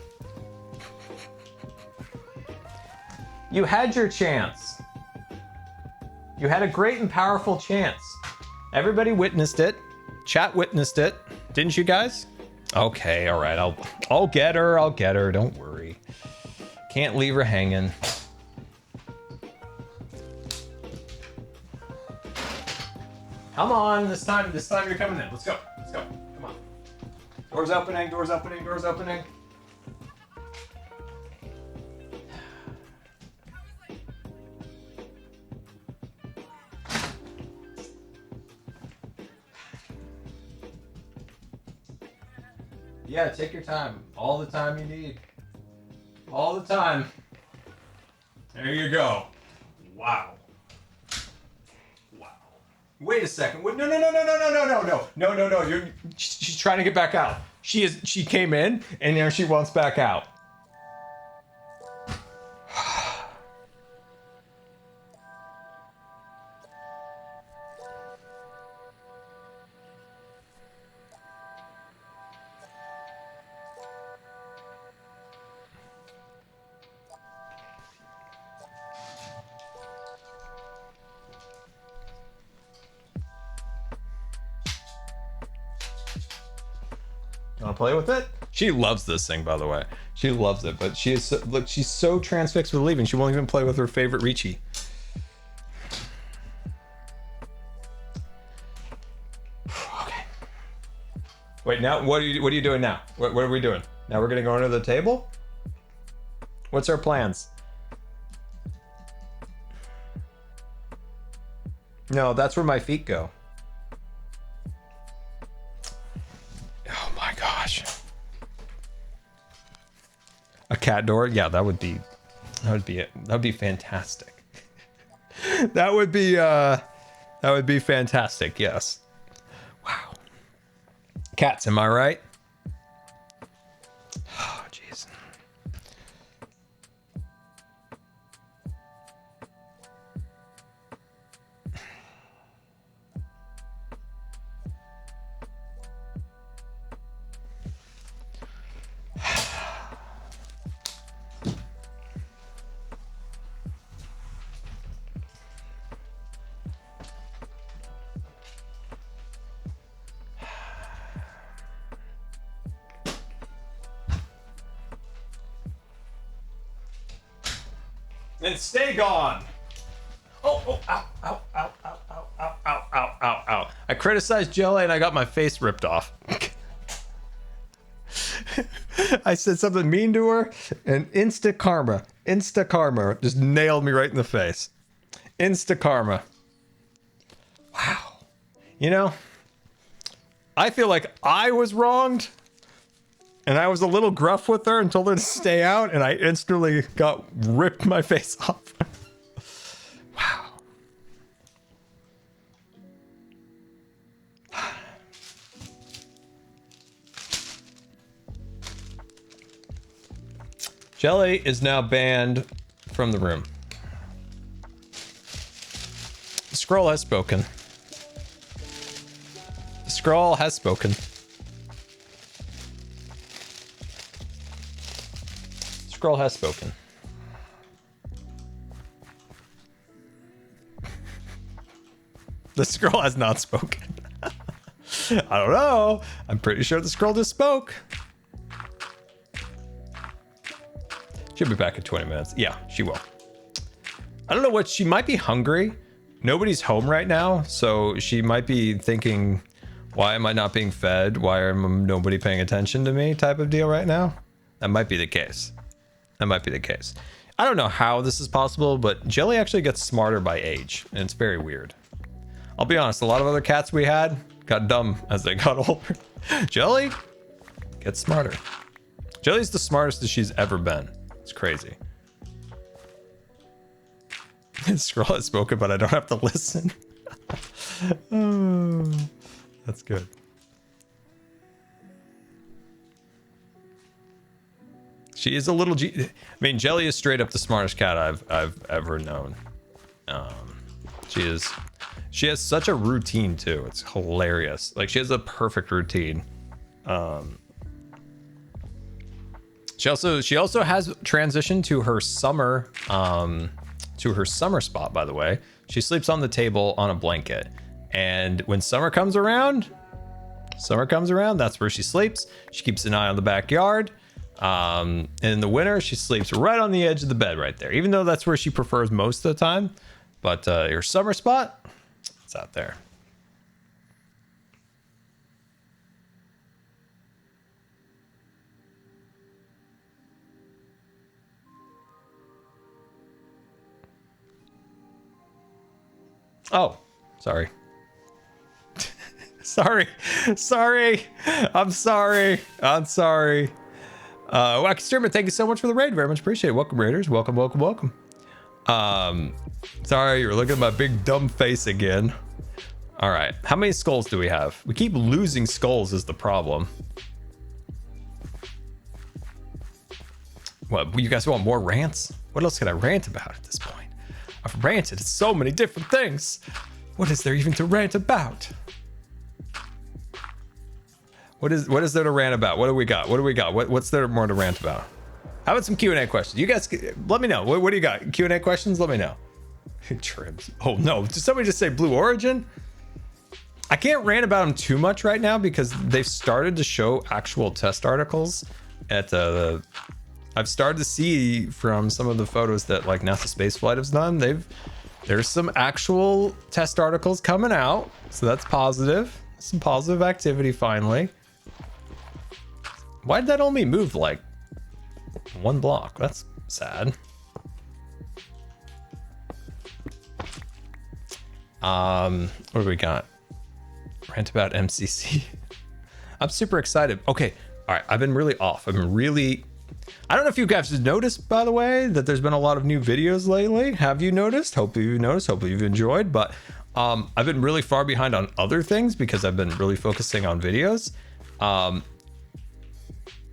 You had your chance. You had a great and powerful chance. Everybody witnessed it. Chat witnessed it. Didn't you guys? Okay, all right. I'll get her. I'll get her. Don't worry. Can't leave her hanging. Come on, this time you're coming in. Let's go. Come on. Doors opening. Yeah, take your time. All the time you need. All the time. There you go. Wow. Wait a second. Wait, no. She's trying to get back out. She came in and now she wants back out. Want to play with it? She loves this thing, by the way. She loves it, but she is so, look, she's so transfixed with leaving. She won't even play with her favorite Ricci. Okay. Wait, now what are you doing now? What are we doing? Now we're gonna go under the table? What's our plans? No, that's where my feet go. Oh my gosh. A cat door? Yeah, that would be it. That would be fantastic. that would be fantastic, yes. Wow. Cats, am I right? Oh, jeez. And stay gone. Oh, ow, ow, ow, ow, ow, ow, ow, ow, ow, ow. I criticized Jelly and I got my face ripped off. I said something mean to her and insta karma just nailed me right in the face. Insta karma. Wow. You know, I feel like I was wronged. And I was a little gruff with her and told her to stay out, and I instantly ripped my face off. Wow. Jelly is now banned from the room. The scroll has spoken. The scroll has spoken. Scroll has spoken. The scroll has not spoken. I don't know. I'm pretty sure the scroll just spoke. She'll be back in 20 minutes. Yeah, she will. I don't know what, she might be hungry. Nobody's home right now, so she might be thinking, why am I not being fed? Why am nobody paying attention to me type of deal right now? That might be the case. That might be the case. I don't know how this is possible, but Jelly actually gets smarter by age, and it's very weird. I'll be honest, a lot of other cats we had got dumb as they got older. Jelly gets smarter. Jelly's the smartest that she's ever been. It's crazy. Scroll has spoken, but I don't have to listen. Oh, that's good. She is a little I mean, Jelly is straight up the smartest cat I've ever known. She has such a routine too. It's hilarious. Like, she has a perfect routine. She also has transitioned to her summer spot, by the way. She sleeps on the table on a blanket. And when summer comes around, that's where she sleeps. She keeps an eye on the backyard. And in the winter, she sleeps right on the edge of the bed right there, even though that's where she prefers most of the time. But her summer spot, it's out there. Oh, sorry. Sorry. I'm sorry. Wacky Streamer, thank you so much for the raid. Very much appreciate it. Welcome, Raiders. Welcome. Sorry, you're looking at my big dumb face again. All right. How many skulls do we have? We keep losing skulls is the problem. What, you guys want more rants? What else can I rant about at this point? I've ranted so many different things. What is there even to rant about? What is there to rant about? What do we got? What's there more to rant about? How about some Q&A questions? You guys, let me know. What do you got? Q&A questions? Let me know. Trims. Oh no, did somebody just say Blue Origin? I can't rant about them too much right now because they've started to show actual test articles at I've started to see from some of the photos that like NASA Spaceflight has done. There's some actual test articles coming out, so that's positive. Some positive activity finally. Why did that only move like one block? That's sad. What do we got? Rant about MCC. I'm super excited. Okay, all right. I've been really off. I don't know if you guys have noticed, by the way, that there's been a lot of new videos lately. Have you noticed? Hopefully you've noticed. Hopefully you've enjoyed. But I've been really far behind on other things because I've been really focusing on videos.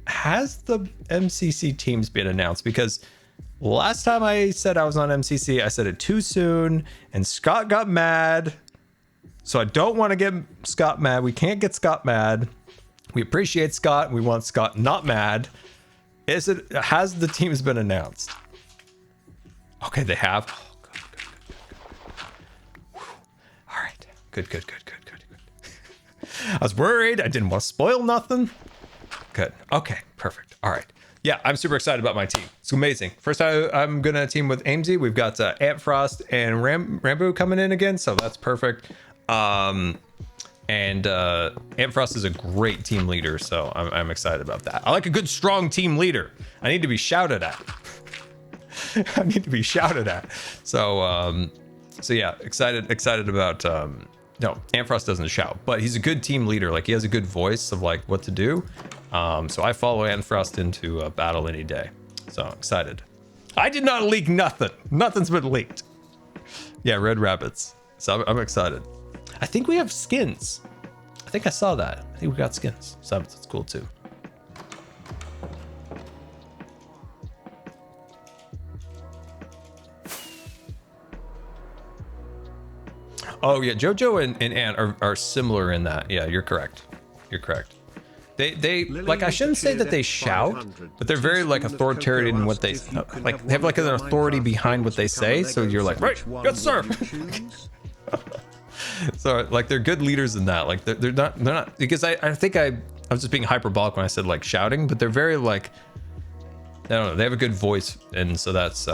Has the MCC teams been announced? Because last time I said I was on MCC, I said it too soon, and Scott got mad. So I don't want to get Scott mad. We can't get Scott mad. We appreciate Scott. We want Scott not mad. Has the teams been announced? Okay, they have. Oh, good. All right. Good. I was worried. I didn't want to spoil nothing. Good. Okay, perfect. All right. Yeah, I'm super excited about my team. It's amazing. First, I'm going to team with Amesy. We've got Ant Frost and Rambo coming in again, so that's perfect. Ant Frost is a great team leader, so I'm excited about that. I like a good, strong team leader. I need to be shouted at. So yeah, excited about. No, Ant Frost doesn't shout, but he's a good team leader. Like he has a good voice of like what to do. So I follow Ant Frost into a battle any day. So I'm excited. I did not leak nothing. Nothing's been leaked. Yeah, red rabbits. So I'm excited. I think we have skins. I think I saw that. I think we got skins. So that's cool too. Oh yeah, Jojo and Ant are similar in that. Yeah, you're correct. They like, I shouldn't say that they shout, but they're very like authoritarian in what they like. They have like an authority behind what they say. So you're like, right, good sir. So like they're good leaders in that. Like they're not because I think I was just being hyperbolic when I said like shouting, but they're very like, I don't know, they have a good voice, and so that's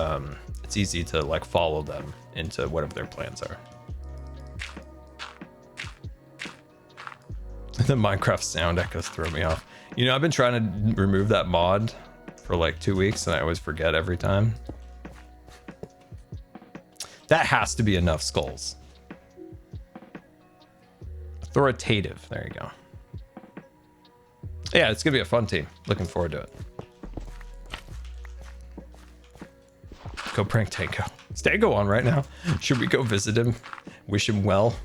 it's easy to like follow them into whatever their plans are. The Minecraft sound echoes throw me off. You know, I've been trying to remove that mod for like 2 weeks and I always forget every time. That has to be enough skulls. Authoritative. There you go. Yeah, it's gonna be a fun team. Looking forward to it. Go prank Tango. Is Tango on right now? Should we go visit him? Wish him well?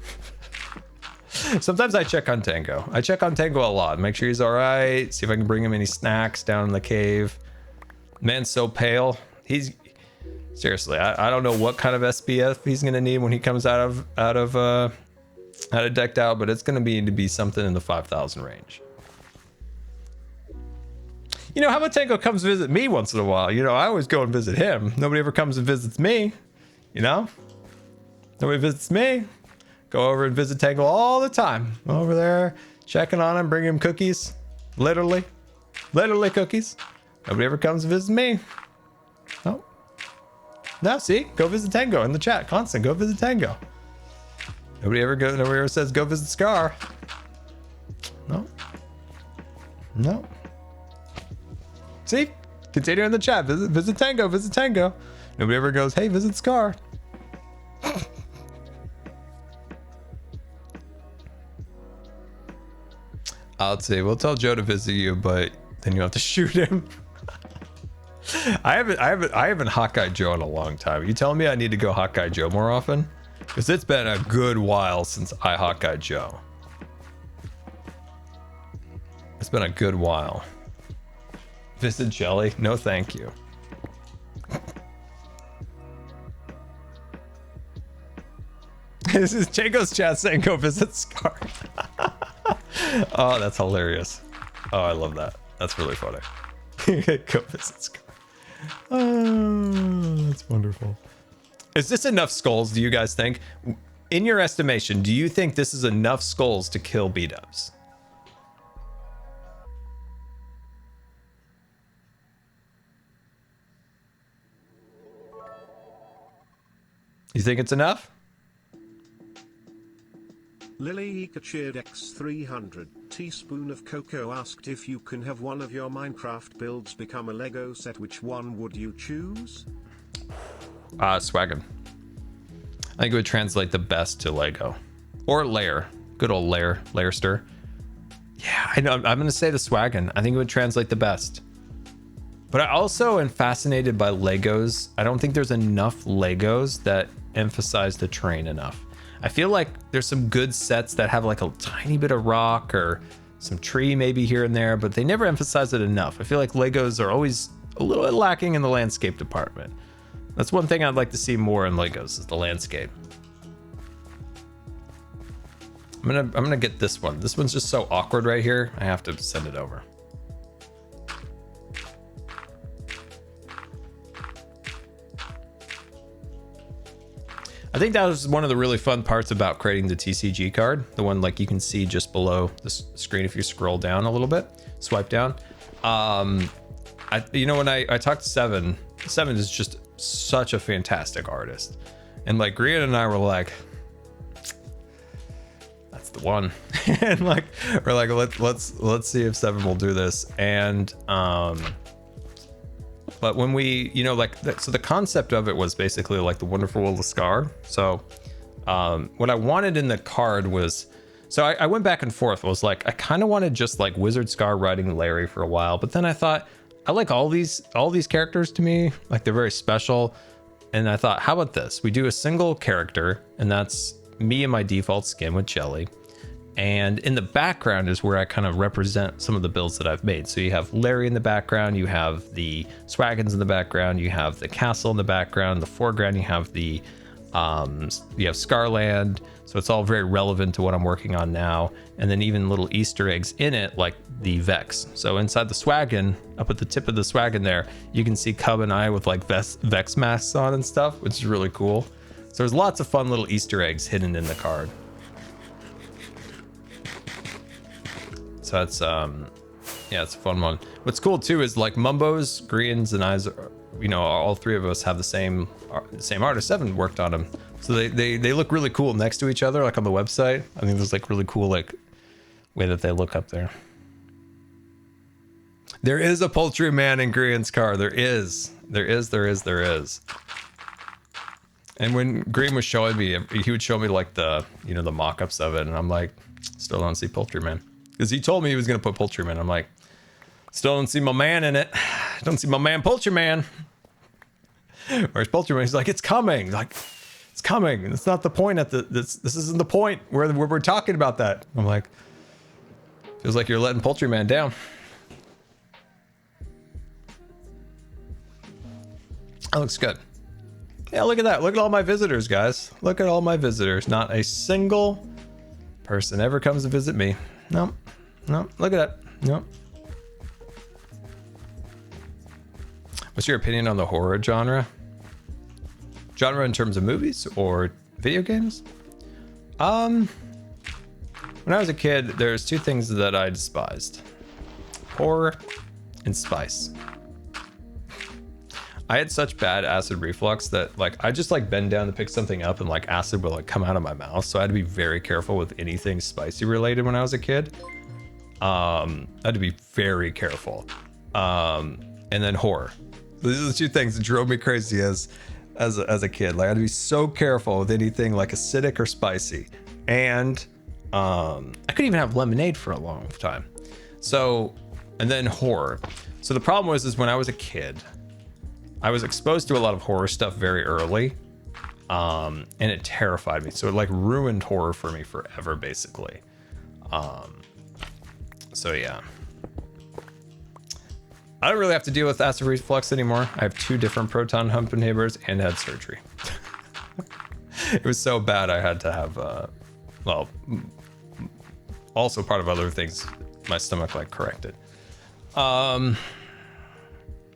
Sometimes I check on Tango. I check on Tango a lot. Make sure he's all right. See if I can bring him any snacks down in the cave. Man's so pale. He's seriously. I don't know what kind of SPF he's gonna need when he comes out of decked out, but it's gonna be something in the 5,000 range. You know, how about Tango comes visit me once in a while? You know, I always go and visit him. Nobody ever comes and visits me. You know, nobody visits me. Go over and visit Tango all the time. Over there, checking on him, bringing him cookies. Literally cookies. Nobody ever comes and visits me. Oh. No, see? Go visit Tango in the chat. Constant, go visit Tango. Nobody ever says go visit Scar. No. See? Continue in the chat. Visit Tango. Nobody ever goes, hey, visit Scar. I'll say, we'll tell Joe to visit you, but then you have to shoot him. I haven't Hawkeye Joe in a long time. You telling me I need to go Hawkeye Joe more often? Because it's been a good while since I Hawkeye Joe. It's been a good while. Visit Jelly? No, thank you. This is Jaco's chat saying go visit Scar. Oh, that's hilarious. Oh, I love that. That's really funny. Go visit Scar. Oh, that's wonderful. Is this enough skulls, do you guys think? in your estimation, do you think this is enough skulls to kill B-dubs? You think it's enough? Lily Eka cheered X300. Teaspoon of Cocoa asked if you can have one of your Minecraft builds become a Lego set. Which one would you choose? Swaggin. I think it would translate the best to Lego. Or layer. Good old layer. Layer stir. Yeah, I know. I'm going to say the Swaggin. I think it would translate the best. But I also am fascinated by Legos. I don't think there's enough Legos that emphasize the terrain enough. I feel like there's some good sets that have like a tiny bit of rock or some tree maybe here and there, but they never emphasize it enough. I feel like Legos are always a little bit lacking in the landscape department. That's one thing I'd like to see more in Legos is the landscape. I'm gonna get this one. This one's just so awkward right here. I have to send it over. I think that was one of the really fun parts about creating the TCG card. The one like you can see just below the screen if you scroll down a little bit, swipe down. You know, when I talked to Seven is just such a fantastic artist. And like Grian and I were like, that's the one. And like, we're like, let's see if Seven will do this. And, but when we, you know, like, so the concept of it was basically like the Wonderful World of Scar. So what I wanted in the card was, so I went back and forth. I was like, I kind of wanted just like Wizard Scar riding Larry for a while, but then I thought, I like all these characters to me, like they're very special. And I thought, how about this? We do a single character, and that's me in my default skin with Jelly. And in the background is where I kind of represent some of the builds that I've made. So you have Larry in the background, you have the Swaggins in the background, you have the castle in the background, the foreground, you have the you have Scarland. So it's all very relevant to what I'm working on now. And then even little Easter eggs in it, like the Vex. So inside the Swaggin, up at the tip of the Swaggin there, you can see Cub and I with like Vex masks on and stuff, which is really cool. So there's lots of fun little Easter eggs hidden in the card. So that's yeah, it's a fun one. What's cool too is like Mumbo's, Greens, and I's, you know, all three of us have the same artist. Seven worked on them, so they look really cool next to each other, like on the website. I think there's like really cool like way that they look up there. There is a poultry man in Green's car. There is. And when Green was showing me, he would show me like the, you know, the mock-ups of it, and I'm like, still don't see poultry man. Because he told me he was going to put Poultry Man. I'm like, still don't see my man in it. Don't see my man Poultry Man. Where's Poultry Man? He's like, it's coming. Like, it's coming. It's not the point at this isn't the point where we're talking about that. I'm like, feels like you're letting Poultry Man down. That looks good. Yeah, look at that. Look at all my visitors, guys. Look at all my visitors. Not a single person ever comes to visit me. Nope. Look at that. Nope. What's your opinion on the horror genre? Genre in terms of movies or video games? When I was a kid, there's two things that I despised: horror and spice. I had such bad acid reflux that like I just like bend down to pick something up and like acid will like come out of my mouth. So I had to be very careful with anything spicy related when I was a kid. I had to be very careful. And then horror. These are the two things that drove me crazy as a kid. Like I had to be so careful with anything like acidic or spicy. And I couldn't even have lemonade for a long time. So, and then horror. So the problem was when I was a kid, I was exposed to a lot of horror stuff very early, and it terrified me. So it like ruined horror for me forever, basically. So yeah. I don't really have to deal with acid reflux anymore. I have 2 different proton pump inhibitors and had surgery. It was so bad I had to have, well, also part of other things, my stomach like corrected.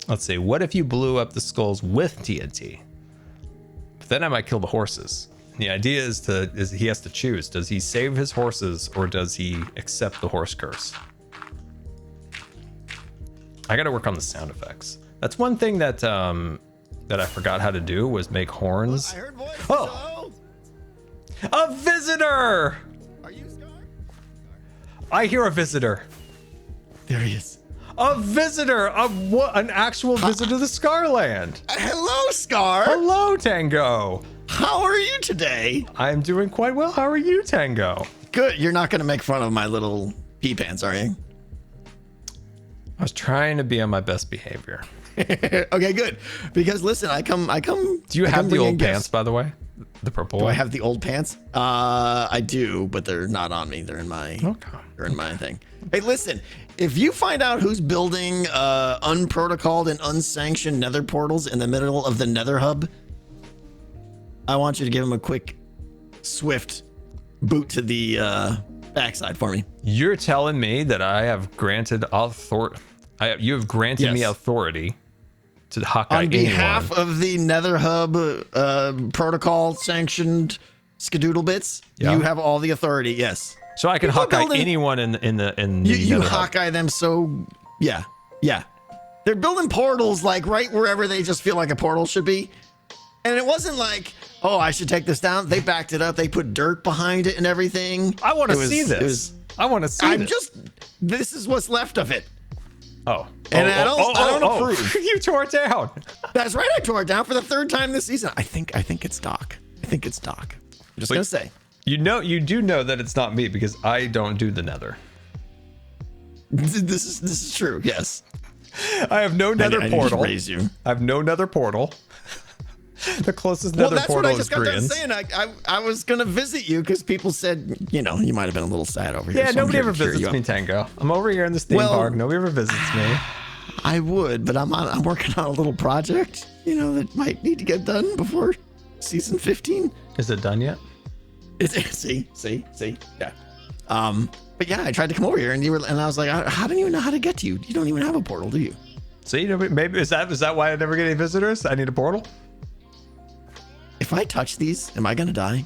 Let's see, what if you blew up the skulls with TNT? But then I might kill the horses. The idea is he has to choose. Does he save his horses or does he accept the horse curse? I got to work on the sound effects. That's one thing that that I forgot how to do was make horns. I heard voices. Oh, a visitor! Are you Scar? I hear a visitor. There he is. A visitor! An actual visitor to the Scarland. Hello, Scar. Hello, Tango. How are you today? I'm doing quite well. How are you, Tango? Good. You're not going to make fun of my little pea pants, are you? I was trying to be on my best behavior. Okay, good. Because listen, I come. Do you have the old pants, by the way? The purple Do one? I have the old pants? I do, but they're not on me. They're in my. Okay. They're in my thing. Hey, listen. If you find out who's building unprotocoled and unsanctioned nether portals in the middle of the nether hub, I want you to give him a quick, swift boot to the backside for me. You're telling me that I have granted authority. You have granted me Yes. authority to Hawkeye On anyone. behalf of the nether hub protocol sanctioned skadoodle bits, Yeah. you have all the authority. Yes. So I can People Hawkeye building- anyone in the You Nether Hub. Hawkeye them so yeah. They're building portals like right wherever they just feel like a portal should be. And it wasn't like, oh, I should take this down. They backed it up. They put dirt behind it and everything. I want to It was- see it this. was- I want to see I'm this. just this is what's left of it. Oh. And I don't approve. You tore it down. That's right. I tore it down for the third time this season. I think it's Doc. I'm just gonna say. You do know that it's not me because I don't do the Nether. This is true. Yes. I have no Nether I need to portal. raise you. I have no Nether portal. The closest Well, Nether that's what portal I is just got done Koreans. saying. I was gonna visit you because people said, you might have been a little sad over here. Yeah, so I'm nobody here ever to cheer visits you up. me, Tango. I'm over here in this theme Well- park. Nobody ever visits me. I would, but I'm working on a little project, that might need to get done before season 15. Is it done yet? See, yeah. But yeah, I tried to come over here, and I was like, I don't even know how to get to you. You don't even have a portal, do you? See, maybe is that why I never get any visitors? I need a portal. If I touch these, am I gonna die?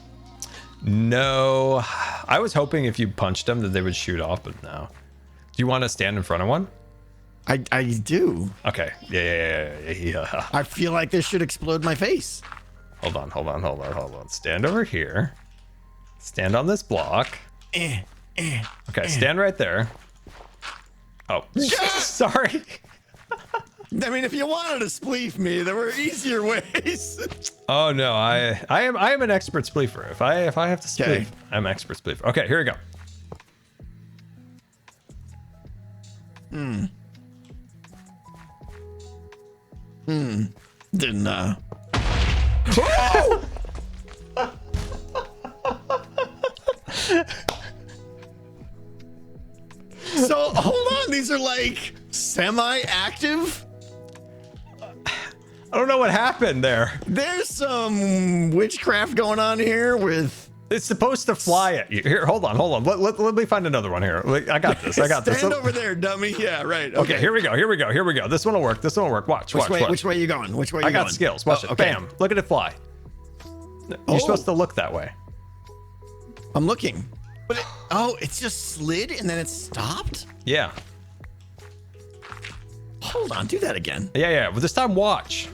No, I was hoping if you punched them that they would shoot off, but no. Do you want to stand in front of one? I do. Okay. Yeah. I feel like this should explode my face. Hold on. Stand over here. Stand on this block. Okay, stand right there. Oh, sorry. I mean, if you wanted to spleef me, there were easier ways. Oh no, I am an expert spleefer. If I have to spleef, Okay. I'm an expert spleefer. Okay, here we go. Didn't So hold on, these are like semi-active. I don't know what happened there. There's some witchcraft going on here with. It's supposed to fly at you. Here, hold on. Let me find another one here. I got this. Stand over there, dummy. Yeah, right. Okay, here we go. This one will work. Watch. Which way are you going? Which way are you I got going? skills. Watch it. okay. Bam. Look at it fly. You're supposed to look that way. I'm looking. But it's just slid and then it stopped? Yeah. Hold on, do that again. Yeah. Well, this time watch.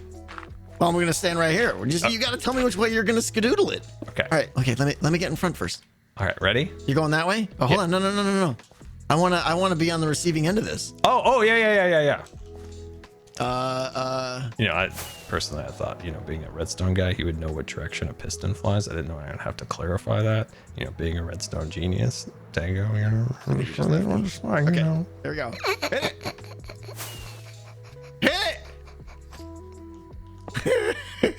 Well, I'm gonna stand right here. You gotta tell me which way you're gonna skadoodle it. Okay. All right, okay, let me get in front first. All right, ready? You're going that way? Oh, hold on. No. I wanna be on the receiving end of this. Oh, yeah. Uh I personally thought, being a redstone guy, he would know what direction a piston flies. I didn't know I'd have to clarify that. Being a redstone genius, Tango, okay, here we go. Hit it. Hit it.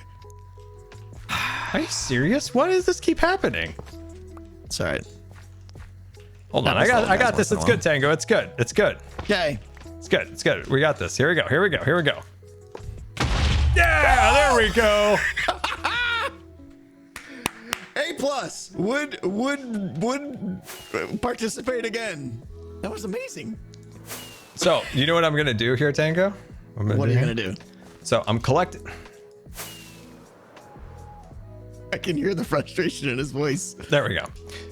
Are you serious? Why does this keep happening? It's all right. Hold on, That was all I got guys this. once It's in a good, Tango. It's good. Okay. It's good. We got this. Here we go. Yeah, there we go. A+ would participate again. That was amazing. So, you know what I'm gonna do here, Tango? What are you gonna do? So I'm collecting. I can hear the frustration in his voice. There we go.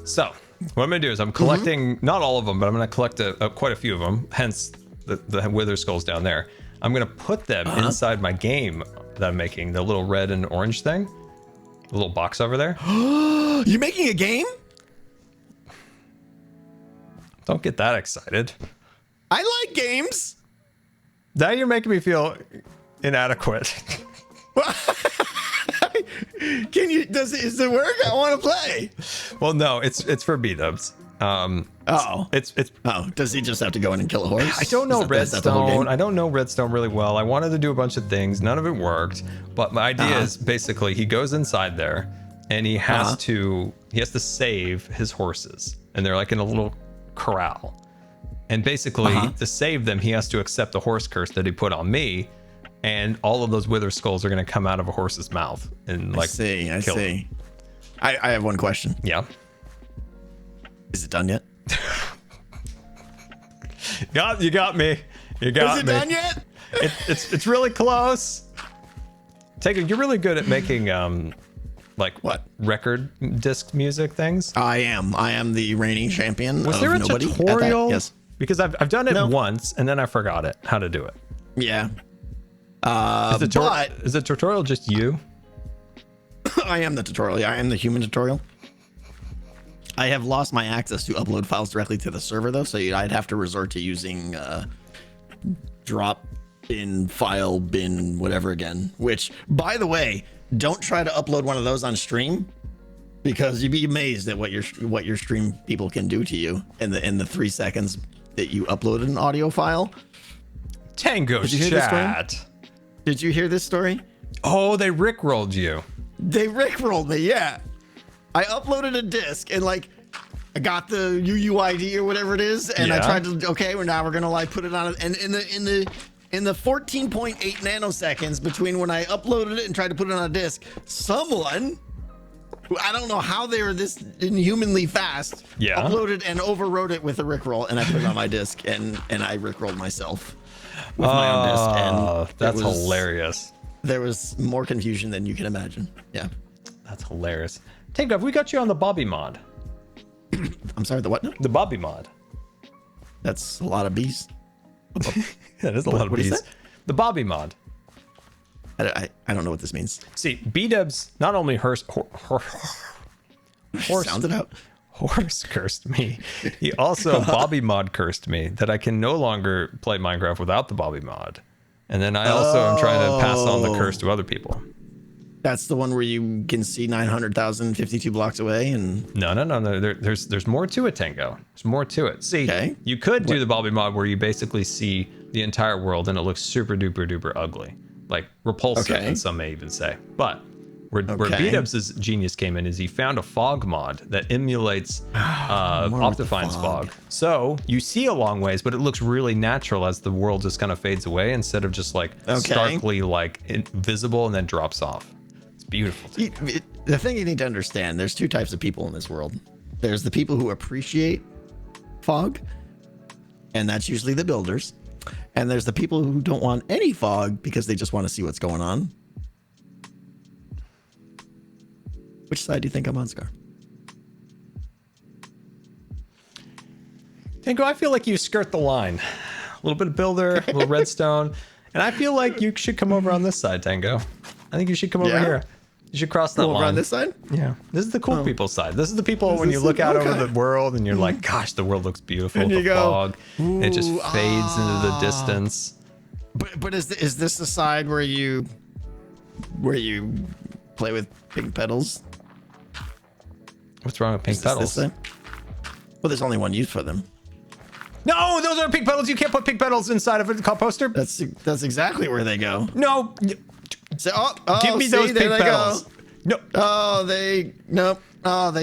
So what I'm gonna do is I'm collecting not all of them, but I'm gonna collect quite a few of them. Hence the wither skulls down there. I'm gonna put them inside my game that I'm making. The little red and orange thing, the little box over there. You're making a game? Don't get that excited. I like games. Now you're making me feel inadequate. Is it work? I want to play. Well, no, it's for B-dubs. It's does he just have to go in and kill a horse? I don't know Is that the whole Redstone. game? I don't know Redstone really well. I wanted to do a bunch of things. None of it worked. But my idea is basically he goes inside there and he has to save his horses. And they're like in a little corral. And basically to save them, he has to accept the horse curse that he put on me. And all of those wither skulls are going to come out of a horse's mouth and like I kill see. him. I have one question. Yeah. Is it done yet? You got me. You got me. Is it done yet? It's really close. Taker, you're really good at making like what record disc music things. I am the reigning champion. Was of there a nobody at that. tutorial? Yes. Because I've done it once and then I forgot it how to do it. Yeah. Is the tutorial just you? I am the tutorial. Yeah, I am the human tutorial. I have lost my access to upload files directly to the server though, so I'd have to resort to using drop in file bin whatever again. Which, by the way, don't try to upload one of those on stream, because you'd be amazed at what your stream people can do to you in the 3 seconds that you uploaded an audio file. Tango chat. Did you hear this story? Oh, they rickrolled you. They rickrolled me, yeah. I uploaded a disc and like I got the UUID or whatever it is, and I tried to now we're gonna like put it on, and in the 14.8 nanoseconds between when I uploaded it and tried to put it on a disc, someone who I don't know how they were this inhumanly fast uploaded and overwrote it with a rickroll, and I put it on my disc and I rickrolled myself with my own disc, and that's hilarious. There was more confusion than you can imagine. Yeah. That's hilarious. Tango, have we got you on the Bobby mod? I'm sorry, the what now? The Bobby mod. That's a lot of bees. That is a lot of bees. Is that? The Bobby mod. I don't know what this means. See, B-dubs not only horse Sound it out. Horse cursed me. He also Bobby mod cursed me that I can no longer play Minecraft without the Bobby mod. And then I also am trying to pass on the curse to other people. That's the one where you can see 900,052 blocks away, and no. There's more to it, Tango. There's more to it. See, you could do the Bobby mod where you basically see the entire world and it looks super duper duper ugly, like repulsive, and some may even say. But where B-dubs' genius came in is he found a fog mod that emulates Optifine's fog. So you see a long ways, but it looks really natural as the world just kind of fades away instead of just like starkly like invisible and then drops off. It's beautiful. The thing you need to understand, there's two types of people in this world. There's the people who appreciate fog, and that's usually the builders. And there's the people who don't want any fog because they just want to see what's going on. Which side do you think I'm on, Scar? Tango, I feel like you skirt the line. A little bit of builder, a little redstone. And I feel like you should come over on this side, Tango. I think you should come over here. You should cross that line. Over on this side? Yeah. This is the cool people's side. This is the people when you look out over the world and you're like, gosh, the world looks beautiful. And the fog. And it just fades into the distance. But is this the side where you play with pink petals? What's wrong with pink petals? Well, there's only one use for them. No, those are pink petals. You can't put pink petals inside of a composter. That's exactly where they go. No. So, give me those pink petals. No. Oh, they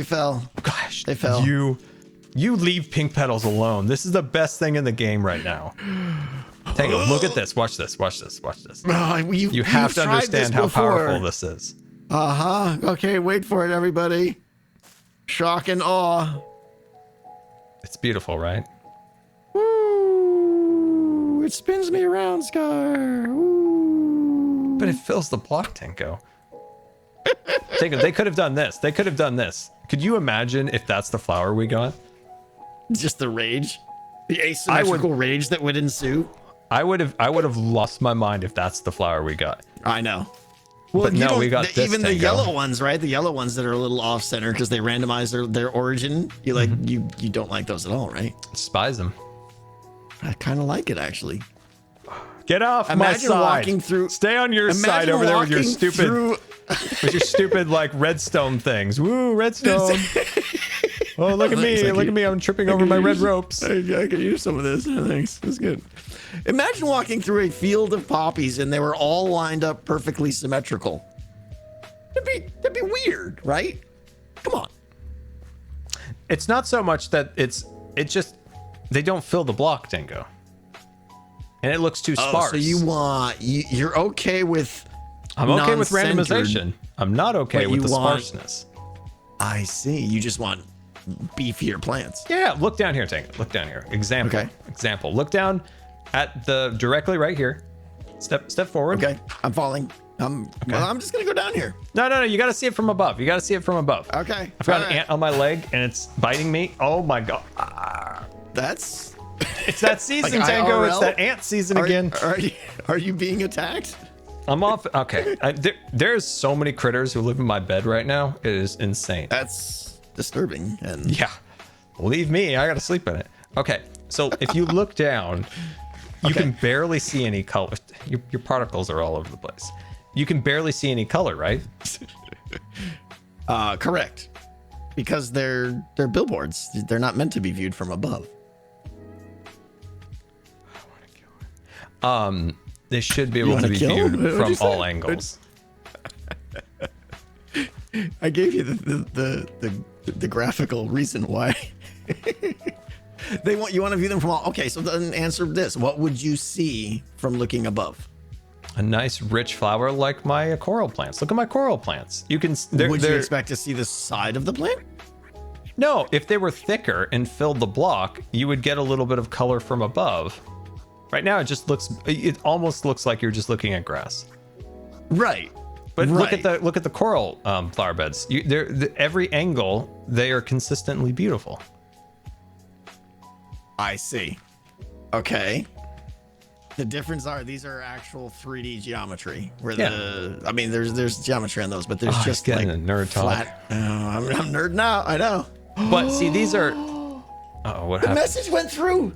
fell. Gosh, they fell. You leave pink petals alone. This is the best thing in the game right now. Tango, look at this. Watch this. Watch this. Watch this. You have to understand how powerful this is. Okay, wait for it, everybody. Shock and awe. It's beautiful, right? Woo! It spins me around, Scar. Woo! But it fills the block, Tango. think of, they could have done this. They could have done this. Could you imagine if that's the flower we got? Just the rage, the asymmetrical rage that would ensue. I would have lost my mind if that's the flower we got. I know. Well, But no, we got this even the Tango. yellow ones, right? The yellow ones that are a little off center because they randomize their origin. You like you don't like those at all, right? Despise them. I kind of like it actually. Get off my Imagine side. walking through. Stay on your side Imagine over there with your walking stupid, through- with your stupid like redstone things. Woo, redstone. Oh, look at me. Look at me. I'm tripping over my red ropes. I could use some of this. Thanks. That's good. Imagine walking through a field of poppies and they were all lined up perfectly symmetrical. That'd be weird, right? Come on. It's not so much that it just they don't fill the block, Dingo. And it looks too sparse. So you're okay with I'm okay with non-centered, randomization. I'm not okay but with you the want- sparseness. I see. You just want beefier plants. Yeah, look down here, Tango. Look down here. Example. Okay. Example. Look down at the directly right here. Step forward. Okay, I'm falling. Well, I'm just gonna go down here. No. You got to see it from above. You got to see it from above. Okay. I've got all an ant on my leg and it's biting me. Oh my god. That's. It's that season, Like Tango. It's IRL? that ant season again. Are you being attacked? I'm off. Okay. There's so many critters who live in my bed right now. It is insane. That's disturbing. And Yeah. Believe me, I got to sleep in it. Okay. So if you look down, you can barely see any color. Your particles are all over the place. You can barely see any color, right? correct, because they're billboards. They're not meant to be viewed from above. They should be able to be viewed from all angles. I gave you the graphical reason why. You want to view them from all. Okay, so then answer this: what would you see from looking above? A nice rich flower like my coral plants. Look at my coral plants. You can. Would you expect to see the side of the plant? No, if they were thicker and filled the block, you would get a little bit of color from above. Right now, it almost looks like you're just looking at grass. Right. But look at the coral flower beds. Every angle, they are consistently beautiful. I see. Okay. The difference are these are actual 3D geometry. Where there's geometry on those, but there's just getting like a nerd flat. talk. I'm nerding out. I know. But see, these are. Uh-oh, what The happened? message went through.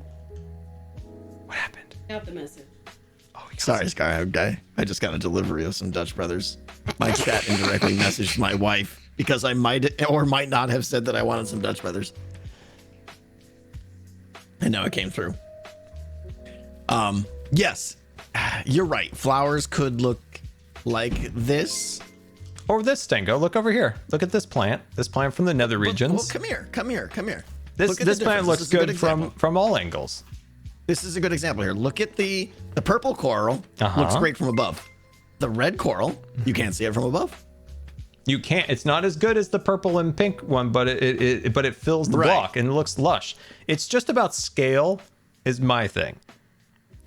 What happened? Got the message. Oh, we got Sorry, Sky. I just got a delivery of some Dutch Brothers. My chat indirectly messaged my wife because I might or might not have said that I wanted some Dutch Brothers. And now it came through. Yes, you're right. Flowers could look like this. Or this, Stango. Look over here. Look at this plant. This plant from the nether regions. Well, come here. This Look at the plant difference. looks This is a good good example. from all angles. This is a good example here. Look at the purple coral. Uh-huh. Looks great from above. The red coral, you can't see it from above. You can't. It's not as good as the purple and pink one, but it fills the Right. block and it looks lush. It's just about scale, is my thing,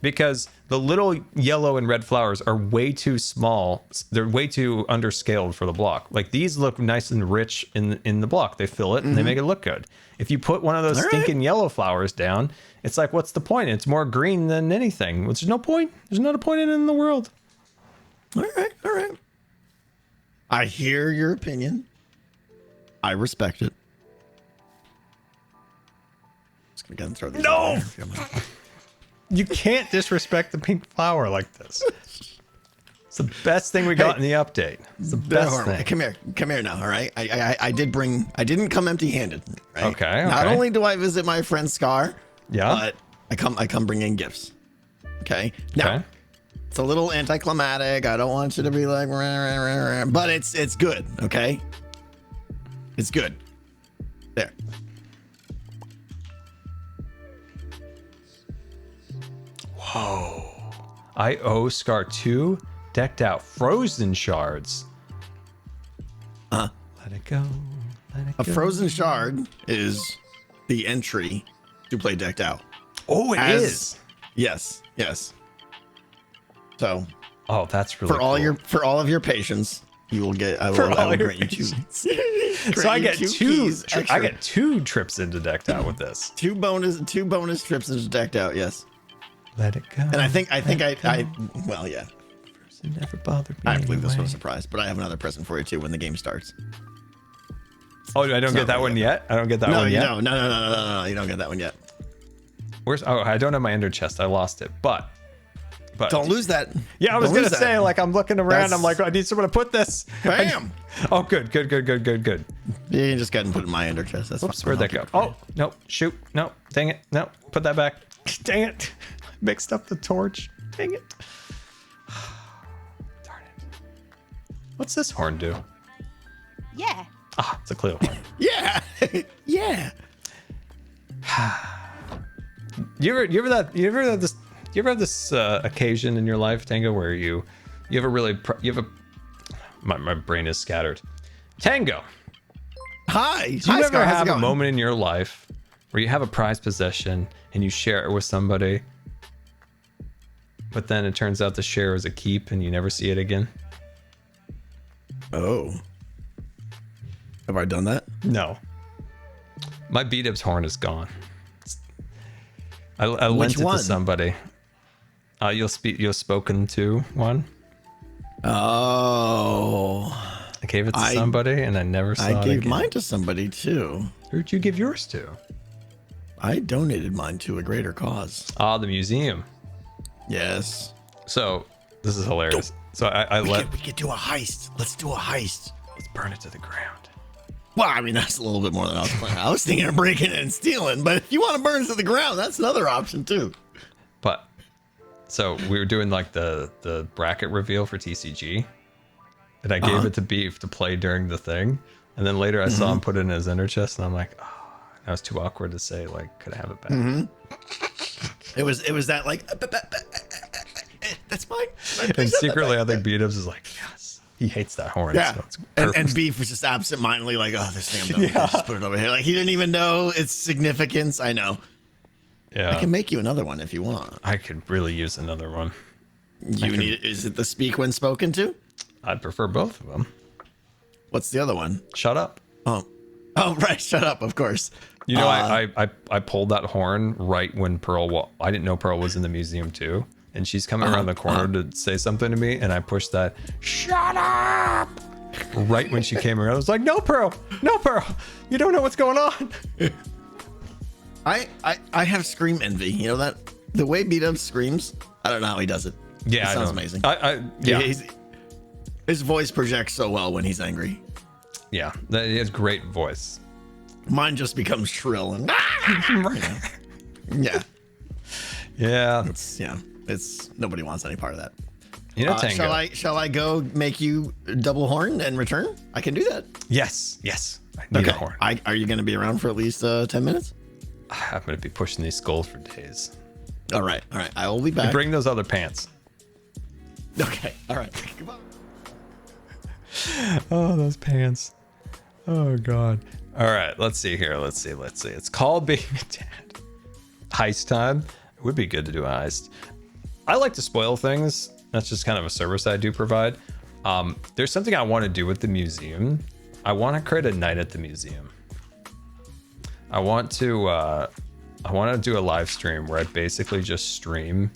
because the little yellow and red flowers are way too small. They're way too underscaled for the block. Like these look nice and rich in the block. They fill it and they make it look good. If you put one of those All right. stinking yellow flowers down, it's like, what's the point? It's more green than anything. There's no point. There's not a point in it in the world. All right. I hear your opinion. I respect it. Just gonna go and throw these. No! out there. You can't disrespect the pink flower like this. It's the best thing we got in the update. It's the best thing. Come here now. All right. I didn't come empty-handed. Right? Okay. Not only do I visit my friend Scar, Yeah. but I come bringing gifts. Okay. Now Okay. it's a little anticlimactic. I don't want you to be like, rah, rah, rah, rah, but it's good. Okay. It's good. There. I owe Scar 2 decked out frozen shards. Let it go. Let it A go. frozen shard is the entry to play decked out. Oh, it is. Yes. So Oh, that's really for all cool. of your patience, You will get. I For will, all I will your grant you two. So I get I get 2 trips into decked out with this. two bonus trips into decked out. Yes. Let it go. And I think well, yeah. It never bothered me. I believe this anyway. was a surprise, but I have another present for you too when the game starts. Oh, I don't get that one yet. I don't get that one yet. No, you don't get that one yet. Where's? Oh, I don't have my ender chest. I lost it. But Don't lose that. Yeah, I was Don't gonna lose say, that. like, I'm looking around. That's- I'm like, I need someone to put this. Bam. Oh, good. You can just go ahead and put it in my ender chest. That's Oops, fine. where'd that go? Oh, no, shoot, no, dang it, no, put that back. Dang it, mixed up the torch. Dang it. Darn it. What's this horn do? Yeah. Ah, it's a Cleo horn. Yeah. Yeah. You ever have this occasion in your life, Tango, where you have a really my brain is scattered. Tango, Hi. do you ever have a moment in your life where you have a prized possession and you share it with somebody, but then it turns out the share is a keep and you never see it again? Oh. Have I done that? No. My B-Dibs horn is gone. I lent Which it one? to somebody. You've spoken to one. Oh. I gave it to somebody and I never saw it I gave again. mine to somebody too. Who'd you give yours to? I donated mine to a greater cause. Ah, the museum. Yes. So this is hilarious. So We could do a heist. Let's do a heist. let's burn it to the ground. Well, I mean, that's a little bit more than I was planning. I was thinking of breaking it and stealing, but if you want to burn it to the ground, that's another option too. But so we were doing like the bracket reveal for TCG, and I gave it to Beef to play during the thing, and then later I saw him put it in his ender chest, and I'm like, oh, that was too awkward to say. Like, could I have it back? It was that like that's mine. And secretly, I think B-Dubs is like, yes. He hates that horn. Yeah, So it's and perfect. Beef was just absentmindedly like, "Oh, this thing, I'm done. Yeah. Just put it over here." Like he didn't even know its significance. I know. Yeah, I can make you another one if you want. I could really use another one. You need? Is it the speak when spoken to? I'd prefer both of them. What's the other one? Shut up. Oh, right. Shut up. Of course. You know, I pulled that horn right when Pearl. I didn't know Pearl was in the museum too, and she's coming around the corner to say something to me, and I pushed that "shut up" right when she came around. I was like, "No, Pearl, you don't know what's going on." I have scream envy. You know that the way B-Dub screams. I don't know how he does it. Yeah, it I sounds know. amazing. Yeah, His voice projects so well when he's angry. yeah, he has great voice. Mine just becomes shrill and yeah. Yeah, It's nobody wants any part of that. you know, Tango. Shall I go make you double horn and return? I can do that. Yes. I need a horn. Are you going to be around for at least 10 minutes? I'm gonna be pushing these skulls for days. All right. I will be back. Bring those other pants. Okay. All right. Goodbye. Oh, those pants. Oh God. All right, let's see here. Let's see. It's called being a dad. Heist time. It would be good to do a heist. I like to spoil things. That's just kind of a service I do provide. There's something I want to do with the museum. I want to create a night at the museum. I want to do a live stream where I basically just stream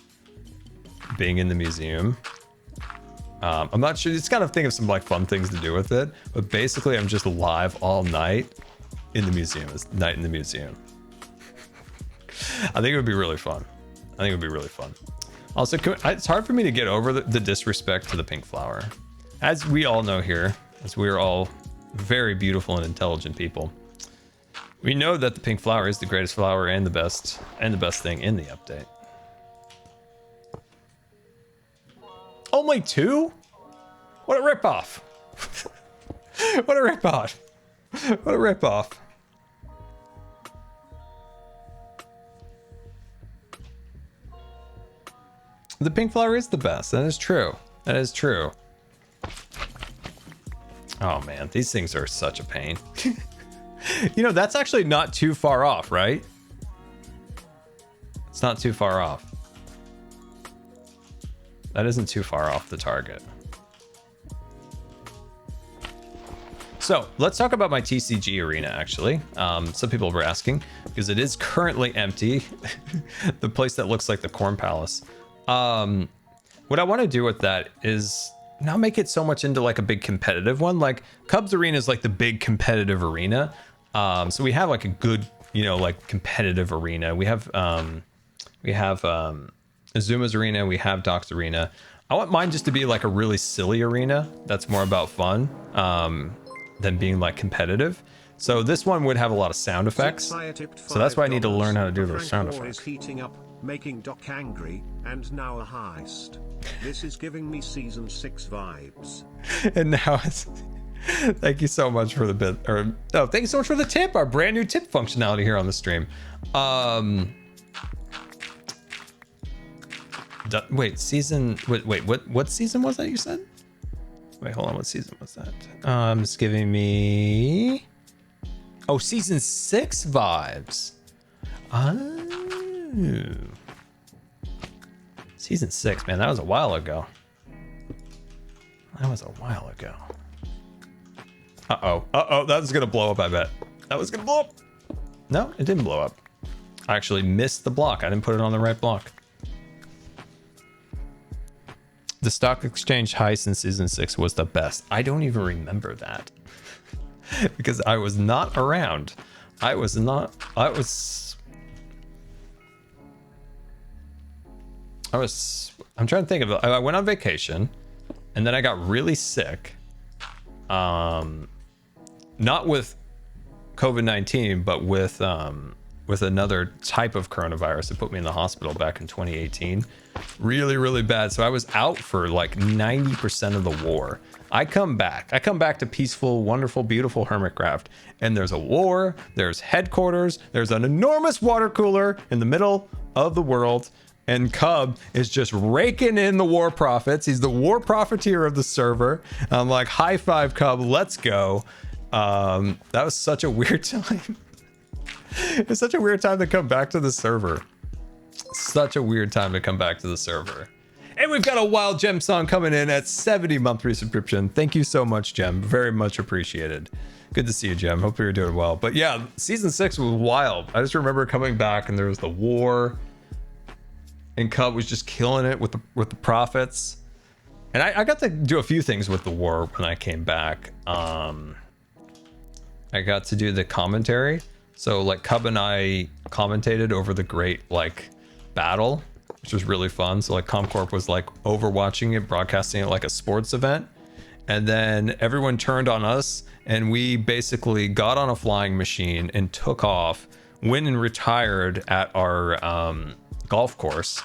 being in the museum. I'm not sure. It's kind of think of some like fun things to do with it, but basically I'm just live all night in the museum. It's night in the museum. I think it would be really fun. Also, it's hard for me to get over the disrespect to the pink flower. As we all know here, as we are all very beautiful and intelligent people, we know that the pink flower is the greatest flower and the best thing in the update. Only 2? What a ripoff! What a ripoff! What a ripoff! The pink flower is the best. That is true. That is true. Oh man, these things are such a pain. You know, that's actually not too far off, right? It's not too far off. That isn't too far off the target. So let's talk about my TCG arena, actually. Some people were asking, because it is currently empty. The place that looks like the Corn Palace. What I want to do with that is not make it so much into like a big competitive one. Like Cubs Arena is like the big competitive arena. So we have like a good, you know, like competitive arena. We have Azuma's arena, we have Doc's arena. I want mine just to be like a really silly arena that's more about fun than being like competitive. So this one would have a lot of sound effects. So that's why I need to learn how to do those sound effects. Heating up, making Doc angry, and now a heist. This is giving me season 6 vibes. And now it's thank you so much for the bit, or oh, thank you so much for the tip, our brand new tip functionality here on the stream. Wait, what season was that you said? Wait, hold on, what season was that? It's giving me, oh, season 6 vibes. Oh, season 6, man, that was a while ago. Uh-oh, that was gonna blow up, I bet. That was gonna blow up. No, it didn't blow up. I actually missed the block. I didn't put it on the right block. The stock exchange heist in season 6 was the best. I don't even remember that because I was not around. I'm trying to think of it. I went on vacation and then I got really sick. Not with COVID-19, but with another type of coronavirus that put me in the hospital back in 2018. Really, really bad. So I was out for like 90% of the war. I come back to peaceful, wonderful, beautiful Hermitcraft, and there's a war, there's headquarters, there's an enormous water cooler in the middle of the world, and Cub is just raking in the war profits. He's the war profiteer of the server. I'm like, high five, Cub, let's go. That was such a weird time. It's such a weird time to come back to the server. And we've got a wild gem song coming in at 70 monthly subscription. Thank you so much, Gem. Very much appreciated. Good to see you, Gem. Hope you're doing well. But yeah, season 6 was wild. I just remember coming back and there was the war, and Cub was just killing it with the profits. And I got to do a few things with the war when I came back. I got to do the commentary. So like Cub and I commentated over the great like battle, which was really fun. So like Comcorp was like overwatching it, broadcasting it like a sports event. And then everyone turned on us and we basically got on a flying machine and took off, went and retired at our golf course,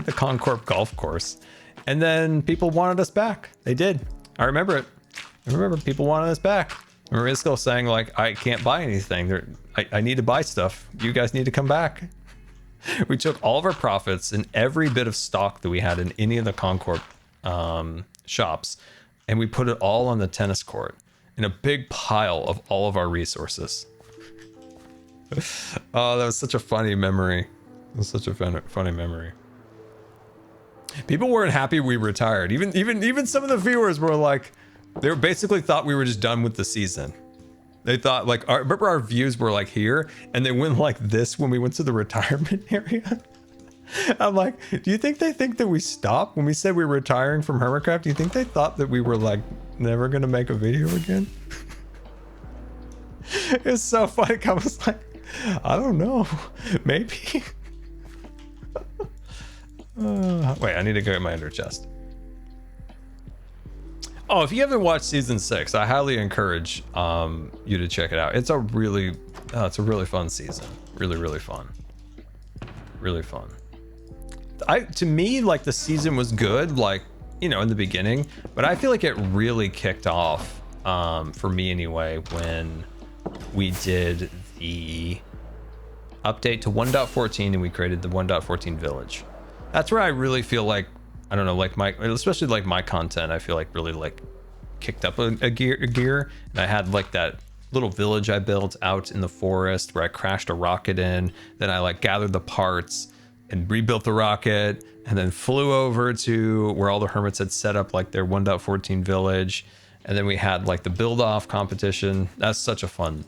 the Comcorp golf course. And then people wanted us back. They did. I remember it. I remember people wanted us back. I remember Isco saying like, I can't buy anything. I need to buy stuff. You guys need to come back. We took all of our profits and every bit of stock that we had in any of the Comcorp shops, and we put it all on the tennis court in a big pile of all of our resources. Oh, that was such a funny memory. It was such a funny memory. People weren't happy we retired. Even some of the viewers were like, they basically thought we were just done with the season. They thought like, remember our views were like here, and they went like this when we went to the retirement area. I'm like, do you think they think that we stopped when we said we were retiring from Hermitcraft? Do you think they thought that we were like never gonna make a video again? It's so funny. I was like, I don't know, maybe. Wait, I need to go get my ender chest. Oh, if you haven't watched season 6, I highly encourage you to check it out. It's a really fun season. Really fun. Really fun. To me, like the season was good, like, you know, in the beginning, but I feel like it really kicked off for me anyway when we did the update to 1.14 and we created the 1.14 village. That's where I really feel like, I don't know, like especially like my content, I feel like really like kicked up a gear. And I had like that little village I built out in the forest where I crashed a rocket in. Then I like gathered the parts and rebuilt the rocket and then flew over to where all the hermits had set up like their 1.14 village. And then we had like the build off competition. That's such a fun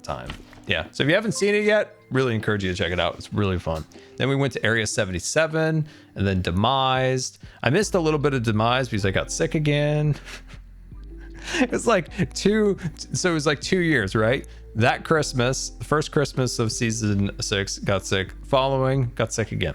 time. Yeah. So if you haven't seen it yet, really encourage you to check it out. It's really fun. Then we went to Area 77 and then Demised. I missed a little bit of Demise because I got sick again. It's like so it was like 2 years, right? That Christmas, the first Christmas of season 6, got sick. Following, got sick again.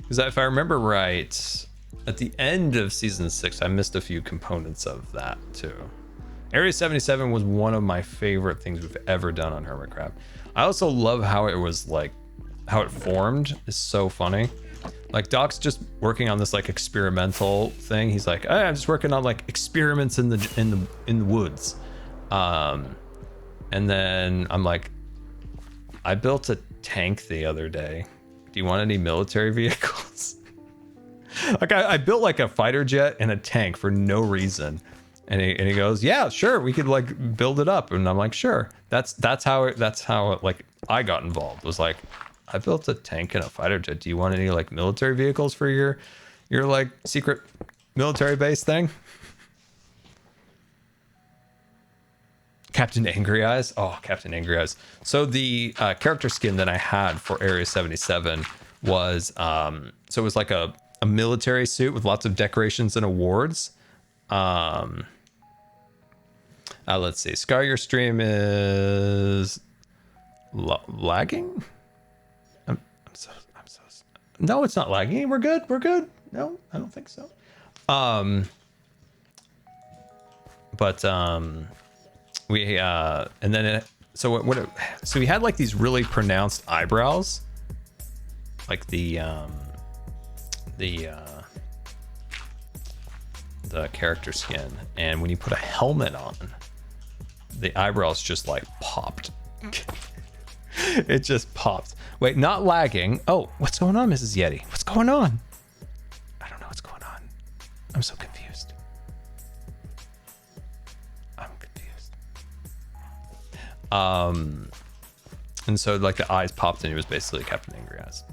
Because if I remember right, at the end of season 6, I missed a few components of that too. Area 77 was one of my favorite things we've ever done on Hermitcraft. I also love how it was like, how it formed is so funny. Like Doc's just working on this like experimental thing. He's like, hey, I'm just working on like experiments in the woods. And then I'm like, I built a tank the other day. Do you want any military vehicles? Like I built like a fighter jet and a tank for no reason. And he goes, yeah, sure, we could like build it up. And I'm like, sure. That's how like I got involved. Was like, I built a tank and a fighter jet. Do you want any like military vehicles for your like secret military base thing? Captain Angry Eyes. Oh, Captain Angry Eyes. So the character skin that I had for Area 77 was so it was like a military suit with lots of decorations and awards. Let's see. Scar, your stream is lagging. I'm so. No, it's not lagging. We're good. No, I don't think so. We and then so he had like these really pronounced eyebrows, like the character skin, and when you put a helmet on, the eyebrows just like popped. It just popped. Wait, not lagging. Oh, what's going on, Mrs. Yeti? What's going on? I don't know what's going on. I'm so confused. And so like the eyes popped and it was basically Captain Angry Eyes.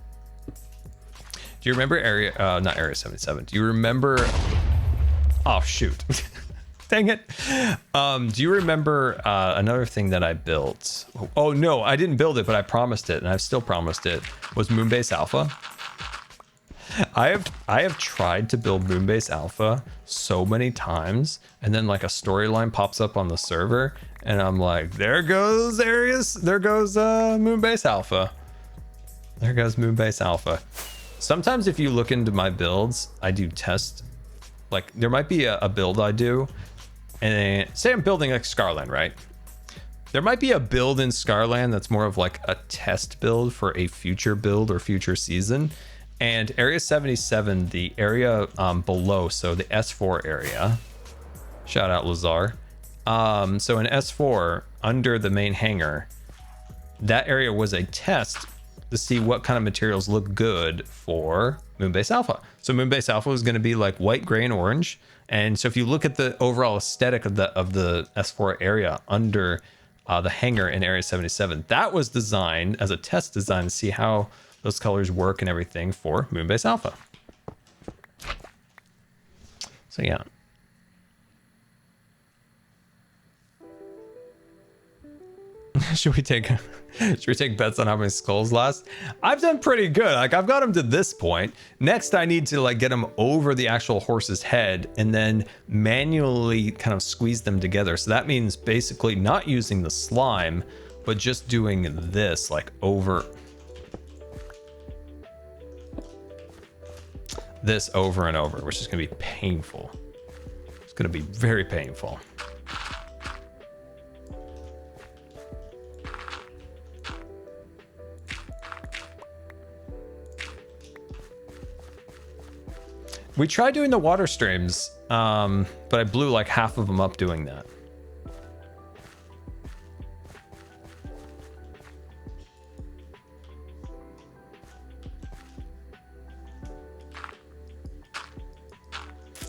Do you remember not Area 77? Do you remember? Oh shoot. Dang it. Do you remember another thing that I built? Oh no, I didn't build it, but I promised it, and I've still promised it, was Moonbase Alpha. I have tried to build Moonbase Alpha so many times, and then like a storyline pops up on the server, and I'm like, there goes Moonbase Alpha. There goes Moonbase Alpha. Sometimes if you look into my builds, I do test. Like there might be a build I do, and say I'm building like Scarland, right? There might be a build in Scarland that's more of like a test build for a future build or future season. And Area 77, the area below, so the S4 area, shout out Lazar. So in S4, under the main hangar, that area was a test to see what kind of materials look good for Moonbase Alpha. So Moonbase Alpha was going to be like white, gray, and orange. And so if you look at the overall aesthetic of the S4 area under the hangar in Area 77, that was designed as a test design to see how those colors work and everything for Moonbase Alpha. So yeah. Should we take bets on how many skulls last? I've done pretty good. Like I've got them to this point. Next, I need to like get them over the actual horse's head and then manually kind of squeeze them together. So that means basically not using the slime, but just doing this like over and over, which is going to be painful. It's going to be very painful. We tried doing the water streams, but I blew like half of them up doing that.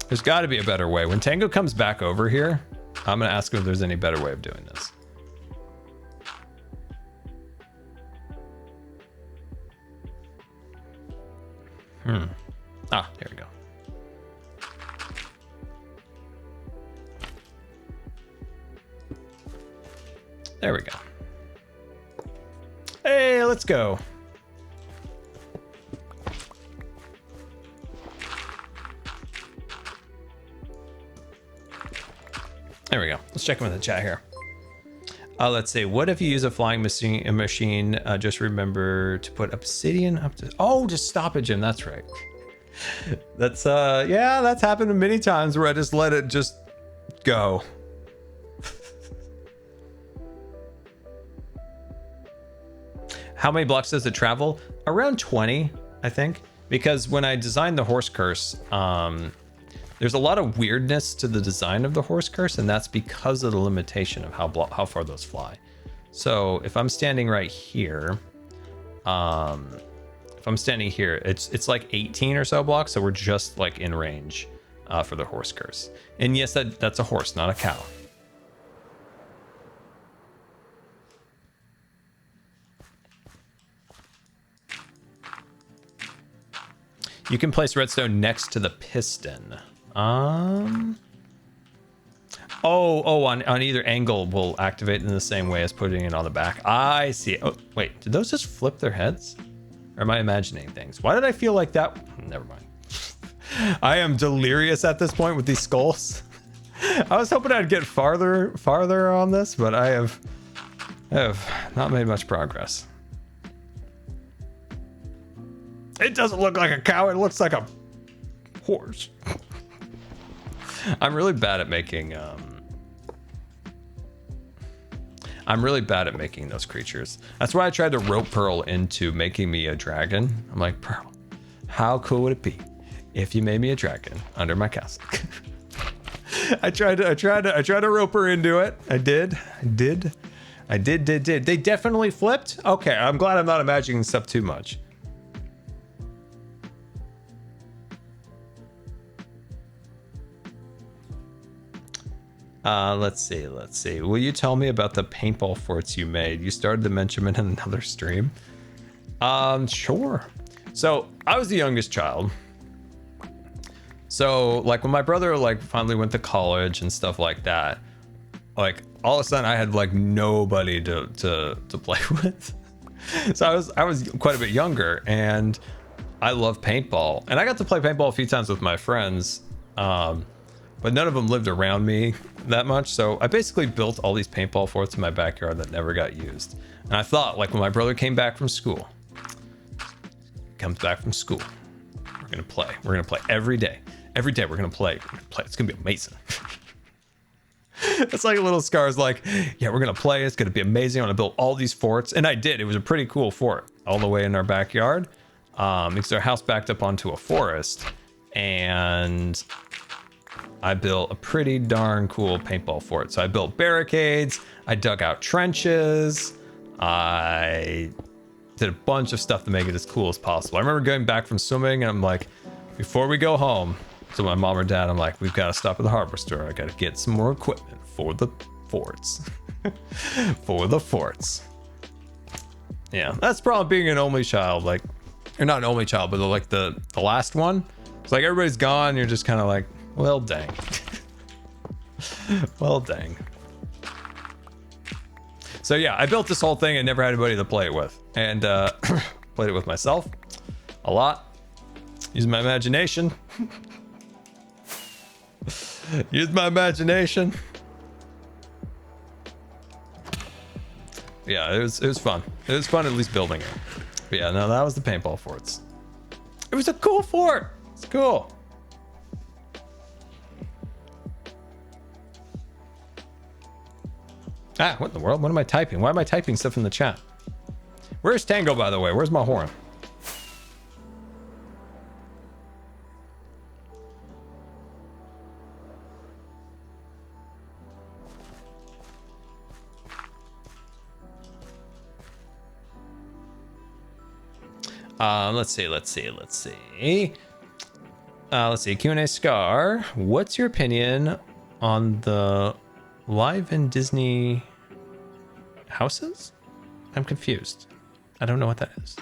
There's got to be a better way. When Tango comes back over here, I'm going to ask him if there's any better way of doing this. Ah, there we go. There we go. Hey, let's go. There we go. Let's check in with the chat here. Let's see. What if you use a flying machine? Just remember to put obsidian up to. Oh, just stoppage him. That's right. That's yeah, that's happened many times where I just let it just go. How many blocks does it travel? Around 20, I think. Because when I designed the horse curse, there's a lot of weirdness to the design of the horse curse, and that's because of the limitation of how far those fly. So if I'm standing right here, it's like 18 or so blocks, so we're just like in range for the horse curse. And yes, that's a horse, not a cow. You can place redstone next to the piston. On either angle will activate in the same way as putting it on the back. I see. Oh, wait, did those just flip their heads? Or am I imagining things? Why did I feel like that? Never mind. I am delirious at this point with these skulls. I was hoping I'd get farther on this, but I have not made much progress. It doesn't look like a cow, it looks like a horse. I'm really bad at making those creatures. That's why I tried to rope Pearl into making me a dragon. I'm like, Pearl, how cool would it be if you made me a dragon under my castle? I tried to rope her into it. I did. They definitely flipped. Okay, I'm glad I'm not imagining stuff too much. Let's see. Will you tell me about the paintball forts you made? You started to mention them in another stream. Sure. So I was the youngest child. So like when my brother like finally went to college and stuff like that, like all of a sudden I had like nobody to play with. So I was quite a bit younger, and I love paintball, and I got to play paintball a few times with my friends. But none of them lived around me that much. So I basically built all these paintball forts in my backyard that never got used. And I thought, like, when my brother came back from school, we're gonna play. We're gonna play every day. Every day we're gonna play. It's gonna be amazing. It's like little Scar's like, yeah, we're gonna play. It's gonna be amazing. I'm gonna build all these forts. And I did. It was a pretty cool fort all the way in our backyard. Because our house backed up onto a forest. And I built a pretty darn cool paintball fort. So I built barricades, I dug out trenches, I did a bunch of stuff to make it as cool as possible. I remember going back from swimming and I'm like, before we go home, to my mom or dad, I'm like, we've got to stop at the hardware store. I got to get some more equipment for the forts. For the forts. Yeah, that's probably being an only child, like, or not an only child, but like the last one. It's like everybody's gone, you're just kind of like, well, dang. Well, dang. So yeah, I built this whole thing and never had anybody to play it with. And played it with myself a lot. Used my imagination. Used my imagination. Yeah, it was fun. It was fun at least building it. But yeah, no, that was the paintball forts. It was a cool fort. It's cool. Ah, what in the world? What am I typing? Why am I typing stuff in the chat? Where's Tango, by the way? Where's my horn? Let's see. Q&A Scar, what's your opinion on the live in Disney houses? I'm confused. I don't know what that is.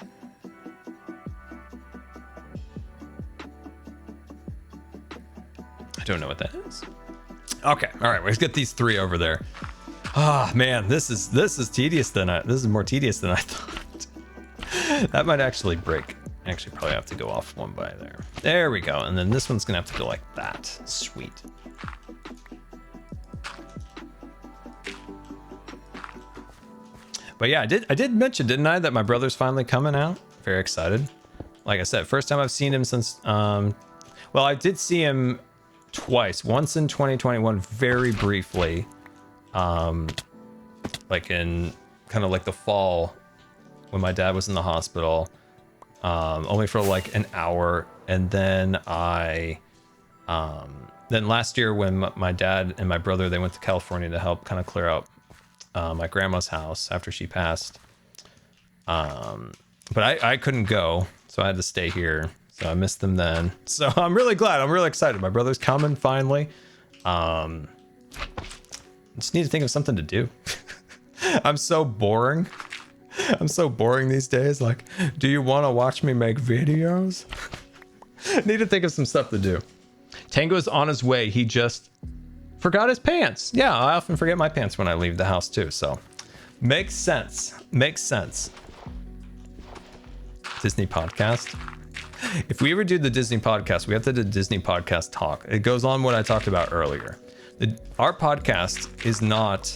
Don't know what that is. Okay, all right, let's get these 3 over there. Ah, man, this is tedious this is more tedious than I thought. That might actually break. Actually, probably have to go off one by there. There we go. And then this one's gonna have to go like that. Sweet. But yeah, I did mention, didn't I, that my brother's finally coming out? Very excited. Like I said, first time I've seen him since well, I did see him twice. Once in 2021, very briefly. Like in kind of like the fall when my dad was in the hospital, only for like an hour. And then then last year when my dad and my brother, they went to California to help kind of clear out my grandma's house after she passed. But I couldn't go, so I had to stay here. So I missed them then. So I'm really glad. I'm really excited. My brother's coming finally. Just need to think of something to do. I'm so boring. I'm so boring these days. Like, do you want to watch me make videos? Need to think of some stuff to do. Tango's on his way. He just forgot his pants. Yeah, I often forget my pants when I leave the house too. So makes sense. Makes sense. Disney podcast. If we ever do the Disney podcast, we have to do Disney podcast talk. It goes on what I talked about earlier. Our podcast is not,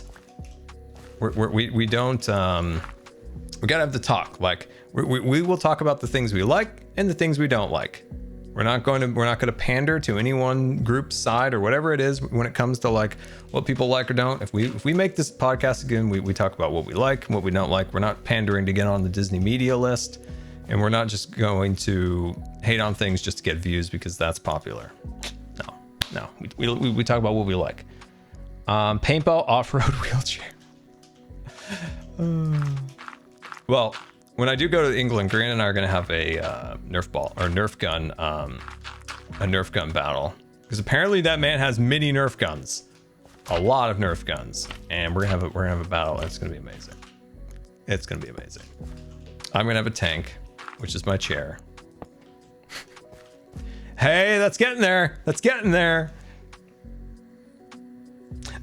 we don't, we gotta have the talk. Like we will talk about the things we like and the things we don't like. We're not going to pander to any one group's side or whatever it is when it comes to like what people like or don't. If we make this podcast again, we talk about what we like and what we don't like. We're not pandering to get on the Disney media list, and we're not just going to hate on things just to get views because that's popular. No, we talk about what we like. Paintball off-road wheelchair. Well, when I do go to England, Grant and I are going to have a Nerf ball or Nerf gun, a Nerf gun battle, because apparently that man has mini Nerf guns, a lot of Nerf guns, and we're gonna have a battle. It's gonna be amazing. It's gonna be amazing. I'm gonna have a tank, which is my chair. Hey, that's getting there. That's getting there.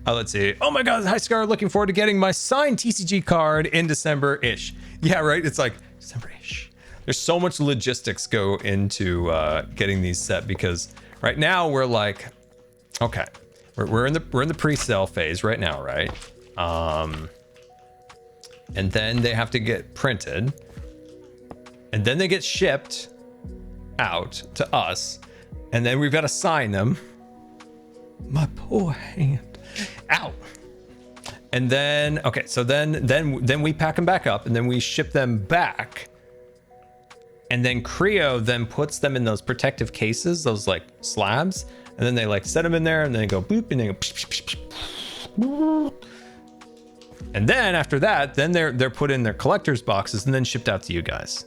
Let's see. Oh my God, hi Scar. Looking forward to getting my signed TCG card in December-ish. Yeah, right. It's like December-ish. There's so much logistics go into getting these set, because right now we're like, okay, we're in the pre-sale phase right now, right? And then they have to get printed, and then they get shipped out to us, and then we've got to sign them. My poor hand. Ow. And then okay, so then we pack them back up, and then we ship them back, and then Creo then puts them in those protective cases, those like slabs, and then they like set them in there, and then they go boop, and they go psh, psh, psh, psh. And then after that, then they're put in their collector's boxes and then shipped out to you guys.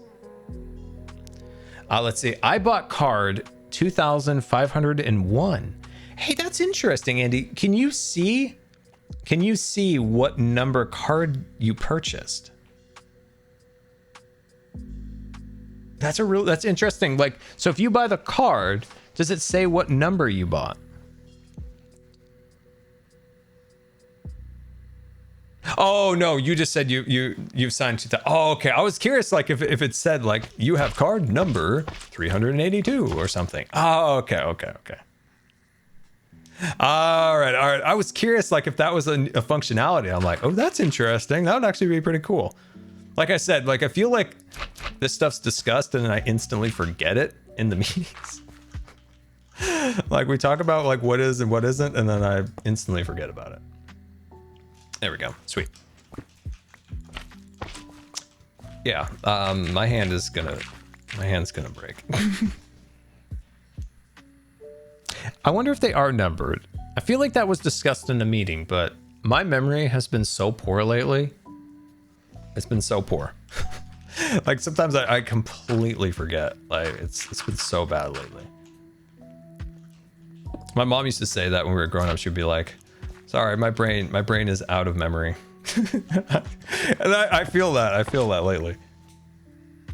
Let's see. I bought card 2,501. Hey, that's interesting, Andy. Can you see what number card you purchased? That's interesting. Like, so if you buy the card, does it say what number you bought? Oh no, you just said you've signed 2,000. Oh, okay. I was curious, like if it said like you have card number 382 or something. Oh, okay. All right. I was curious, like if that was a functionality. I'm like, oh, that's interesting. That would actually be pretty cool. Like I said, like I feel like this stuff's discussed and then I instantly forget it in the meetings. Like we talk about like what is and what isn't, and then I instantly forget about it. There we go. Sweet. Yeah. My hand's gonna break. I wonder if they are numbered. I feel like that was discussed in the meeting, but my memory has been so poor lately. It's been so poor. Like sometimes I completely forget. Like it's been so bad lately. My mom used to say that when we were growing up. She'd be like, sorry, my brain is out of memory. And I feel that lately.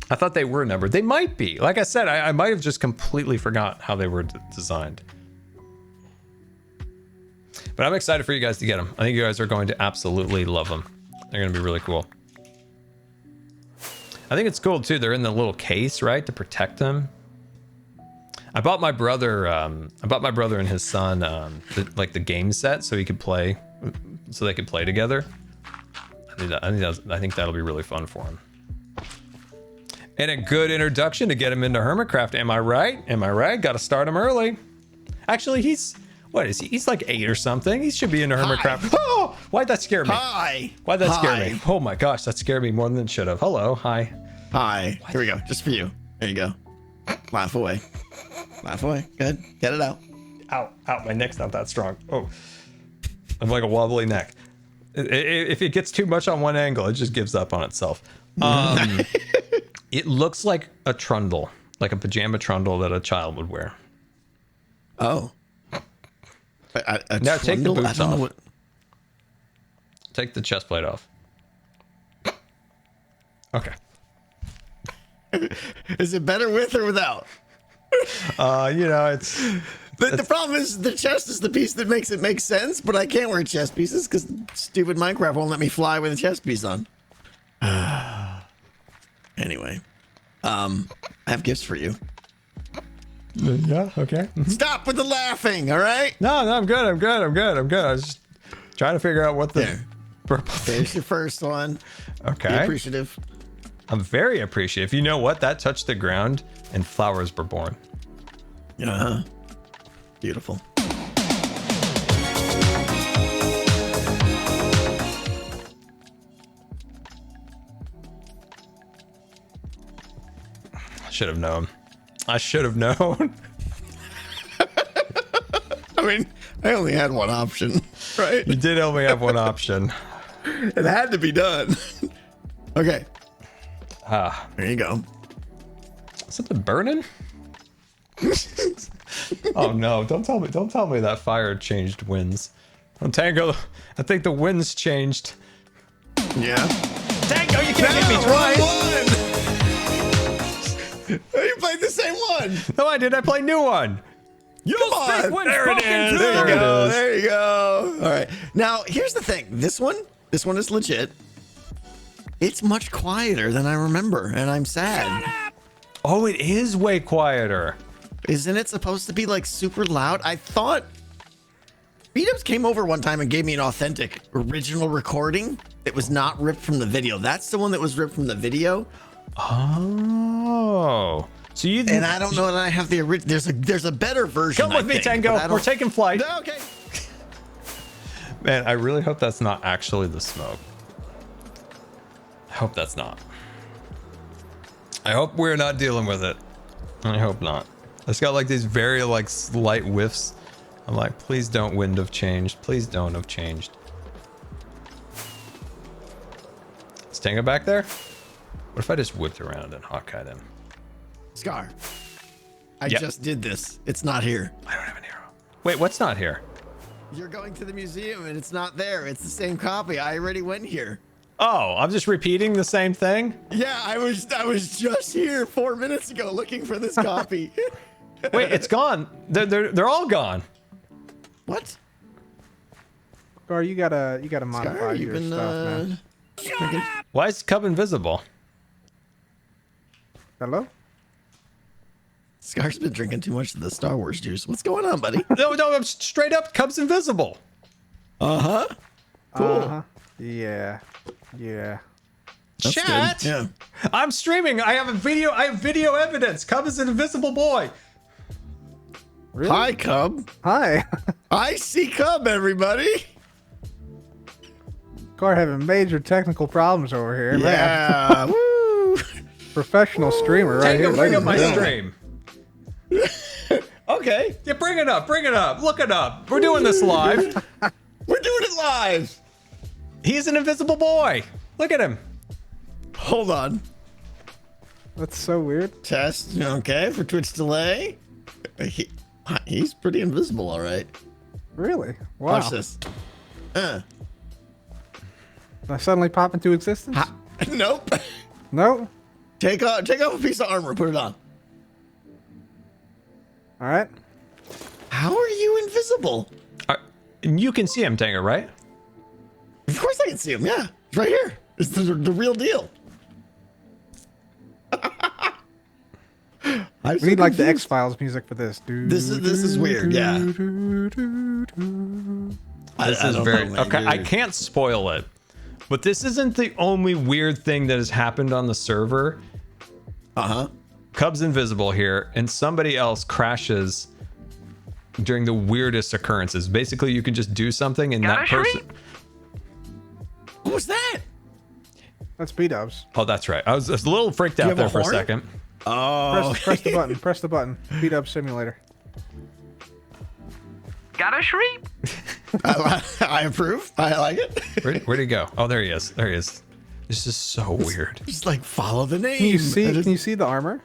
I thought they were numbered. They might be. Like I said, I might have just completely forgot how they were designed. But I'm excited for you guys to get them. I think you guys are going to absolutely love them. They're going to be really cool. I think it's cool too. They're in the little case, right, to protect them. I bought my brother and his son the game set so he could play, so they could play together. I think that'll be really fun for him. And a good introduction to get him into Hermitcraft. Am I right? Am I right? Got to start him early. Actually, what is he? He's like 8 or something. He should be into Hermitcraft. Oh, why'd that scare me? Hi. Why'd that scare me? Oh my gosh, that scared me more than it should have. Hello, hi. Hi. Here we go. Just for you. There you go. Laugh away. Laugh away. Good. Get it out. Ow, ow, my neck's not that strong. Oh, I'm like a wobbly neck. If it gets too much on one angle, it just gives up on itself. It looks like a trundle, like a pajama trundle that a child would wear. Oh. Now take the boots off. What... Take the chest plate off. Okay. Is it better with or without? You know, it's... The problem is the chest is the piece that makes it make sense, but I can't wear chest pieces because stupid Minecraft won't let me fly with a chest piece on. Anyway, I have gifts for you. Yeah, okay. Stop with the laughing, all right? No, I'm good. I'm good. I was just trying to figure out what the There. purple thing. There's your first one. Be Okay. appreciative. I'm very appreciative. You know what? That touched the ground and flowers were born. Uh-huh. Beautiful. I should have known. I should have known. I mean, I only had one option, right? You did only have one option. It had to be done. Okay. Ah, There you go. something burning? Oh no! Don't tell me that fire changed winds. Oh, Tango, I think the winds changed. Yeah. Tango, you can't hit me twice. You played the same one. No, I did. I played new one. Come on. There it is. There you go. There it is. There you go. All right. Now, here's the thing. This one is legit. It's much quieter than I remember, and I'm sad. Oh, it is way quieter. Isn't it supposed to be like super loud? I thought Beatups came over one time and gave me an authentic original recording. It was not ripped from the video. That's the one that was ripped from the video. Oh, so you And I don't know that I have the original. There's a better version. come with me, Tango. We're taking flight. Okay. Man, I really hope that's not actually the smoke. I hope that's not. I hope we're not dealing with it. I hope not. It's got like these very like slight whiffs. I'm like, please don't wind have changed. Please don't have changed. Is Tango back there? What if I just whipped around and Hawkeyed him? Scar. I Yep. just did this. It's not here. I don't have an arrow. Wait, what's not here? You're going to the museum and it's not there. It's the same copy. I already went here. Oh, I'm just repeating the same thing? Yeah, I was just here 4 minutes ago looking for this copy. Wait, it's gone. They're all gone. What? Scar, you gotta modify Scar, you've your been stuff, man. Why is Cub invisible? Hello? Scar's been drinking too much of the Star Wars juice. What's going on, buddy? No, I'm straight up. Cub's invisible. Uh-huh. Cool. Uh-huh. Yeah. Yeah. That's Chat. good. Yeah. I'm streaming. I have video evidence. Cub is an invisible boy. Really? Hi, Cub. Hi. I see Cub, everybody. Scar having major technical problems over here. Man, Yeah. Woo. professional streamer right Tango, here. bring up my ladies and stream. Okay. Yeah, bring it up. Bring it up. Look it up. We're doing this live. We're doing it live. He's an invisible boy. Look at him. Hold on. gentlemen. That's so weird. Test. Okay, for Twitch delay. He's pretty invisible, all right. Really? Wow. Watch this. Did I suddenly pop into existence? Nope. No? Take off a piece of armor. Put it on. All right. How are you invisible? You can see him, Tango, right? Of course I can see him. Yeah, it's right here. It's the real deal. We need like the X-Files music for this. This is weird. Yeah. This is very okay. I can't spoil it, but this isn't the only weird thing that has happened on the server. Cub's invisible here, and somebody else crashes during the weirdest occurrences. Basically, you can just do something, and that person. What was that? That's B-dubs. Oh, that's right. I was a little freaked out there for a second. Oh. Press the button. Press the button. B-dub simulator. Got a shriek. I approve. I like it. Where'd he go? Oh, there he is. There he is. This is so weird. Just like follow the name. Can you see the armor?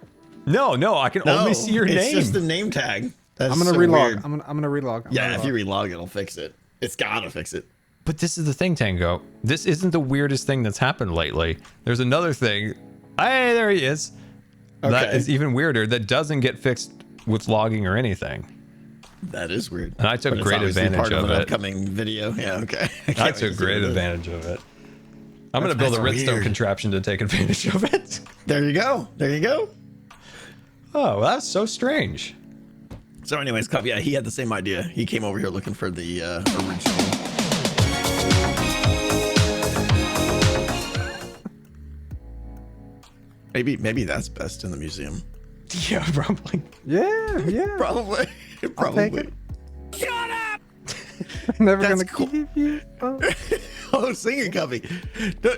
No, I can only see your name. It's just the name tag. That's I'm gonna so relog. weird. I'm gonna relog. If you relog, it'll fix it. It's gotta fix it. But this is the thing, Tango. This isn't the weirdest thing that's happened lately. There's another thing. Hey, there he is. That is even weirder. That doesn't get fixed with logging or anything. That is weird. And I took great advantage of an it. Upcoming video. Yeah, okay. I took great advantage of it. I'm going to build a redstone contraption to take advantage of it. There you go. There you go. Oh, that's so strange. So anyways, Cub, yeah, he had the same idea. He came over here looking for the original. Maybe that's best in the museum. Yeah, probably. Yeah. Probably. I'll take it. Shut up. Never That's gonna cool. keep you up. Oh, singing Cubby.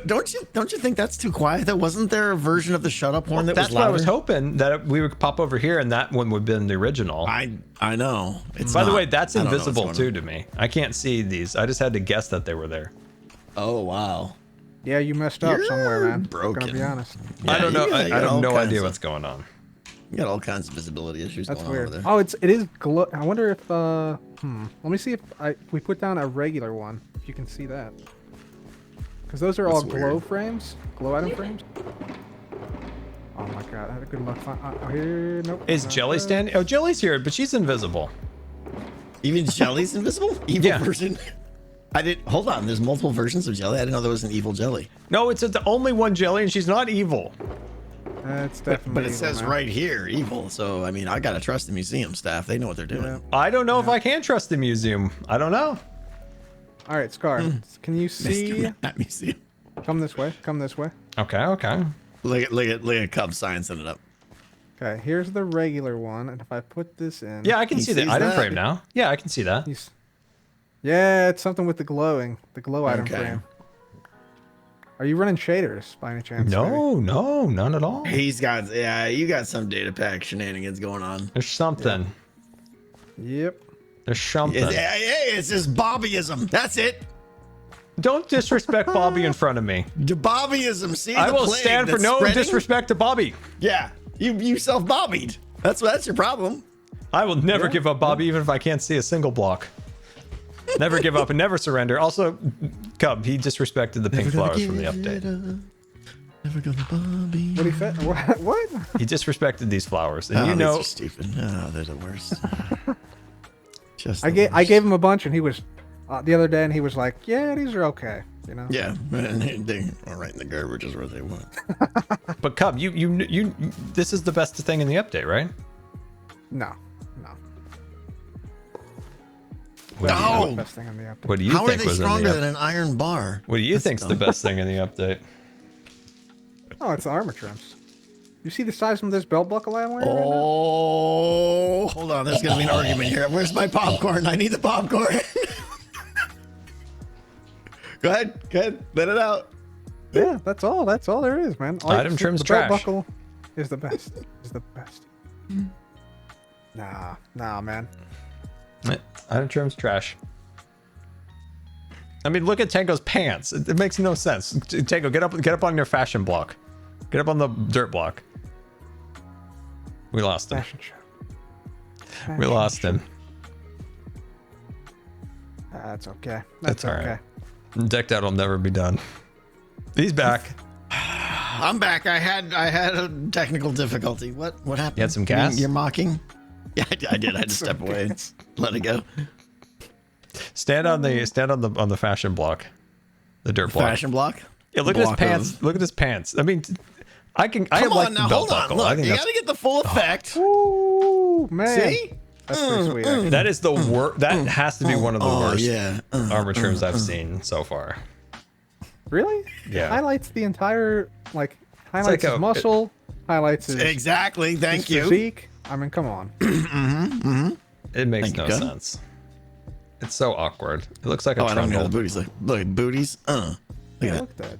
Don't you think that's too quiet? That wasn't there a version of the shut up horn that was That's louder? what I was hoping, that we would pop over here and that one would have been the original. I know. It's By the not. way, that's I don't know what's invisible going too on. to me. I can't see these. I just had to guess that they were there. Oh wow. Yeah, you messed up You're somewhere, man. broken. Gonna be honest. I don't know. you I got have all no kinds idea of- what's going on. You got all kinds of visibility issues That's going weird. on over there. Oh, it is glow. I wonder if let me see if we put down a regular one. If you can see that. Because those are all That's glow weird. frames, glow item frames. Oh my god, I had a good luck. Here, nope. Is not Jelly that. standing? Oh, Jelly's here, but she's invisible. Even Jelly's invisible? Evil Yeah. version? Hold on, there's multiple versions of Jelly. I didn't know there was an evil Jelly. No, it's the only one Jelly, and she's not evil. It's definitely. But it evil, says man. right here, evil. So, I mean, I gotta trust the museum staff. They know what they're doing. Yeah. I don't know if I can trust the museum. I don't know. All right, Scar. Can you see? That museum. Come this way. Come this way. Okay. Look at Cub sciencing it up. Okay, here's the regular one, and if I put this in. Yeah, I can He see the sees item that. frame now. Yeah, I can see that. Yeah, it's something with the glow item Okay. frame. Are you running shaders by any chance? No, none at all. You got some data pack shenanigans going on. There's something. Yep. There's something. It's just Bobbyism. That's it. Don't disrespect Bobby in front of me. The Bobbyism. See, I the will plague stand for that's no spreading? disrespect to Bobby. Yeah, you self-bobbied. That's your problem. I will never give up Bobby, even if I can't see a single block. Never give up and never surrender. Also, Cub, he disrespected the pink flowers from the update. Never gonna Bobby. What do you say? What? He disrespected these flowers, and Oh, you know. these are stupid. Oh, they're the worst. Just I the gave him a bunch, and he was the other day, and he was like, "Yeah, these are okay." You know. Yeah, and they are right in the garbage is where they want. But Cub, you, this is the best thing in the update, right? No. What do you, No. Best thing in the update. what do you How are think they was in stronger the than an iron bar? What do you think's the best thing in the update? Oh, it's the armor trims. You see the size of this belt buckle I'm wearing? Right now? Oh, hold on. There's gonna be an argument here. Where's my popcorn? I need the popcorn. Go ahead. Let it out. Yeah, that's all there is, man. Item trim's the trash. belt buckle is the best. Nah, man. Item trim's trash. I mean, look at Tango's pants. It makes no sense. Tango, get up on your fashion block. Get up on the dirt block. We lost him. Fashion show. We lost him. That's okay. That's all right. Decked out will never be done. He's back. I'm back. I had a technical difficulty. What happened? You had some gas? You're mocking? Yeah, I did. I had to step away and let it go. Stand on the fashion block, the dirt block. Fashion block. Yeah, look at his pants. Look at his pants. I mean, I Come like on the now, belt hold on. buckle. Look, I think you that's, gotta get the full effect. Ooh, man. See? That's pretty sweet. Actually. that is the worst. That has to be one of the worst Yeah. armor trims I've seen so far. Really? Yeah. Highlights the entire highlights like his a- muscle, highlights his, Exactly. Thank his you. physique. I mean, come on. It makes Thank you, no Gun. sense. It's so awkward. It looks like a Oh, I don't know trundle. the booties. Look at booties. Look Yeah, at that. look at that.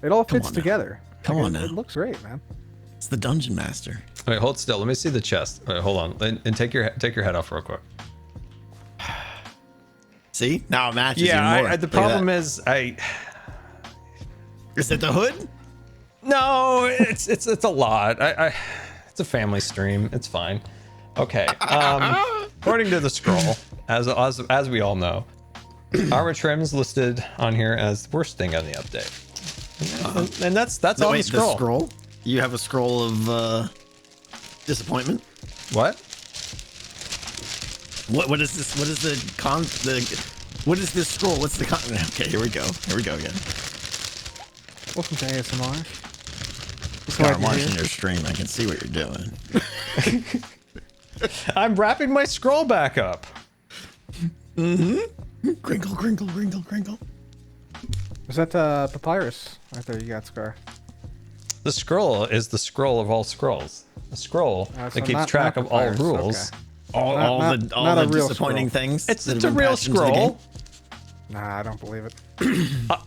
It all fits on now. together. Come on now. It looks great, man. It's the dungeon master. Wait, hold still. Let me see the chest. Wait, hold on, and take your head off real quick. See? Now it matches even Yeah, more. the problem is Is it the hood? no, it's a lot. It's a family stream. It's fine. Okay. According to the scroll, as we all know, armor trims listed on here as worst thing on the update, and that's No, on wait, the scroll. the scroll? You have a scroll of disappointment? What? What is this? What is what is this scroll? What's the con? Okay, here we go. Here we go again. Welcome to ASMR. God, I'm watching your stream. I can see what you're doing. I'm wrapping my scroll back up. Crinkle, crinkle, crinkle, crinkle. Is that papyrus right there? You got Scar. The scroll is the scroll of all scrolls. The scroll So that keeps not track of all papyrus, rules. okay. All Not the a real disappointing scroll. things. It's that a have been real patched into the game. scroll. Nah, I don't believe it.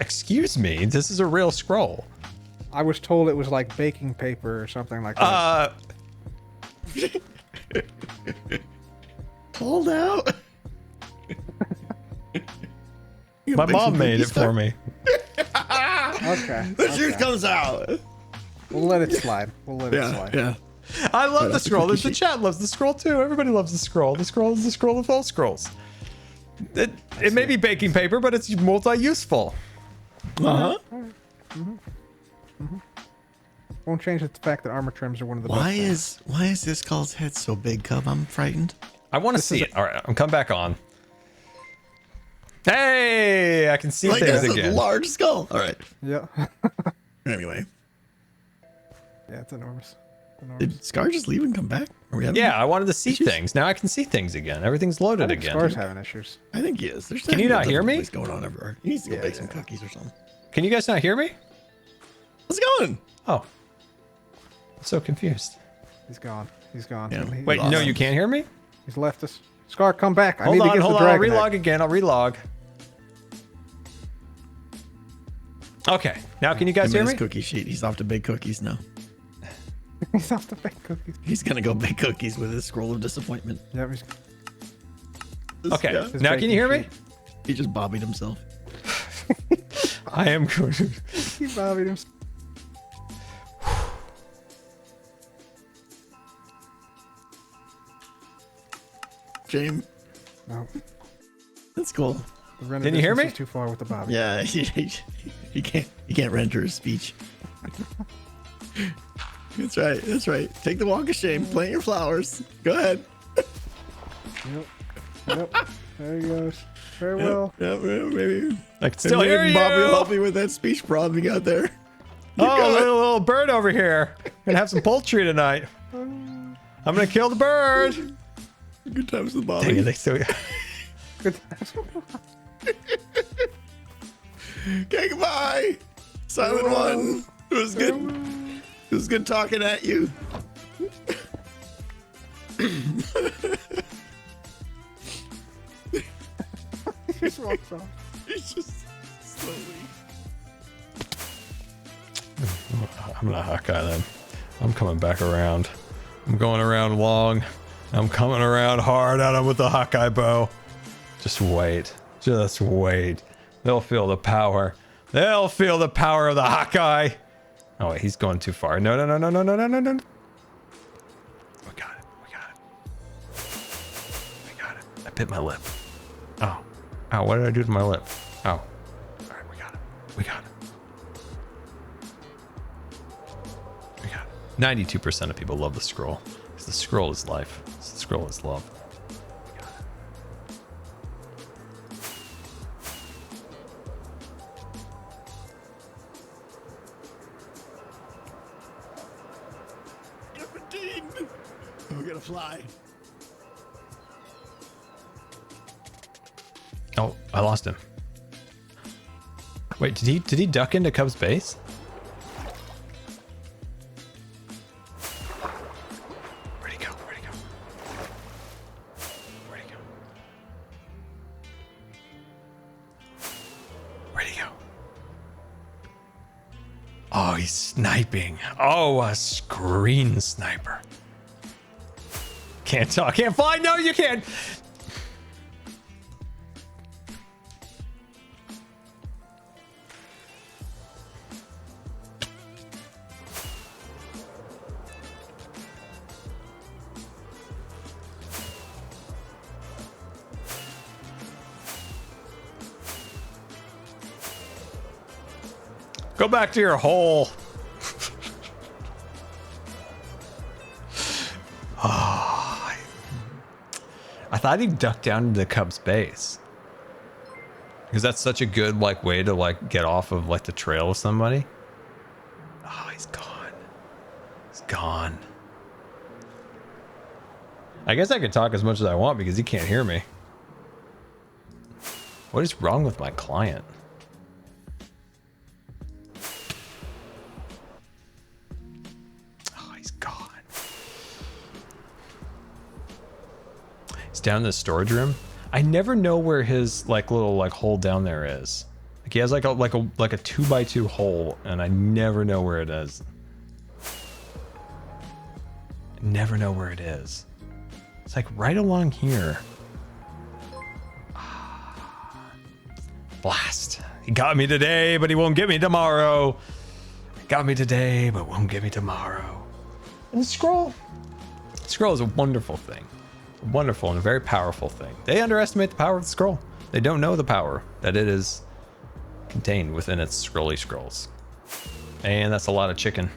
Excuse me, this is a real scroll. I was told it was like baking paper or something like that. Hold out. My mom made it for me. Okay. The truth comes out. We'll let it slide. We'll let it slide. Yeah. I love the that's a scroll. cookie The sheet. chat loves the scroll too. Everybody loves the scroll. The scroll is the scroll of all scrolls. It may be baking paper, but it's multi-useful. Won't change the fact that armor trims are one of the Why best. is this call's head so big, Cub? I'm frightened. I want to see it. All right, I'm coming back on. Hey, I can see Like things that's again. a large skull. All right. Yeah. Anyway, Yeah, it's enormous. did Scar just leave and come back? Are we having Yeah, I wanted to see things. Now I can see things again. Everything's loaded again. Scar's having issues. I think he is. There's Can you not hear me? What's going on everywhere? He needs to go Yeah, bake some yeah. cookies or something. Can you guys not hear me? What's going? Oh, I'm so confused. He's gone. He's gone. Yeah. He's Wait, lost. no, you can't hear me? He's left us. Scar, come back. I Hold need to on, get hold the on. I'll dragon relog egg. again. I'll relog. Okay, now can you guys hear His me? cookie sheet. He's off to bake cookies now. He's off the fake cookies. He's gonna go bake cookies with his scroll of disappointment. Yeah, he's Okay, Yeah. his now can you hear me? baking He just bobbied himself. I am good. He bobbied him. James, No, that's cool. the render Can you hear distance me? is too far with the bobby. Yeah, he can't render his speech. That's right. That's right. Take the walk of shame. Plant your flowers. Go ahead. Yep. Yep. There he goes. Farewell. Yeah, maybe. I can still maybe hear you. Bobby will help you with that speech problem you got there. Oh, little bird over here. Gonna have some poultry tonight. I'm gonna kill the bird. Good times with Dang it, Bobby. they still. Good. Okay, goodbye. Silent one. It was good. It was good talking at you. He just walks off. It's just slowly. I'm not Hawkeye then. I'm coming back around. I'm going around long. I'm coming around hard at him with the Hawkeye bow. Just wait. Just wait. They'll feel the power. They'll feel the power of the Hawkeye. Oh wait, he's going too far. No. We got it. We got it. I bit my lip. Oh. Ow, what did I do to my lip? Oh. All right, we got it. We got it. 92% of people love the scroll. Because the scroll is life. The scroll is love. gonna fly. Oh, I lost him. Wait, did he duck into Cub's base? Where'd he go? Where'd he go? Where'd he go? Where'd he go? Oh, he's sniping. Oh, a screen sniper. Can't talk, can't fly. No, you can't. Go back to your hole. Oh, I thought he'd duck down into the Cubs base. Because that's such a good like way to like get off of like the trail of somebody. Oh, he's gone. He's gone. I guess I can talk as much as I want because he can't hear me. What is wrong with my client? Down in the storage room. I never know where his like little like hole down there is. Like he has like a 2x2 hole, and I never know where it is. Never know where it is. It's like right along here. Blast! He got me today, but he won't get me tomorrow. Got me today, but won't get me tomorrow. And the scroll. Scroll is a wonderful thing. Wonderful and a very powerful thing. They underestimate the power of the scroll. They don't know the power that it is contained within its scrolly scrolls. And that's a lot of chicken.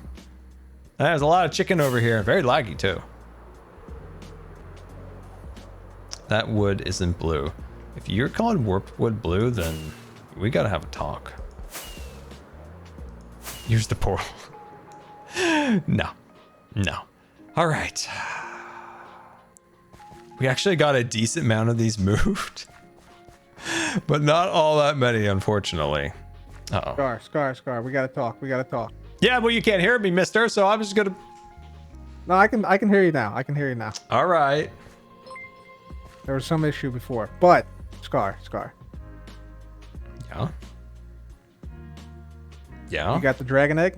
There's a lot of chicken over here. Very laggy too. That wood isn't blue. If you're calling warped wood blue, then we gotta have a talk. Here's the portal. No. No. All right. We actually got a decent amount of these moved, but not all that many, unfortunately. Uh-oh. Scar. We gotta talk. Yeah, well, you can't hear me, mister, so I'm just gonna... No, I can hear you now. All right. There was some issue before, but Scar. Yeah. Yeah. You got the dragon egg?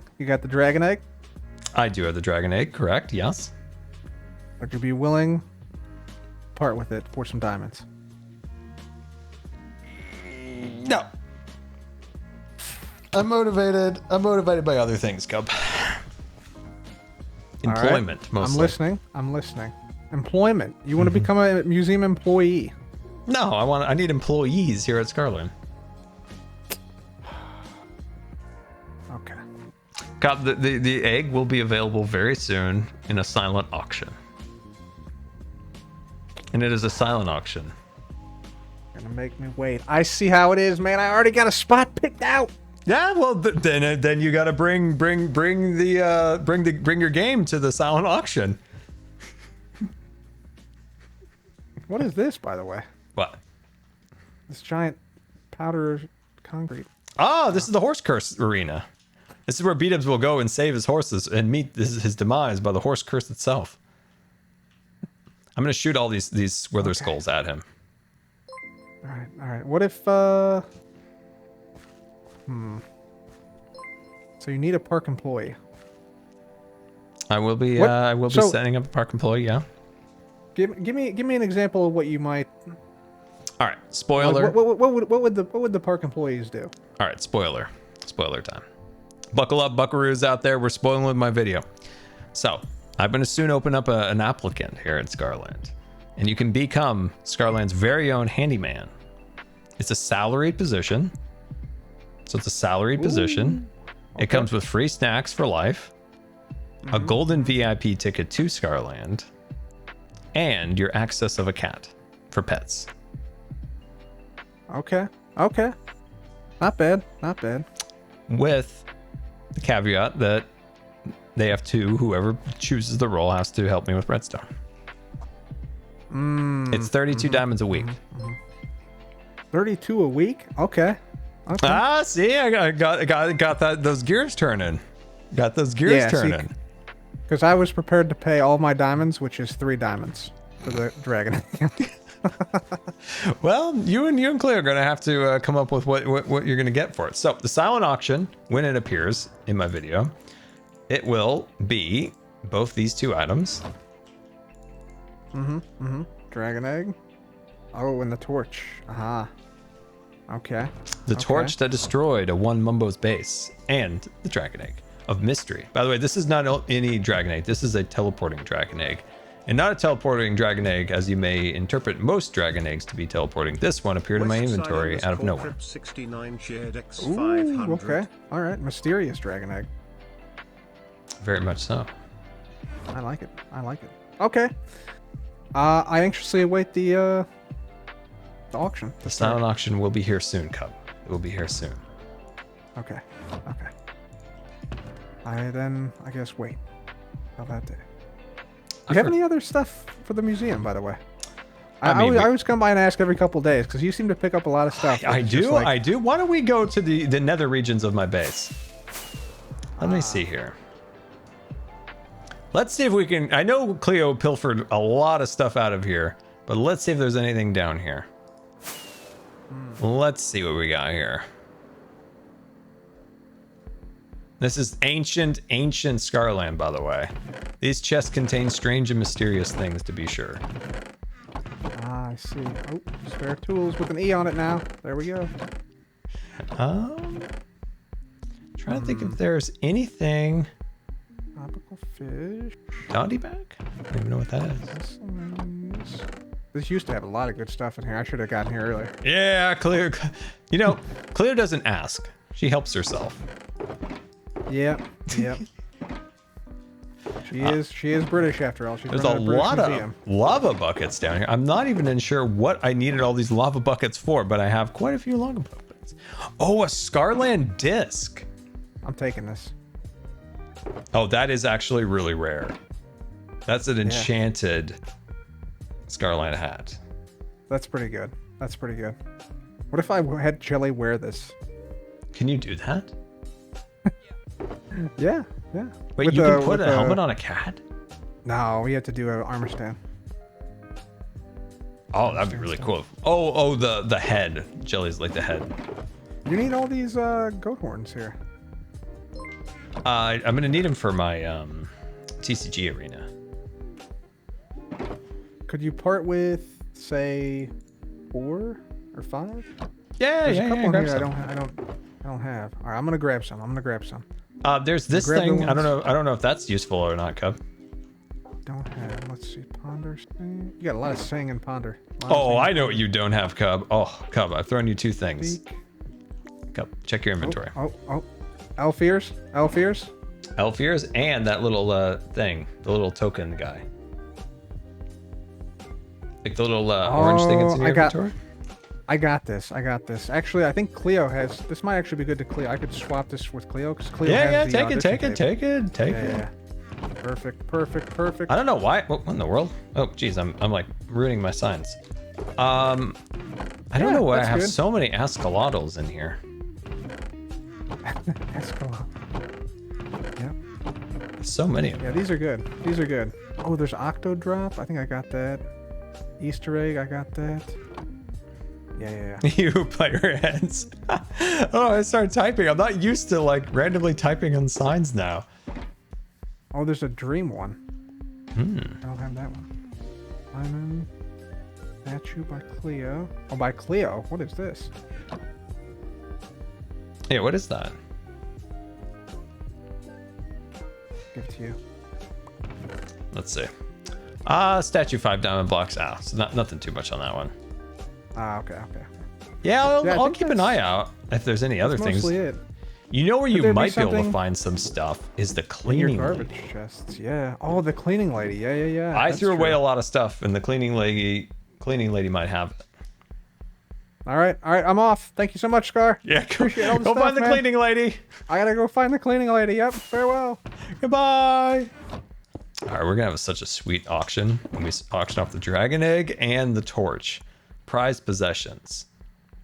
I do have the dragon egg, correct, yes. Would you be willing... part with it for some diamonds? No. I'm motivated by other things, Cub. Employment, right. mostly. I'm listening. Employment. You want to become a museum employee? No, I need employees here at Scarland. Okay. Cub, the egg will be available very soon in a silent auction. And it is a silent auction. You're gonna make me wait. I see how it is, man. I already got a spot picked out. Yeah, well, then you got to bring your game to the silent auction. What is this, by the way? What? This giant powder concrete. Oh, this is the horse curse arena. This is where B-Dubs will go and save his horses and meet his demise by the horse curse itself. I'm gonna shoot all these wither skulls at him. All right. What if So you need a park employee. I will be So- setting up a park employee. Yeah. Give me an example of what you might. All right. Spoiler. Like, what would the park employees do? All right. Spoiler time. Buckle up, buckaroos out there. We're spoiling with my video. So I'm going to soon open up an applicant here at Scarland, and you can become Scarland's very own handyman. It's a salaried position. So it's a salaried position. It comes with free snacks for life, a golden VIP ticket to Scarland, and your access of a cat for pets. Okay. Not bad. With the caveat that whoever chooses the role has to help me with redstone. It's 32 diamonds a week. 32 a week? Okay. Okay. Ah, see, I got those gears turning. Got those gears turning. Because I was prepared to pay all my diamonds, which is 3 diamonds for the dragon. Well, you and Cleo are gonna have to come up with what you're gonna get for it. So the silent auction, when it appears in my video, it will be both these 2 items. Dragon egg. Oh, and the torch. Aha. Okay. The torch that destroyed a one Mumbo's base, and the dragon egg of mystery. By the way, this is not any dragon egg. This is a teleporting dragon egg. And not a teleporting dragon egg, as you may interpret most dragon eggs to be teleporting. This one appeared in my inventory out of nowhere. 69 shared X Ooh, 500. okay. All right. Mysterious dragon egg. Very much so. I like it. I like it. Okay. I anxiously await the auction. The silent auction will be here soon, Cub. It will be here soon. Okay. Okay. I guess wait. How that day? Do you have any other stuff for the museum, by the way? I always come by and ask every couple days because you seem to pick up a lot of stuff. I do. I do. Why don't we go to the nether regions of my base? Let me see here. Let's see if we can. I know Cleo pilfered a lot of stuff out of here, but let's see if there's anything down here. Let's see what we got here. This is ancient Scarland, by the way. These chests contain strange and mysterious things, to be sure. Ah, I see. Oh, spare tools with an E on it now. There we go. Trying to think if there's anything. Tropical fish. Doggy bag? I don't even know what that is. This used to have a lot of good stuff in here. I should have gotten here earlier. Yeah, Cleo. You know, Cleo doesn't ask. She helps herself. Yep. Yep. She is British after all. She's There's a lot of lava buckets down here. I'm not even sure what I needed all these lava buckets for, but I have quite a few lava buckets. Oh, a Scarland disc. I'm taking this. Oh, that is actually really rare. That's an enchanted Scarland hat. That's pretty good. That's pretty good. What if I had Jelly wear this? Can you do that? Yeah, yeah. Wait, you can put a helmet on a cat? No, we have to do an armor stand. Oh, that'd be really cool. Oh, the head. Jelly's like the head. You need all these goat horns here. I'm gonna need them for my TCG arena. Could you part with, say, 4 or 5? Yeah, There's a couple in grab here some. I don't have. All right, I'm gonna grab some. There's this thing. I don't know if that's useful or not, Cub. Don't have. Let's see. Ponder. Sing. You got a lot of sing and ponder. Oh, I know what you don't have, Cub. Oh, Cub, I've thrown you 2 things. Speak. Cub, check your inventory. Oh. Elfears. Elfears and that little thing, the little token guy. Like the little orange thing that's in your inventory. I got this. Actually, I think Cleo has. This might actually be good to Cleo. I could swap this with Cleo because Cleo has the take it. Yeah. Perfect. I don't know why. What in the world? Oh, geez, I'm like ruining my signs. I don't know why I have so many Ascalotls in here. Ascalotl. Yep. So many of them. Yeah, these are good. Oh, there's Octodrop. I think I got that. Easter egg. I got that. Yeah. You player heads. Oh, I started typing. I'm not used to like randomly typing on signs now. Oh, there's a dream one. I don't have that one. Simon. Statue by Cleo. Oh, by Cleo. What is this? Yeah, what is that? Give it to you. Let's see. Statue 5 diamond blocks. So nothing too much on that one. Okay. Yeah, I I'll think keep an eye out if there's any other things. Mostly it. You know where Could you there be might be able to something find some stuff is the In your cleaning garbage lady. chests, yeah. Oh, the cleaning lady, yeah. I That's threw away true. a lot of stuff, and the cleaning lady might have it. All right, I'm off. Thank you so much, Scar. Yeah, Appreciate all the go stuff, find the man. cleaning lady. I gotta go find the cleaning lady. Yep, farewell. Goodbye. All right, we're gonna have such a sweet auction when we auction off the dragon egg and the torch. Prized possessions.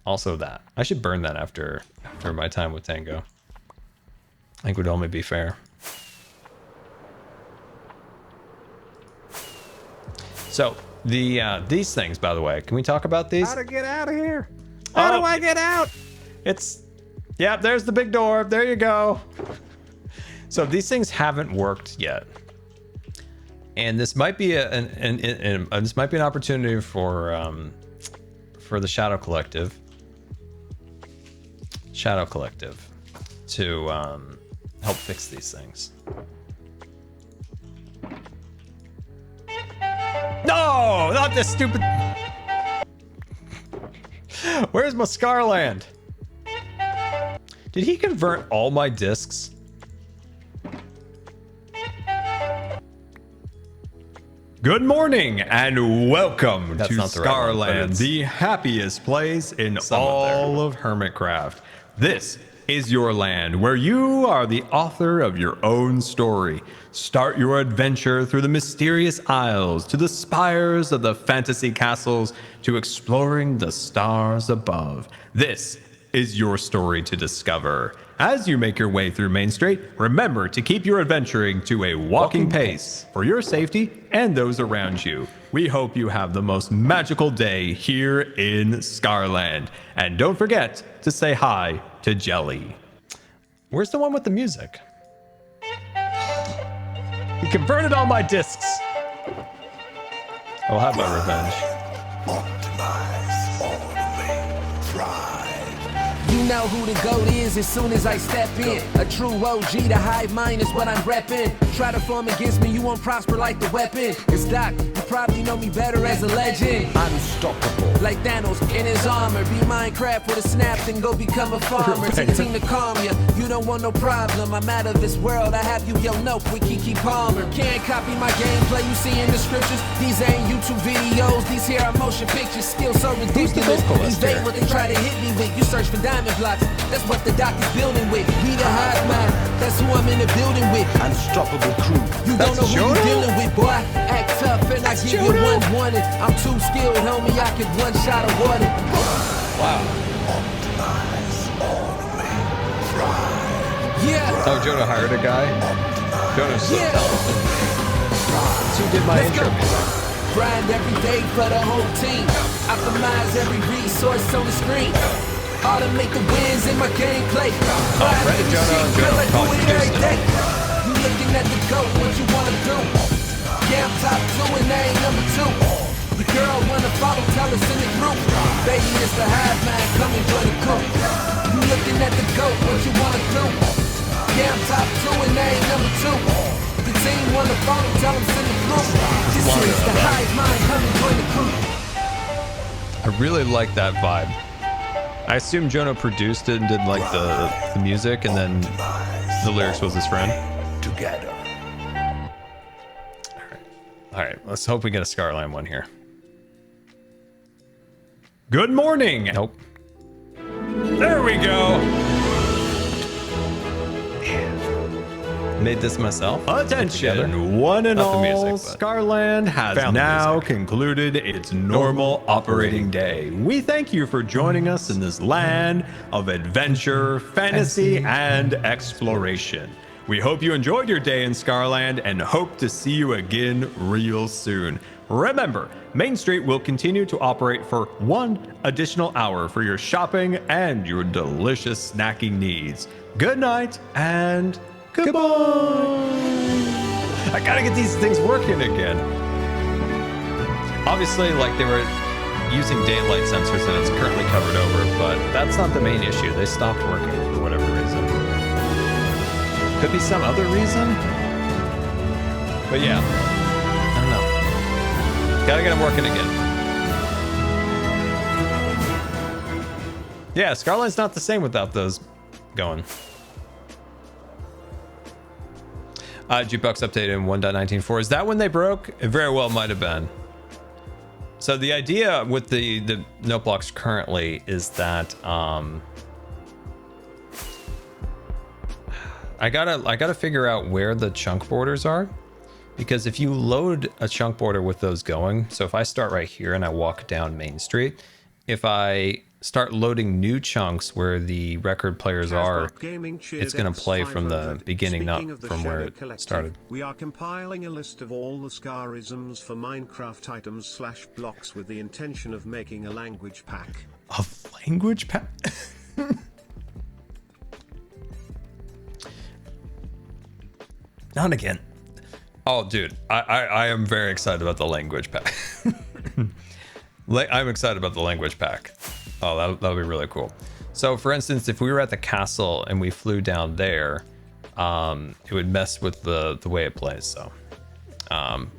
Also that. I should burn that after my time with Tango. I think would only be fair. So these things, by the way, can we talk about these? How to get out of here? How do I get out? Yeah, there's the big door. There you go. So these things haven't worked yet, and this might be this might be an opportunity for the Shadow Collective to help fix these things. No, not this stupid. Where's my Scarland? Did he convert all my discs? Good morning and welcome to Scarland, the happiest place in all of Hermitcraft. This is your land where you are the author of your own story. Start your adventure through the mysterious isles, to the spires of the fantasy castles, to exploring the stars above. This is your story to discover. As you make your way through Main Street, remember to keep your adventuring to a walking pace for your safety and those around you. We hope you have the most magical day here in Scarland. And don't forget to say hi to Jelly. Where's the one with the music? He converted all my discs. I'll have my revenge. Optimize all the way, thrive. You know who the GOAT is as soon as I step in. A true OG, the hive mind is what I'm reppin'. Try to form against me, you won't prosper like the weapon. It's Doc, you probably know me better as a legend. Unstoppable. Like Thanos in his armor. Be Minecraft with a snap, then go become a farmer. Take a team to calm ya, you don't want no problem. I'm out of this world, I have you, yo, nope, with Kiki Palmer. Can't copy my gameplay you see in the scriptures. These ain't YouTube videos, these here are motion pictures. Still so ridiculous. Evade what they try to hit me with. You search for diamond blocks, that's what the doc is building with. We the hive mind, that's who I'm in the building with. Unstoppable crew. You don't know who you're dealing with, boy. Act tough and I give you one wanted. I'm too skilled, homie, I can one shot awarded. Wow. Yeah. Oh, Jonah hired a guy? Jonah's so talented. That's who did my intro music. Grind every day for the whole team. Optimize every resource on the screen. Automate the wins in my gameplay. Ready, Jonah. Probably produced it. You looking at the GOAT, what you wanna do? Yeah, I'm top 2 and they ain't number 2. Your girl wanna follow, tell us in the group. Baby, it's the hive man, come and join the crew. You looking at the GOAT, what you wanna do? Yeah, I'm top 2 and they ain't number 2. The team wanna follow, tell them in the group. This is the hive mind, come and join the crew. I really like that vibe. I assume Jonah produced it and did like the music, and then the lyrics was his friend. Together. All right, let's hope we get a Scarland one here. Good morning. Nope. There we go. Made this myself. Attention, one and all, Scarland has now concluded its normal operating day. We thank you for joining us in this land of adventure, fantasy, and exploration. We hope you enjoyed your day in Scarland and hope to see you again real soon. Remember, Main Street will continue to operate for 1 additional hour for your shopping and your delicious snacking needs. Good night and goodbye. I gotta get these things working again. Obviously, like they were using daylight sensors and it's currently covered over, but that's not the main issue. They stopped working for whatever reason. Could be some other reason. But yeah, I don't know. Gotta get them working again. Yeah, Scarland's not the same without those going. Jukebox updated in 1.19.4. Is that when they broke? It very well might have been. So the idea with the note blocks currently is that I gotta figure out where the chunk borders are, because if you load a chunk border with those going, so if I start right here and I walk down Main Street, if I start loading new chunks where the record players are, it's going to play from the beginning, not from where it started. We are compiling a list of all the Scarisms for Minecraft items / blocks with the intention of making a language pack. A language pack? Not again. Oh, dude, I am very excited about the language pack. I'm excited about the language pack. Oh, that'll be really cool. So, for instance, if we were at the castle and we flew down there, it would mess with the way it plays. So,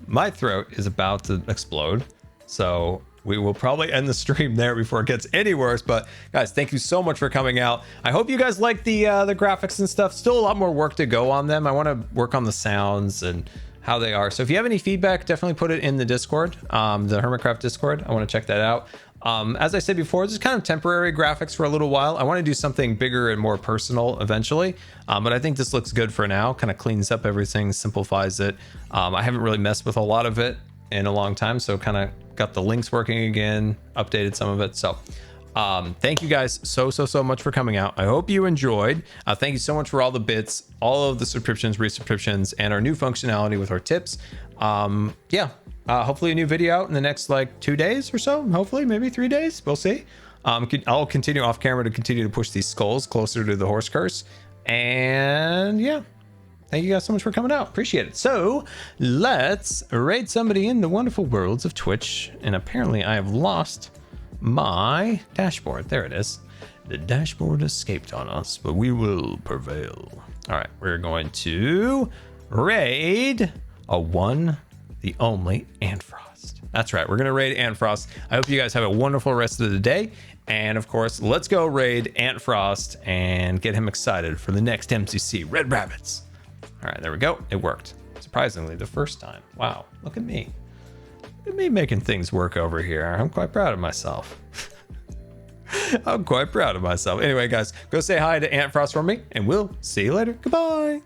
my throat is about to explode. So, we will probably end the stream there before it gets any worse. But, guys, thank you so much for coming out. I hope you guys like the graphics and stuff. Still a lot more work to go on them. I want to work on the sounds and how they are. So if you have any feedback, definitely put it in the Discord, the Hermitcraft Discord. I want to check that out. As I said before, this is kind of temporary graphics for a little while. I want to do something bigger and more personal eventually, but I think this looks good for now. Kind of cleans up everything, simplifies it. I haven't really messed with a lot of it in a long time, so kind of got the links working again, updated some of it. So thank you guys so much for coming out. I hope you enjoyed. Thank you so much for all the bits, all of the subscriptions, resubscriptions, and our new functionality with our tips. Hopefully a new video out in the next like 2 days or so. Hopefully maybe 3 days, we'll see. I'll continue off camera to continue to push these skulls closer to the horse curse. And yeah, thank you guys so much for coming out. Appreciate it. So let's raid somebody in the wonderful worlds of Twitch. And apparently I have lost my dashboard. There it is. The dashboard escaped on us, but we will prevail. All right, we're going to raid a one, the only Antfrost. That's right, we're gonna raid Antfrost. I hope you guys have a wonderful rest of the day, and of course, let's go raid Antfrost and get him excited for the next MCC, Red Rabbits. All right, there we go. It worked surprisingly the first time. Wow, look at me. Look at me making things work over here. I'm quite proud of myself. I'm quite proud of myself. Anyway, guys, go say hi to Antfrost for me, and we'll see you later. Goodbye.